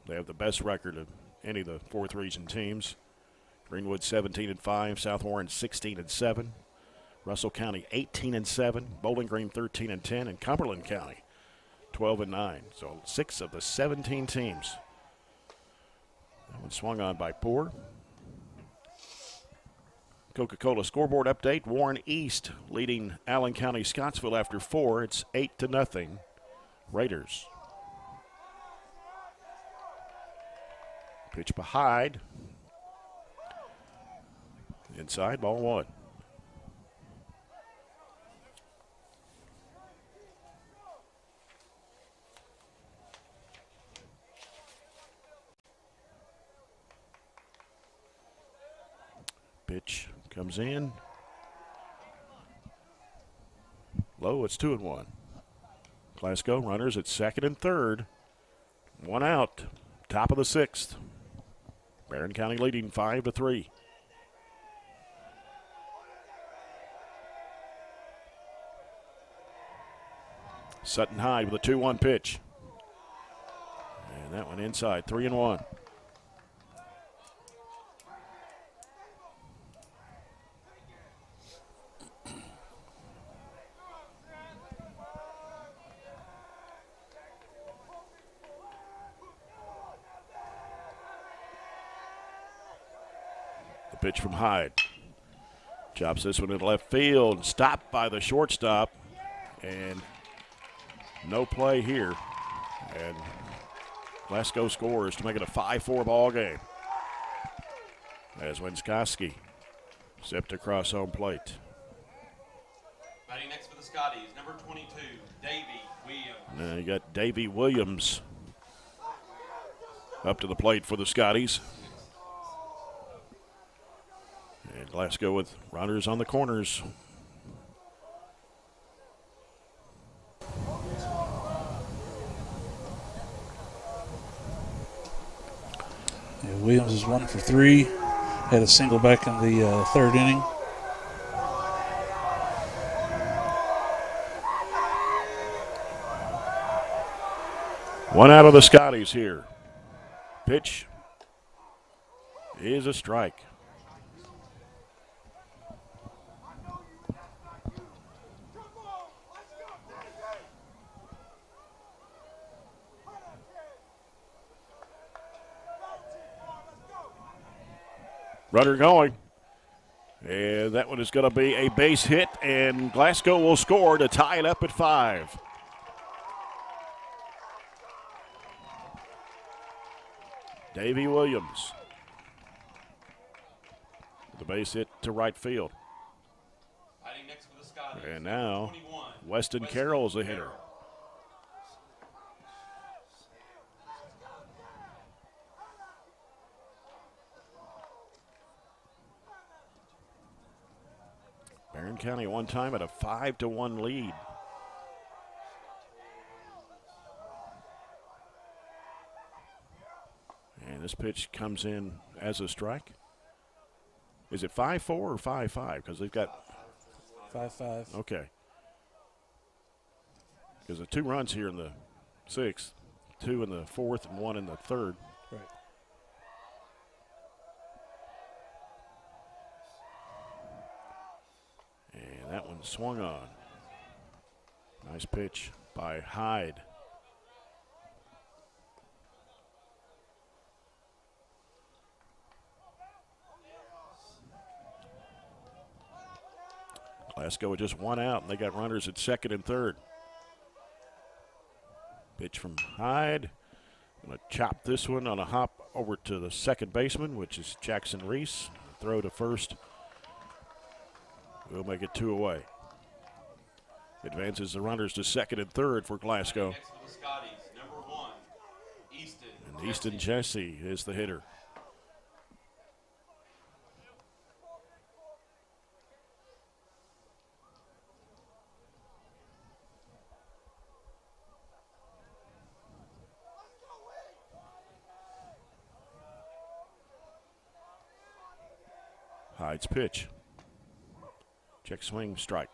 They have the best record of any of the 4th region teams. Greenwood 17-5, South Warren 16-7, Russell County 18-7, Bowling Green 13-10, and Cumberland County 12-9. So 6 of the 17 teams. That one swung on by Poor. Coca-Cola scoreboard update. Warren East leading Allen County Scottsville after 4. It's 8-0. Raiders. Pitch by Hyde. Inside, ball 1. Pitch comes in. Low, it's 2-1. Glasgow runners at 2nd and 3rd. 1 out. Top of the 6th. Barren County leading 5-3. Sutton Hyde with a 2-1 pitch. And that one inside, 3-1. The pitch from Hyde. Chops this one in left field. Stopped by the shortstop. And no play here. And Glasgow scores to make it a 5-4 ball game. As Winskoski zipped across home plate. Batting next for the Scotties, number 22, Davey Williams. Now you got Davey Williams up to the plate for the Scotties. And Glasgow with runners on the corners. Yeah, Williams is 1 for 3. Had a single back in the 3rd inning. One out of the Scotties here. Pitch is a strike. Runner going. And that one is going to be a base hit, and Glasgow will score to tie it up at 5. Davey Williams. The base hit to right field. Next for the Scotties, And now 21, Weston Carroll's the hitter. Barren County one time at a 5-1 lead. And this pitch comes in as a strike. Is it 5-4 or 5-5? Because they've got 5-5. Okay. Because the 2 runs here in the 6th, 2 in the 4th, and 1 in the 3rd. Right. And that one swung on. Nice pitch by Hyde. Glasgow with just 1 out, and they got runners at 2nd and 3rd. Pitch from Hyde. Going to chop this one on a hop over to the second baseman, which is Jackson Reese. Throw to first. We'll make it 2 away. advances the runners to second and third for Glasgow. Next for the Scotties, number 1, Easton. And Easton Jesse is the hitter. Hyde's pitch. Check swing, strike.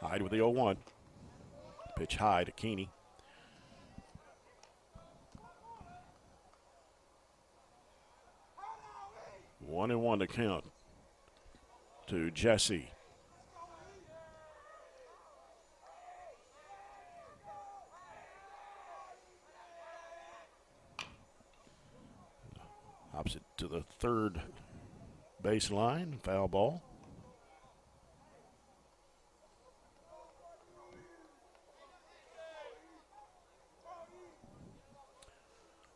Hyde with the 0-1. Pitch high to Keeney. One and one to count to Jesse. Opposite to the third baseline, foul ball.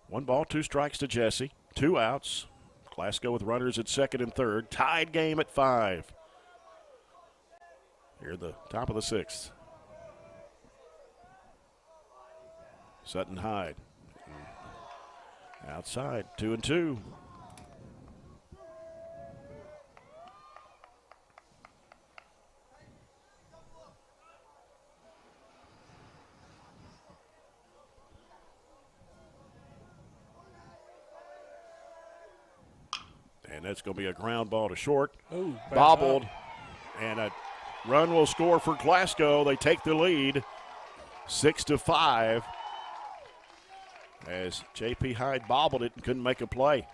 One ball, 2 strikes to Jesse, 2 outs. Glasgow with runners at second and third. Tied game at 5. Here at the top of the 6th. Sutton Hyde. Outside, 2-2. And that's going to be a ground ball to short. Ooh, bobbled. And a run will score for Glasgow. They take the lead 6-5 as J.P. Hyde bobbled it and couldn't make a play.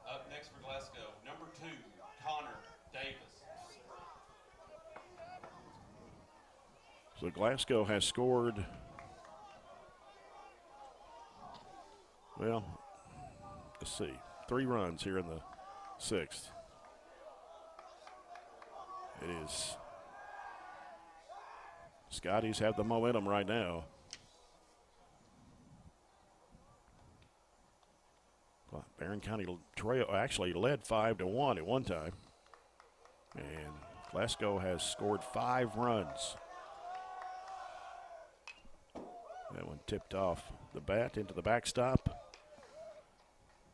Up next for Glasgow, number 2, Connor Davis. So Glasgow has scored, well, let's see, 3 runs here in the 6th. It is Scotties have the momentum right now. Well, Barren County Trail actually led 5-1 at one time. And Glasgow has scored 5 runs. That one tipped off the bat into the backstop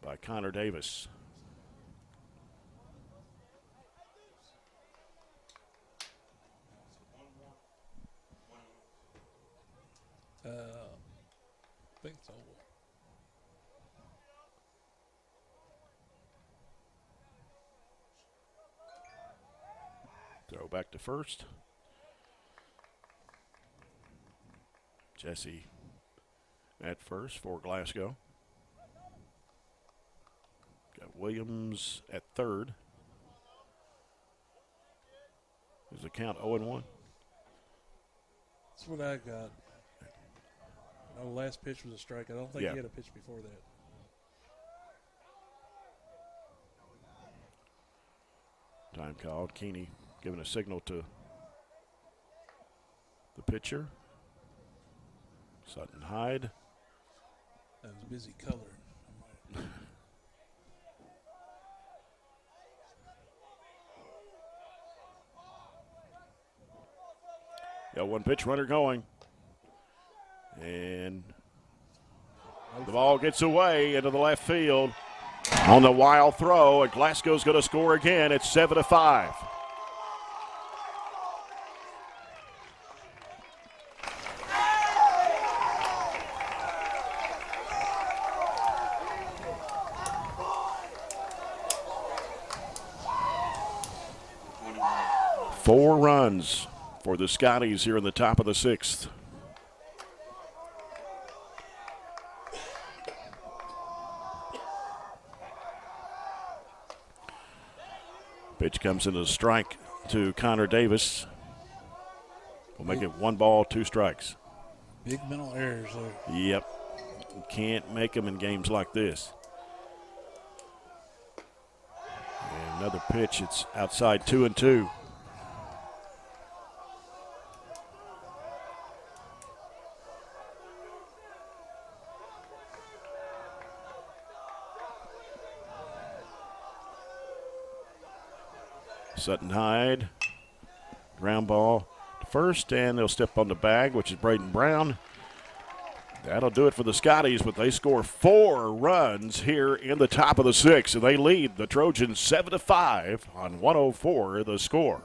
by Connor Davis. I think so. Throw back to first. Jesse at first for Glasgow. Got Williams at third. Is the count 0-1? That's what I got. The last pitch was a strike. I don't think he had a pitch before that. Time called. Keeney giving a signal to the pitcher. Sutton Hyde. I was busy coloring. Got one pitch runner going. And the ball gets away into the left field on the wild throw, and Glasgow's going to score again. It's 7-5. Four runs for the Scotties here in the top of the 6th. Pitch comes into the strike to Connor Davis. We'll make it 1 ball, 2 strikes. Big mental errors there. Yep. You can't make them in games like this. And Another pitch. It's outside 2-2. Sutton Hyde, ground ball to first, and they'll step on the bag, which is Braden Brown. That'll do it for the Scotties, but they score 4 runs here in the top of the 6th, and they lead the Trojans 7-5 on 104 the score.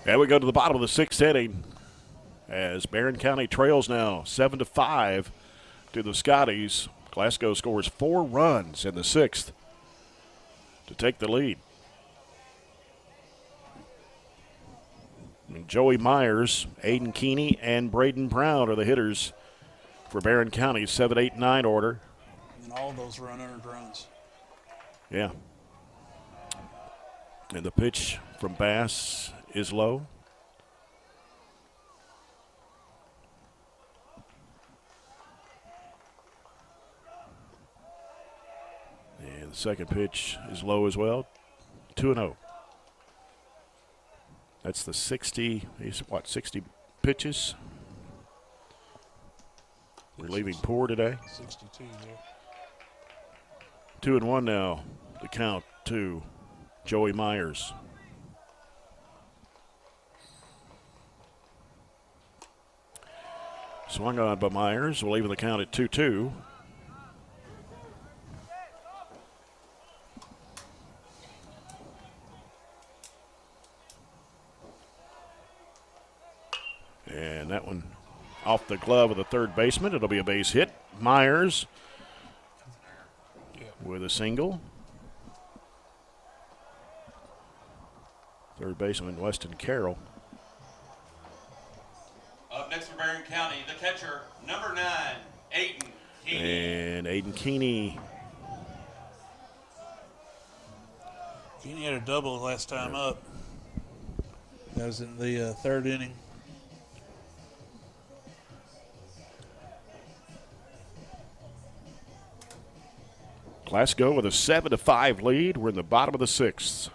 And we go to the bottom of the 6th inning as Barren County trails now 7-5 to the Scotties. Glasgow scores 4 runs in the 6th to take the lead. And Joey Myers, Aiden Keeney, and Braden Brown are the hitters for Barren County's 7, 8, 9 order. And all those run earned runs. Yeah. And the pitch from Bass is low. And the second pitch is low as well. 2-0. That's the 60, 60 pitches. We're leaving poor today. 62 there. 2-1 now. The count to Joey Myers. Swung on by Myers. We're leaving the count at 2-2. And that one off the glove of the third baseman. It'll be a base hit. Myers with a single. Third baseman Weston Carroll. Up next for Barren County, the catcher, number 9, Aiden Keeney. And Aiden Keeney. Keeney had a double last time up. That was in the 3rd inning. Glasgow with a 7-5 lead. We're in the bottom of the 6th.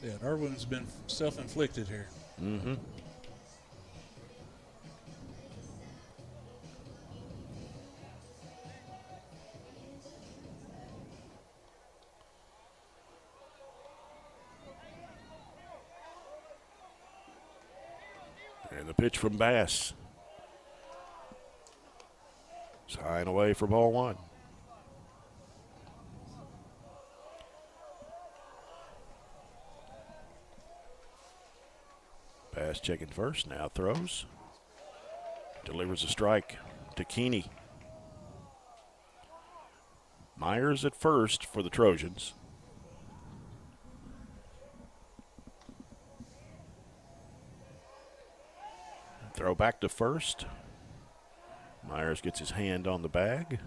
Yeah, our wound's been self-inflicted here. Mm-hmm. And the pitch from Bass. It's high and away for ball 1. Bass checking first, now throws. Delivers a strike to Keeney. Myers at first for the Trojans. Throw back to first. Myers gets his hand on the bag.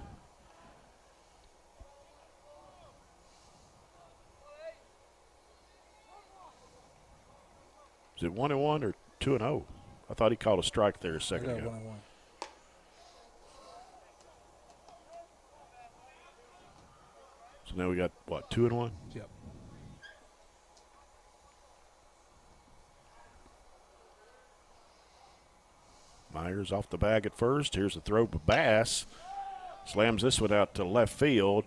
Is it 1-1 or 2-0? I thought he called a strike there a second ago. 1-1. So now we got, what, 2-1? Yep. Myers off the bag at first. Here's the throw to Bass. Slams this one out to left field.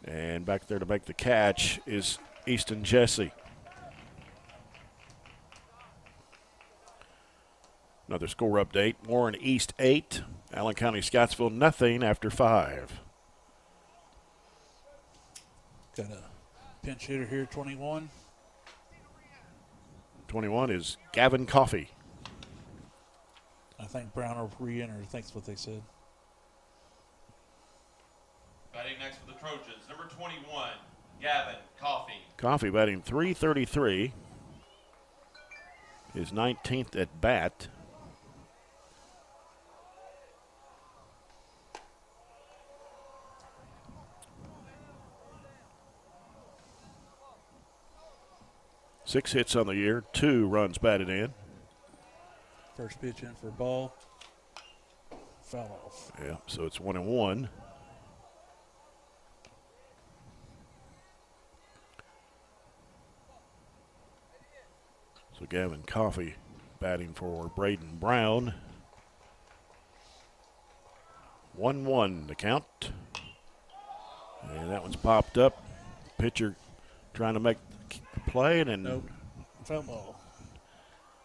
And back there to make the catch is Easton Jesse. Another score update. Warren East 8. Allen County Scottsville nothing after 5. Got a pinch hitter here, 21. 21 is Gavin Coffey. I think Brown will re-enter. I think that's what they said. Batting next for the Trojans, number 21, Gavin Coffey. Coffey batting .333. His 19th at bat. Six hits on the year, 2 runs batted in. First pitch in for a ball. Foul off. Yeah, so it's 1-1. So Gavin Coffey batting for Braden Brown. 1-1 the count. And that one's popped up. Pitcher trying to make the play and Nope. Foul ball.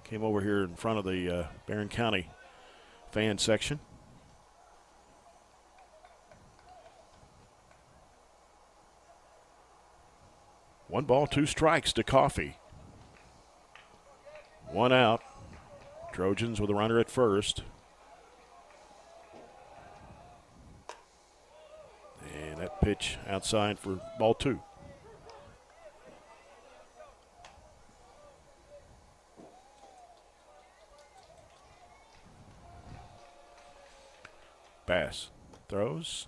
came over here in front of the Barren County fan section. One ball, 2 strikes to Coffey. 1 out. Trojans with a runner at first. And that pitch outside for ball 2. Bass throws.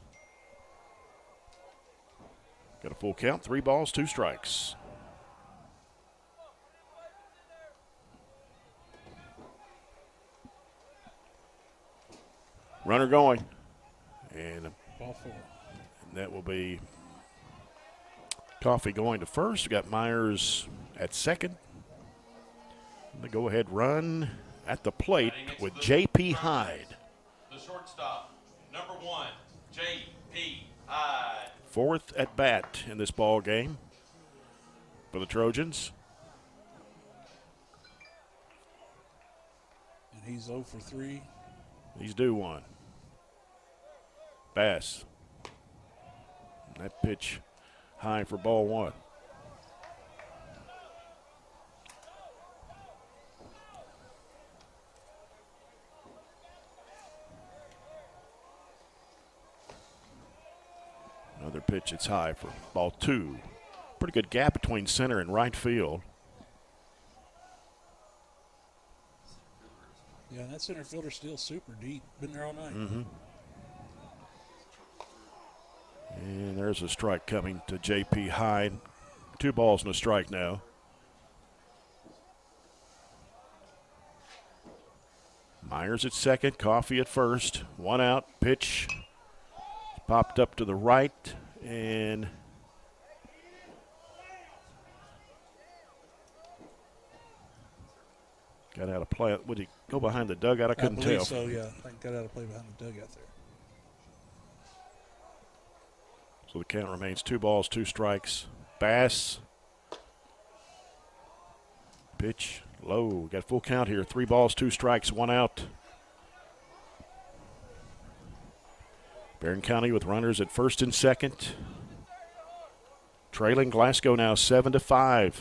Got a full count, 3 balls, 2 strikes. Runner going. And Ball 4. that will be Coffey going to first. We got Myers at second. The go-ahead run at the plate with J.P. Hyde. The shortstop, number 1, J.P. Hyde. 4th at bat in this ball game for the Trojans. And he's 0 for 3. He's due one. Bass. That pitch high for ball 1. Another pitch, it's high for ball 2. Pretty good gap between center and right field. Yeah, and that center fielder's still super deep. Been there all night. Mm-hmm. And there's a strike coming to J.P. Hyde. 2 balls and a strike now. Myers at second, Coffey at first. 1 out, pitch popped up to the right, and got out of play. Would he go behind the dugout? I couldn't tell. So, yeah. I think got out of play behind the dugout there. So the count remains 2 balls, 2 strikes. Bass. Pitch low. Got full count here. 3 balls, 2 strikes, 1 out. Barren County with runners at first and second. Trailing Glasgow now 7-5.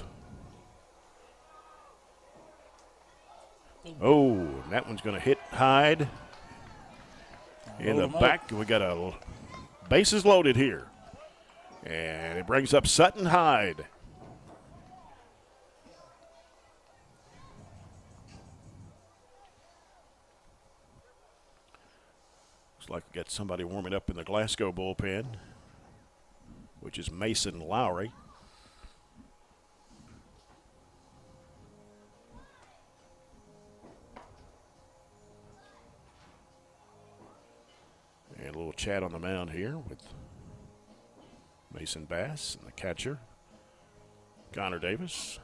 Oh, that one's going to hit Hyde. In the back, we got a bases loaded here. And it brings up Sutton Hyde. Looks like we got somebody warming up in the Glasgow bullpen, which is Mason Lowry. And a little chat on the mound here with Mason Bass and the catcher, Connor Davis.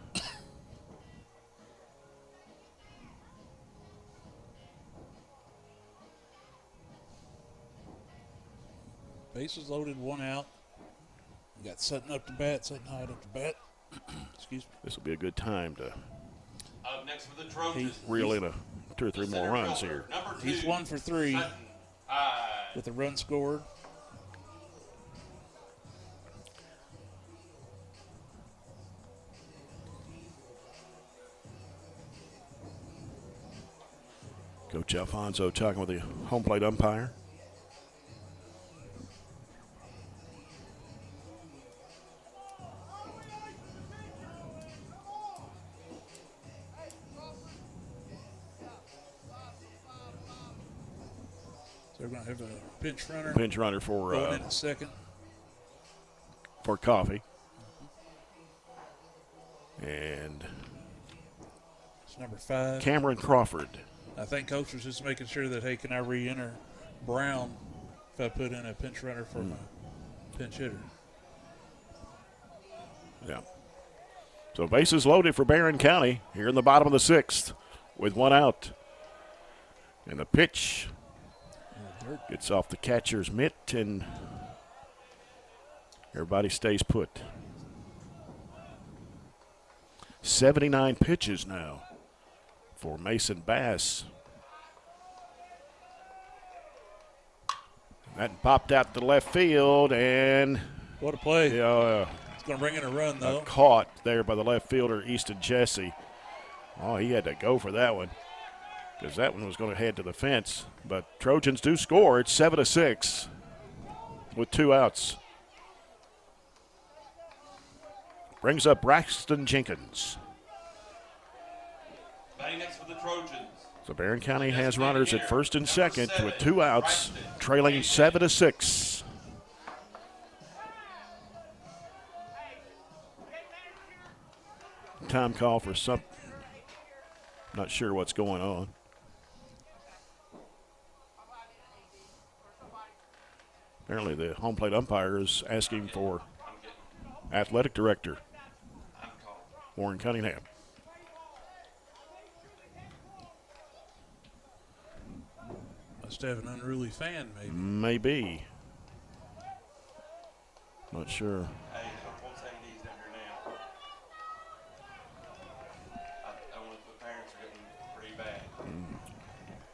Bases loaded, 1 out. We got Sutton up to bat, Sutton Hyde up to bat. Excuse me. This will be a good time to Up next for the Trojans. reel in 2 or 3 more Center runs fielder, here. number 2, He's 1 for 3 Sutton Hyde. with a run scored. Coach Alfonso talking with the home plate umpire. So we're going to have a pinch runner. Pinch runner Going in at second. for Coffee. And It's number 5. Cameron Crawford. I think Coach was just making sure that, hey, can I re-enter Brown if I put in a pinch runner for my pinch hitter? Yeah. So bases loaded for Barren County here in the bottom of the 6th with 1 out. And the pitch gets off the catcher's mitt, and everybody stays put. 79 pitches now for Mason Bass. That popped out to left field, and What a play. it's going It's going to bring in a run, though. caught there by the left fielder, Easton Jesse. Oh, he had to go for that one because that one was going to head to the fence. But Trojans do score. It's 7-6 with 2 outs. Brings up Braxton Jenkins. Batting next for the Trojans. So Barren County has runners at first and second with 2 outs, trailing 7-6. Time call for some. Not sure what's going on. Apparently the home plate umpire is asking for athletic director Warren Cunningham. Must have an unruly fan, maybe. Maybe. Not sure. Hey, I won't say these down here now. I want to put parents are getting pretty bad.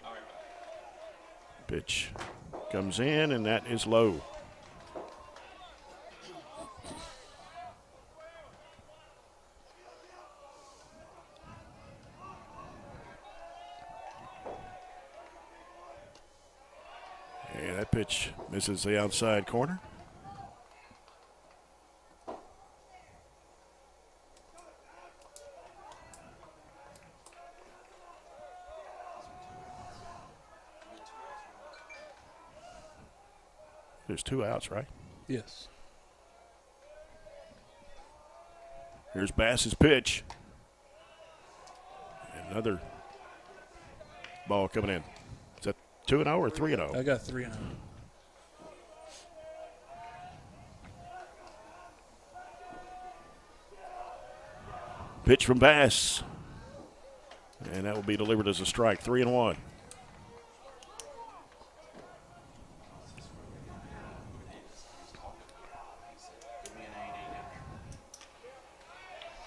All right, bye. Pitch comes in, and that is low. And that pitch misses the outside corner. There's 2 outs, right? Yes. Here's Bass's pitch. Another ball coming in. Is that 2-0 or 3-0? I got 3-0. Pitch from Bass. And that will be delivered as a strike. 3-1.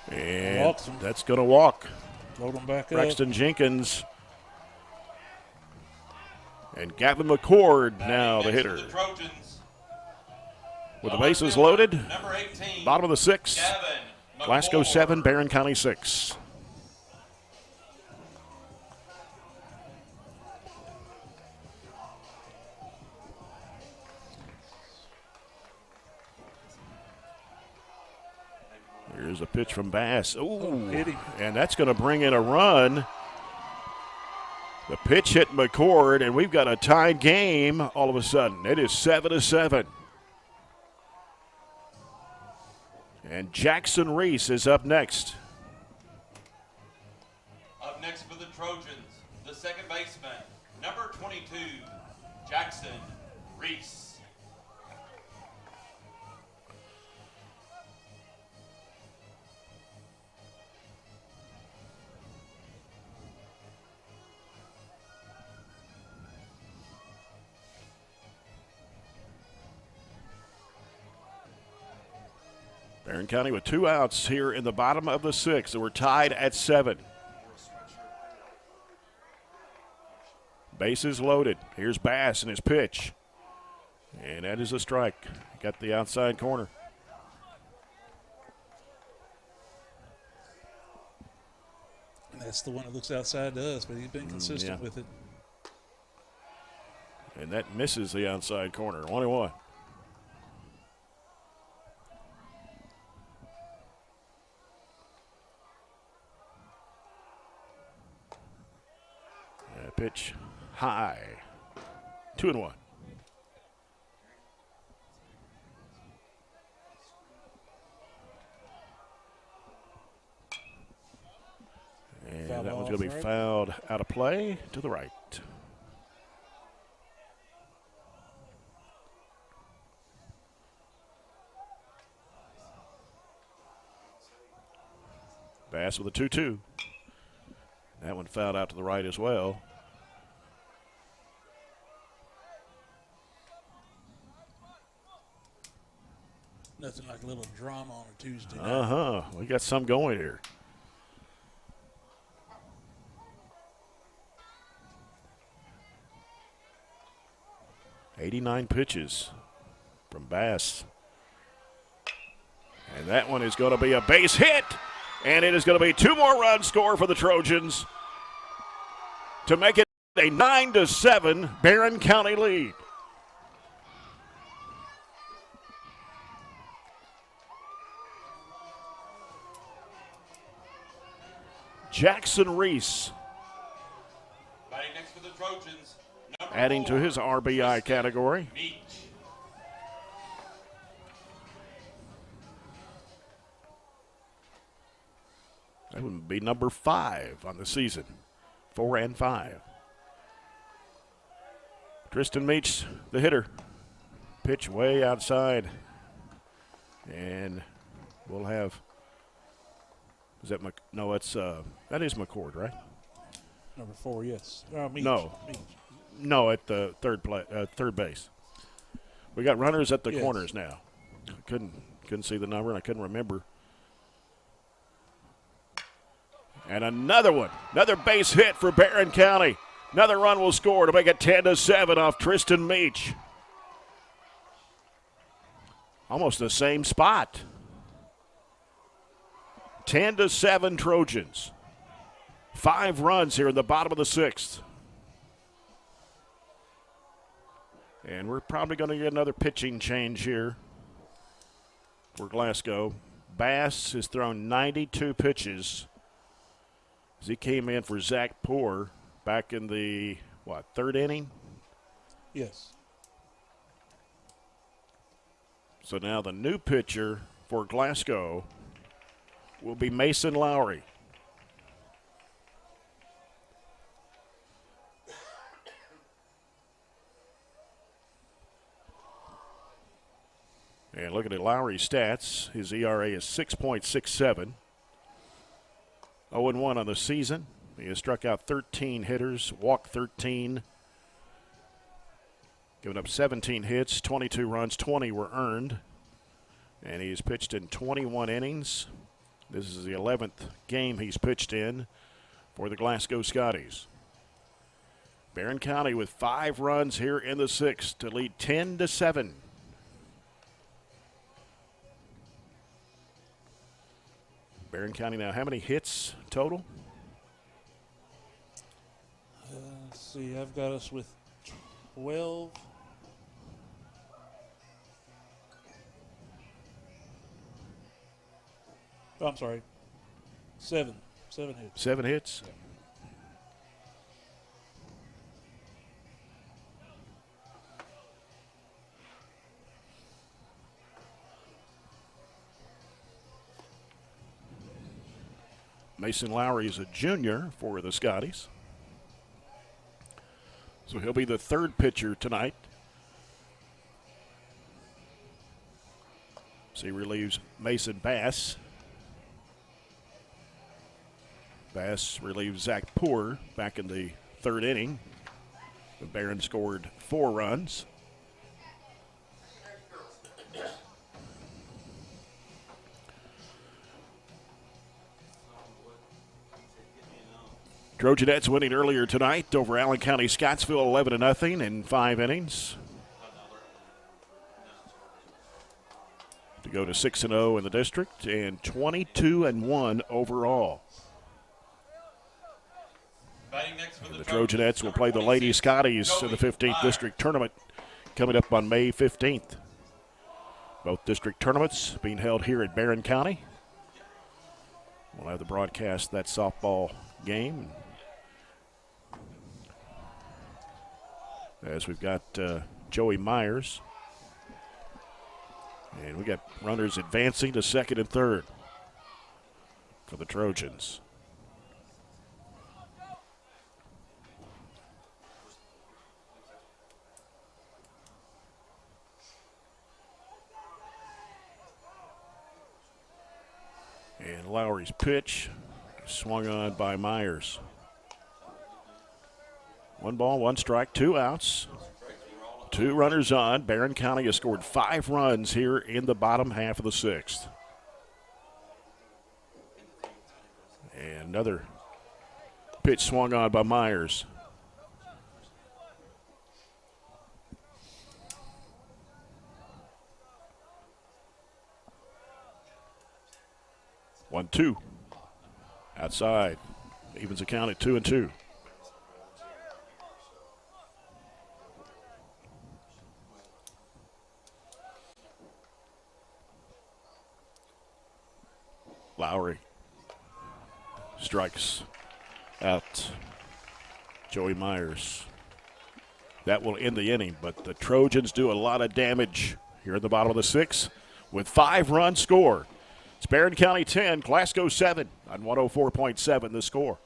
And Walks him. that's going to walk. Load him back up. Braxton Jenkins. And Gavin McCord now the Next for hitter. The Trojans. With the bases loaded. Number 18. Bottom of the 6th. Gavin Glasgow McCord. 7, Barren County 6. Here's a pitch from Bass. Ooh, hit him. and that's going to bring in a run. The pitch hit McCord, and we've got a tied game all of a sudden. It is 7-7. And Jackson Reese is up next. Up next for the Trojans, the second baseman, number 22, Jackson Reese. Barren County with 2 outs here in the bottom of the 6th. So we're tied at 7. Bases loaded. Here's Bass and his pitch. And that is a strike. Got the outside corner. That's the one that looks outside to us, but he's been consistent with it. And that misses the outside corner. 1-1. Pitch high. 2-1. And that one's going to be fouled out of play to the right. Bass with a 2-2. That one fouled out to the right as well. Nothing like a little drama on a Tuesday night. We got some going here. "89 pitches from Bass. And that one is going to be a base hit. And it is going to be 2 more runs score for the Trojans to make it a 9-7 Barren County lead. Jackson Reese Batting next for the Trojans, adding to his RBI category. Meach. That would be number 5 on the season. 4 and 5. Tristan Meach, the hitter. Pitch way outside. And we'll have, is that, no, it's, that is McCord, right? Number 4, yes. Meach. No. Meach. No, at the third base. We got runners at the corners now. Couldn't see the number, and I couldn't remember. And another one, another base hit for Barren County. Another run will score to make it 10-7 off Tristan Meach. Almost the same spot. 10-7 Trojans. 5 runs here in the bottom of the 6th. And we're probably going to get another pitching change here for Glasgow. Bass has thrown 92 pitches as he came in for Zach Poor back in the, 3rd inning? Yes. So now the new pitcher for Glasgow will be Mason Lowry. And looking at Lowry's stats, his ERA is 6.67. 0-1 on the season. He has struck out 13 hitters, walked 13, given up 17 hits, 22 runs, 20 were earned. And he's pitched in 21 innings. This is the 11th game he's pitched in for the Glasgow Scotties. Barren County with 5 runs here in the 6th to lead 10-7. Barren County now, how many hits total? Let's see, I've got us with 12. Oh, I'm sorry. 7. 7 hits. 7 hits? Yeah. Mason Lowry is a junior for the Scotties. So he'll be the 3rd pitcher tonight. So he relieves Mason Bass. Bass relieves Zach Poor back in the 3rd inning. The Barren scored 4 runs. Trojanettes winning earlier tonight over Allen County Scottsville 11-0 in 5 innings. To go to 6-0 in the district and 22-1 overall. And the Trojanettes will play the Lady Scotties in the 15th district tournament coming up on May 15th. Both district tournaments being held here at Barren County. We'll have the broadcast of that softball game. As we've got Joey Myers. And we got runners advancing to second and third for the Trojans. And Lowry's pitch swung on by Myers. 1 ball, 1 strike, 2 outs. 2 runners on. Barren County has scored 5 runs here in the bottom half of the 6th. And another pitch swung on by Myers. One, 2. Outside. Evens the count at 2-2. Lowry strikes out Joey Myers. That will end the inning, but the Trojans do a lot of damage here at the bottom of the 6th with 5 runs scored. It's Barren County 10, Glasgow 7 on 104.7 the score.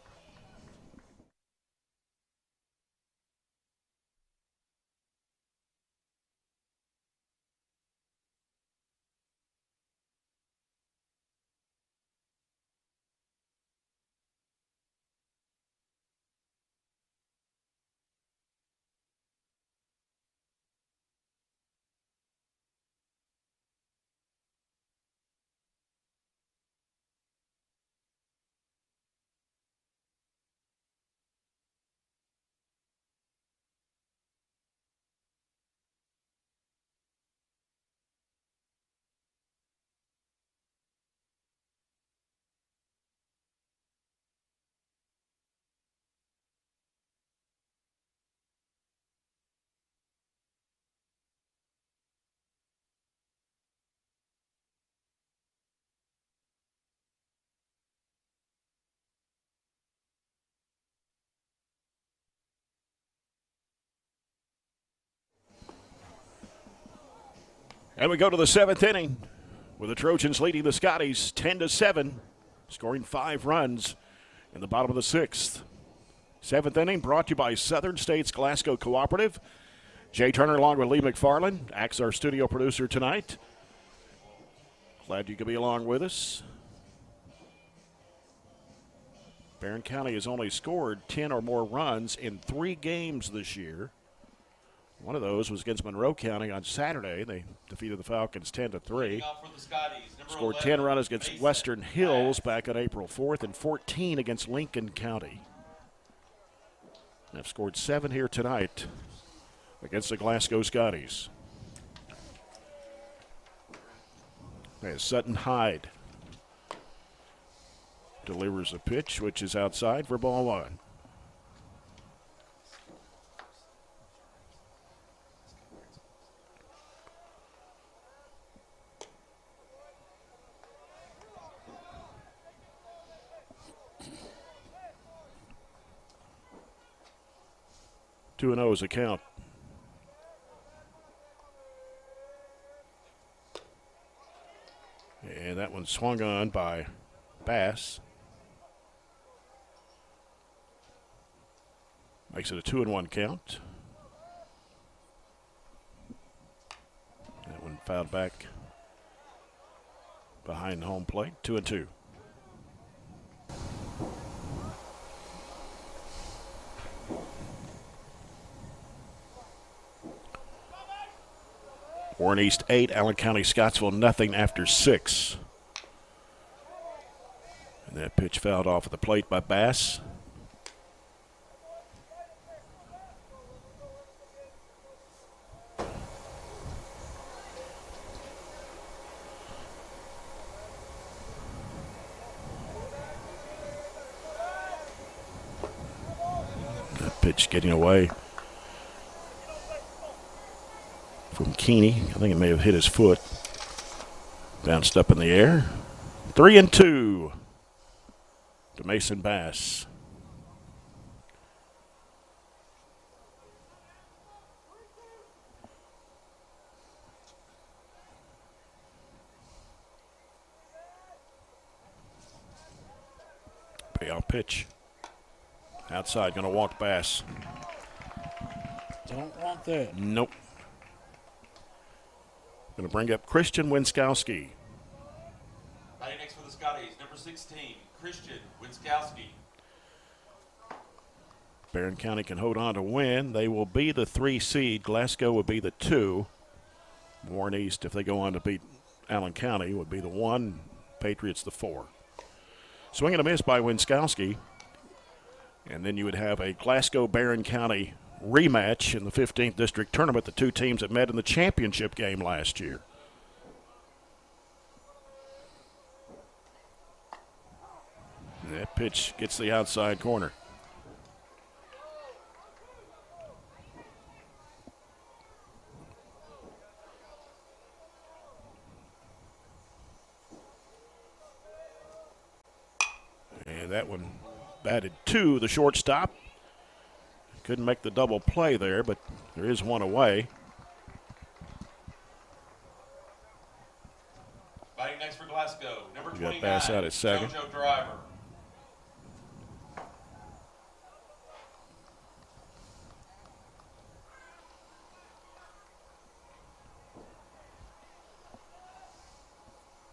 And we go to the 7th inning with the Trojans leading the Scotties 10-7, scoring 5 runs in the bottom of the 6th. 7th inning brought to you by Southern States Glasgow Cooperative. Jay Turner along with Lee McFarland acts our studio producer tonight. Glad you could be along with us. Barren County has only scored 10 or more runs in 3 games this year. One of those was against Monroe County on Saturday. They defeated the Falcons 10-3. Scored 10 runs against Western Hills back on April 4th and 14 against Lincoln County. They've scored 7 here tonight against the Glasgow Scotties. As Sutton Hyde delivers a pitch, which is outside for ball 1. Two and 0 is a count. And that one swung on by Bass. Makes it a 2-1 count. That one fouled back behind the home plate. 2-2. Warren East 8, Allen County Scottsville nothing after 6. And that pitch fouled off at the plate by Bass. Pitch getting away from Keeney. I think it may have hit his foot. Bounced up in the air. 3-2 to Mason Bass. Payoff pitch. Outside, going to walk Bass. Don't want that. Nope. Going to bring up Christian Winskowski. Batting next for the Scotties, number 16, Christian Winskowski. Barren County can hold on to win. They will be the 3 seed. Glasgow would be the 2. Warren East, if they go on to beat Allen County, would be the 1. Patriots the 4. Swing and a miss by Winskowski. And then you would have a Glasgow-Barren County rematch in the 15th District Tournament, the 2 teams that met in the championship game last year. That pitch gets the outside corner. And that one batted to the shortstop. Couldn't make the double play there, but there is one away. Batting next for Glasgow, number 29, got Bass out at second. JoJo Driver.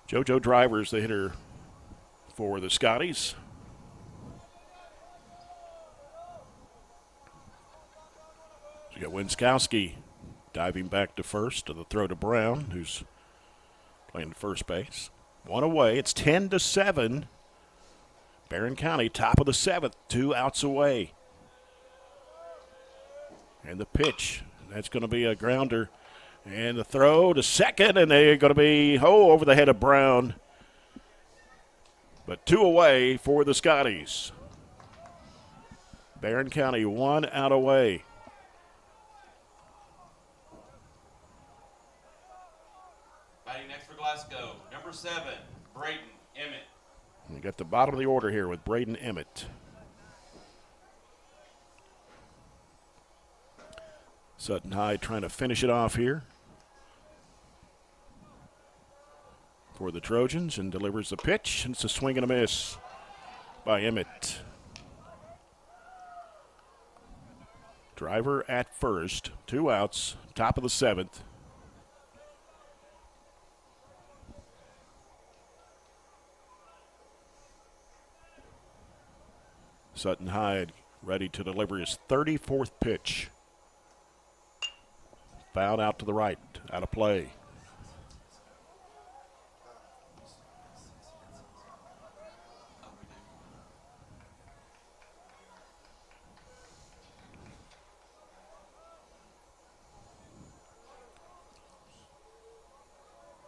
JoJo Driver's the hitter for the Scotties. So you got Winskowski diving back to first to the throw to Brown, who's playing the first base. One away. It's 10-7. Barren County, top of the 7th, 2 outs away. And the pitch, that's going to be a grounder. And the throw to second, and they're going to be, over the head of Brown. But 2 away for the Scotties. Barren County 1 out away. Batting next for Glasgow, number 7, Braden Emmett. We got the bottom of the order here with Braden Emmett. Sutton High trying to finish it off here for the Trojans, and delivers the pitch, and it's a swing and a miss by Emmett. Driver at first, 2 outs, top of the 7th. Sutton High ready to deliver his 34th pitch. Fouled out to the right, out of play.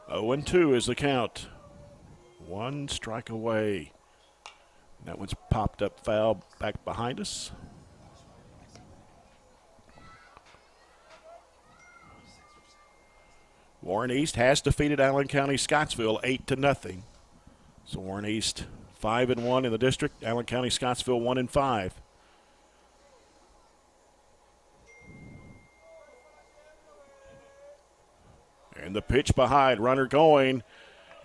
Oh, 0-2 is the count. 1 strike away. That one's popped up foul back behind us. Warren East has defeated Allen County Scottsville 8-0. So Warren East 5-1 in the district. Allen County Scottsville 1-5. And the pitch behind, runner going,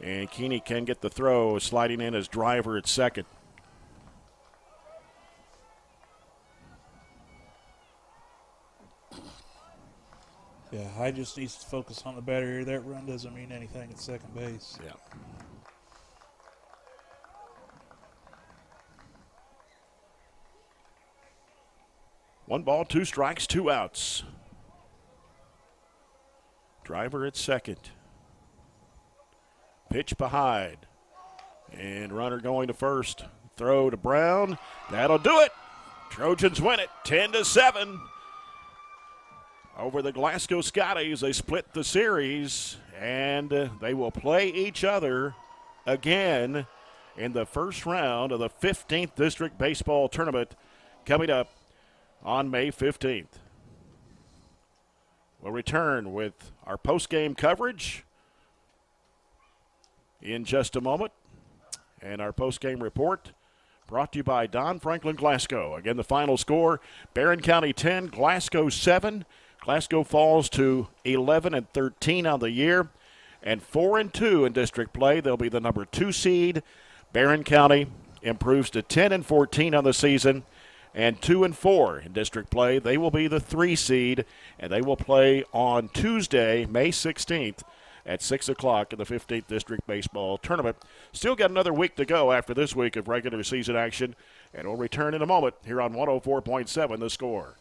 and Keeney can get the throw, sliding in as Driver at second. Yeah, High just needs to focus on the batter here. That run doesn't mean anything at second base. Yeah. One ball, 2 strikes, 2 outs. Driver at second. Pitch behind. And runner going to first. Throw to Brown. That'll do it. Trojans win it 10-7. Over the Glasgow Scotties, they split the series, and they will play each other again in the first round of the 15th District Baseball Tournament coming up on May 15th. We'll return with our post-game coverage in just a moment. And our post-game report brought to you by Don Franklin Glasgow. Again, the final score, Barren County 10, Glasgow 7. Glasgow falls to 11-13 on the year and 4-2 in district play. They'll be the number 2 seed. Barren County improves to 10-14 on the season and 2-4 in district play. They will be the 3 seed, and they will play on Tuesday, May 16th at 6 o'clock in the 15th District Baseball Tournament. Still got another week to go after this week of regular season action, and we'll return in a moment here on 104.7 The Score.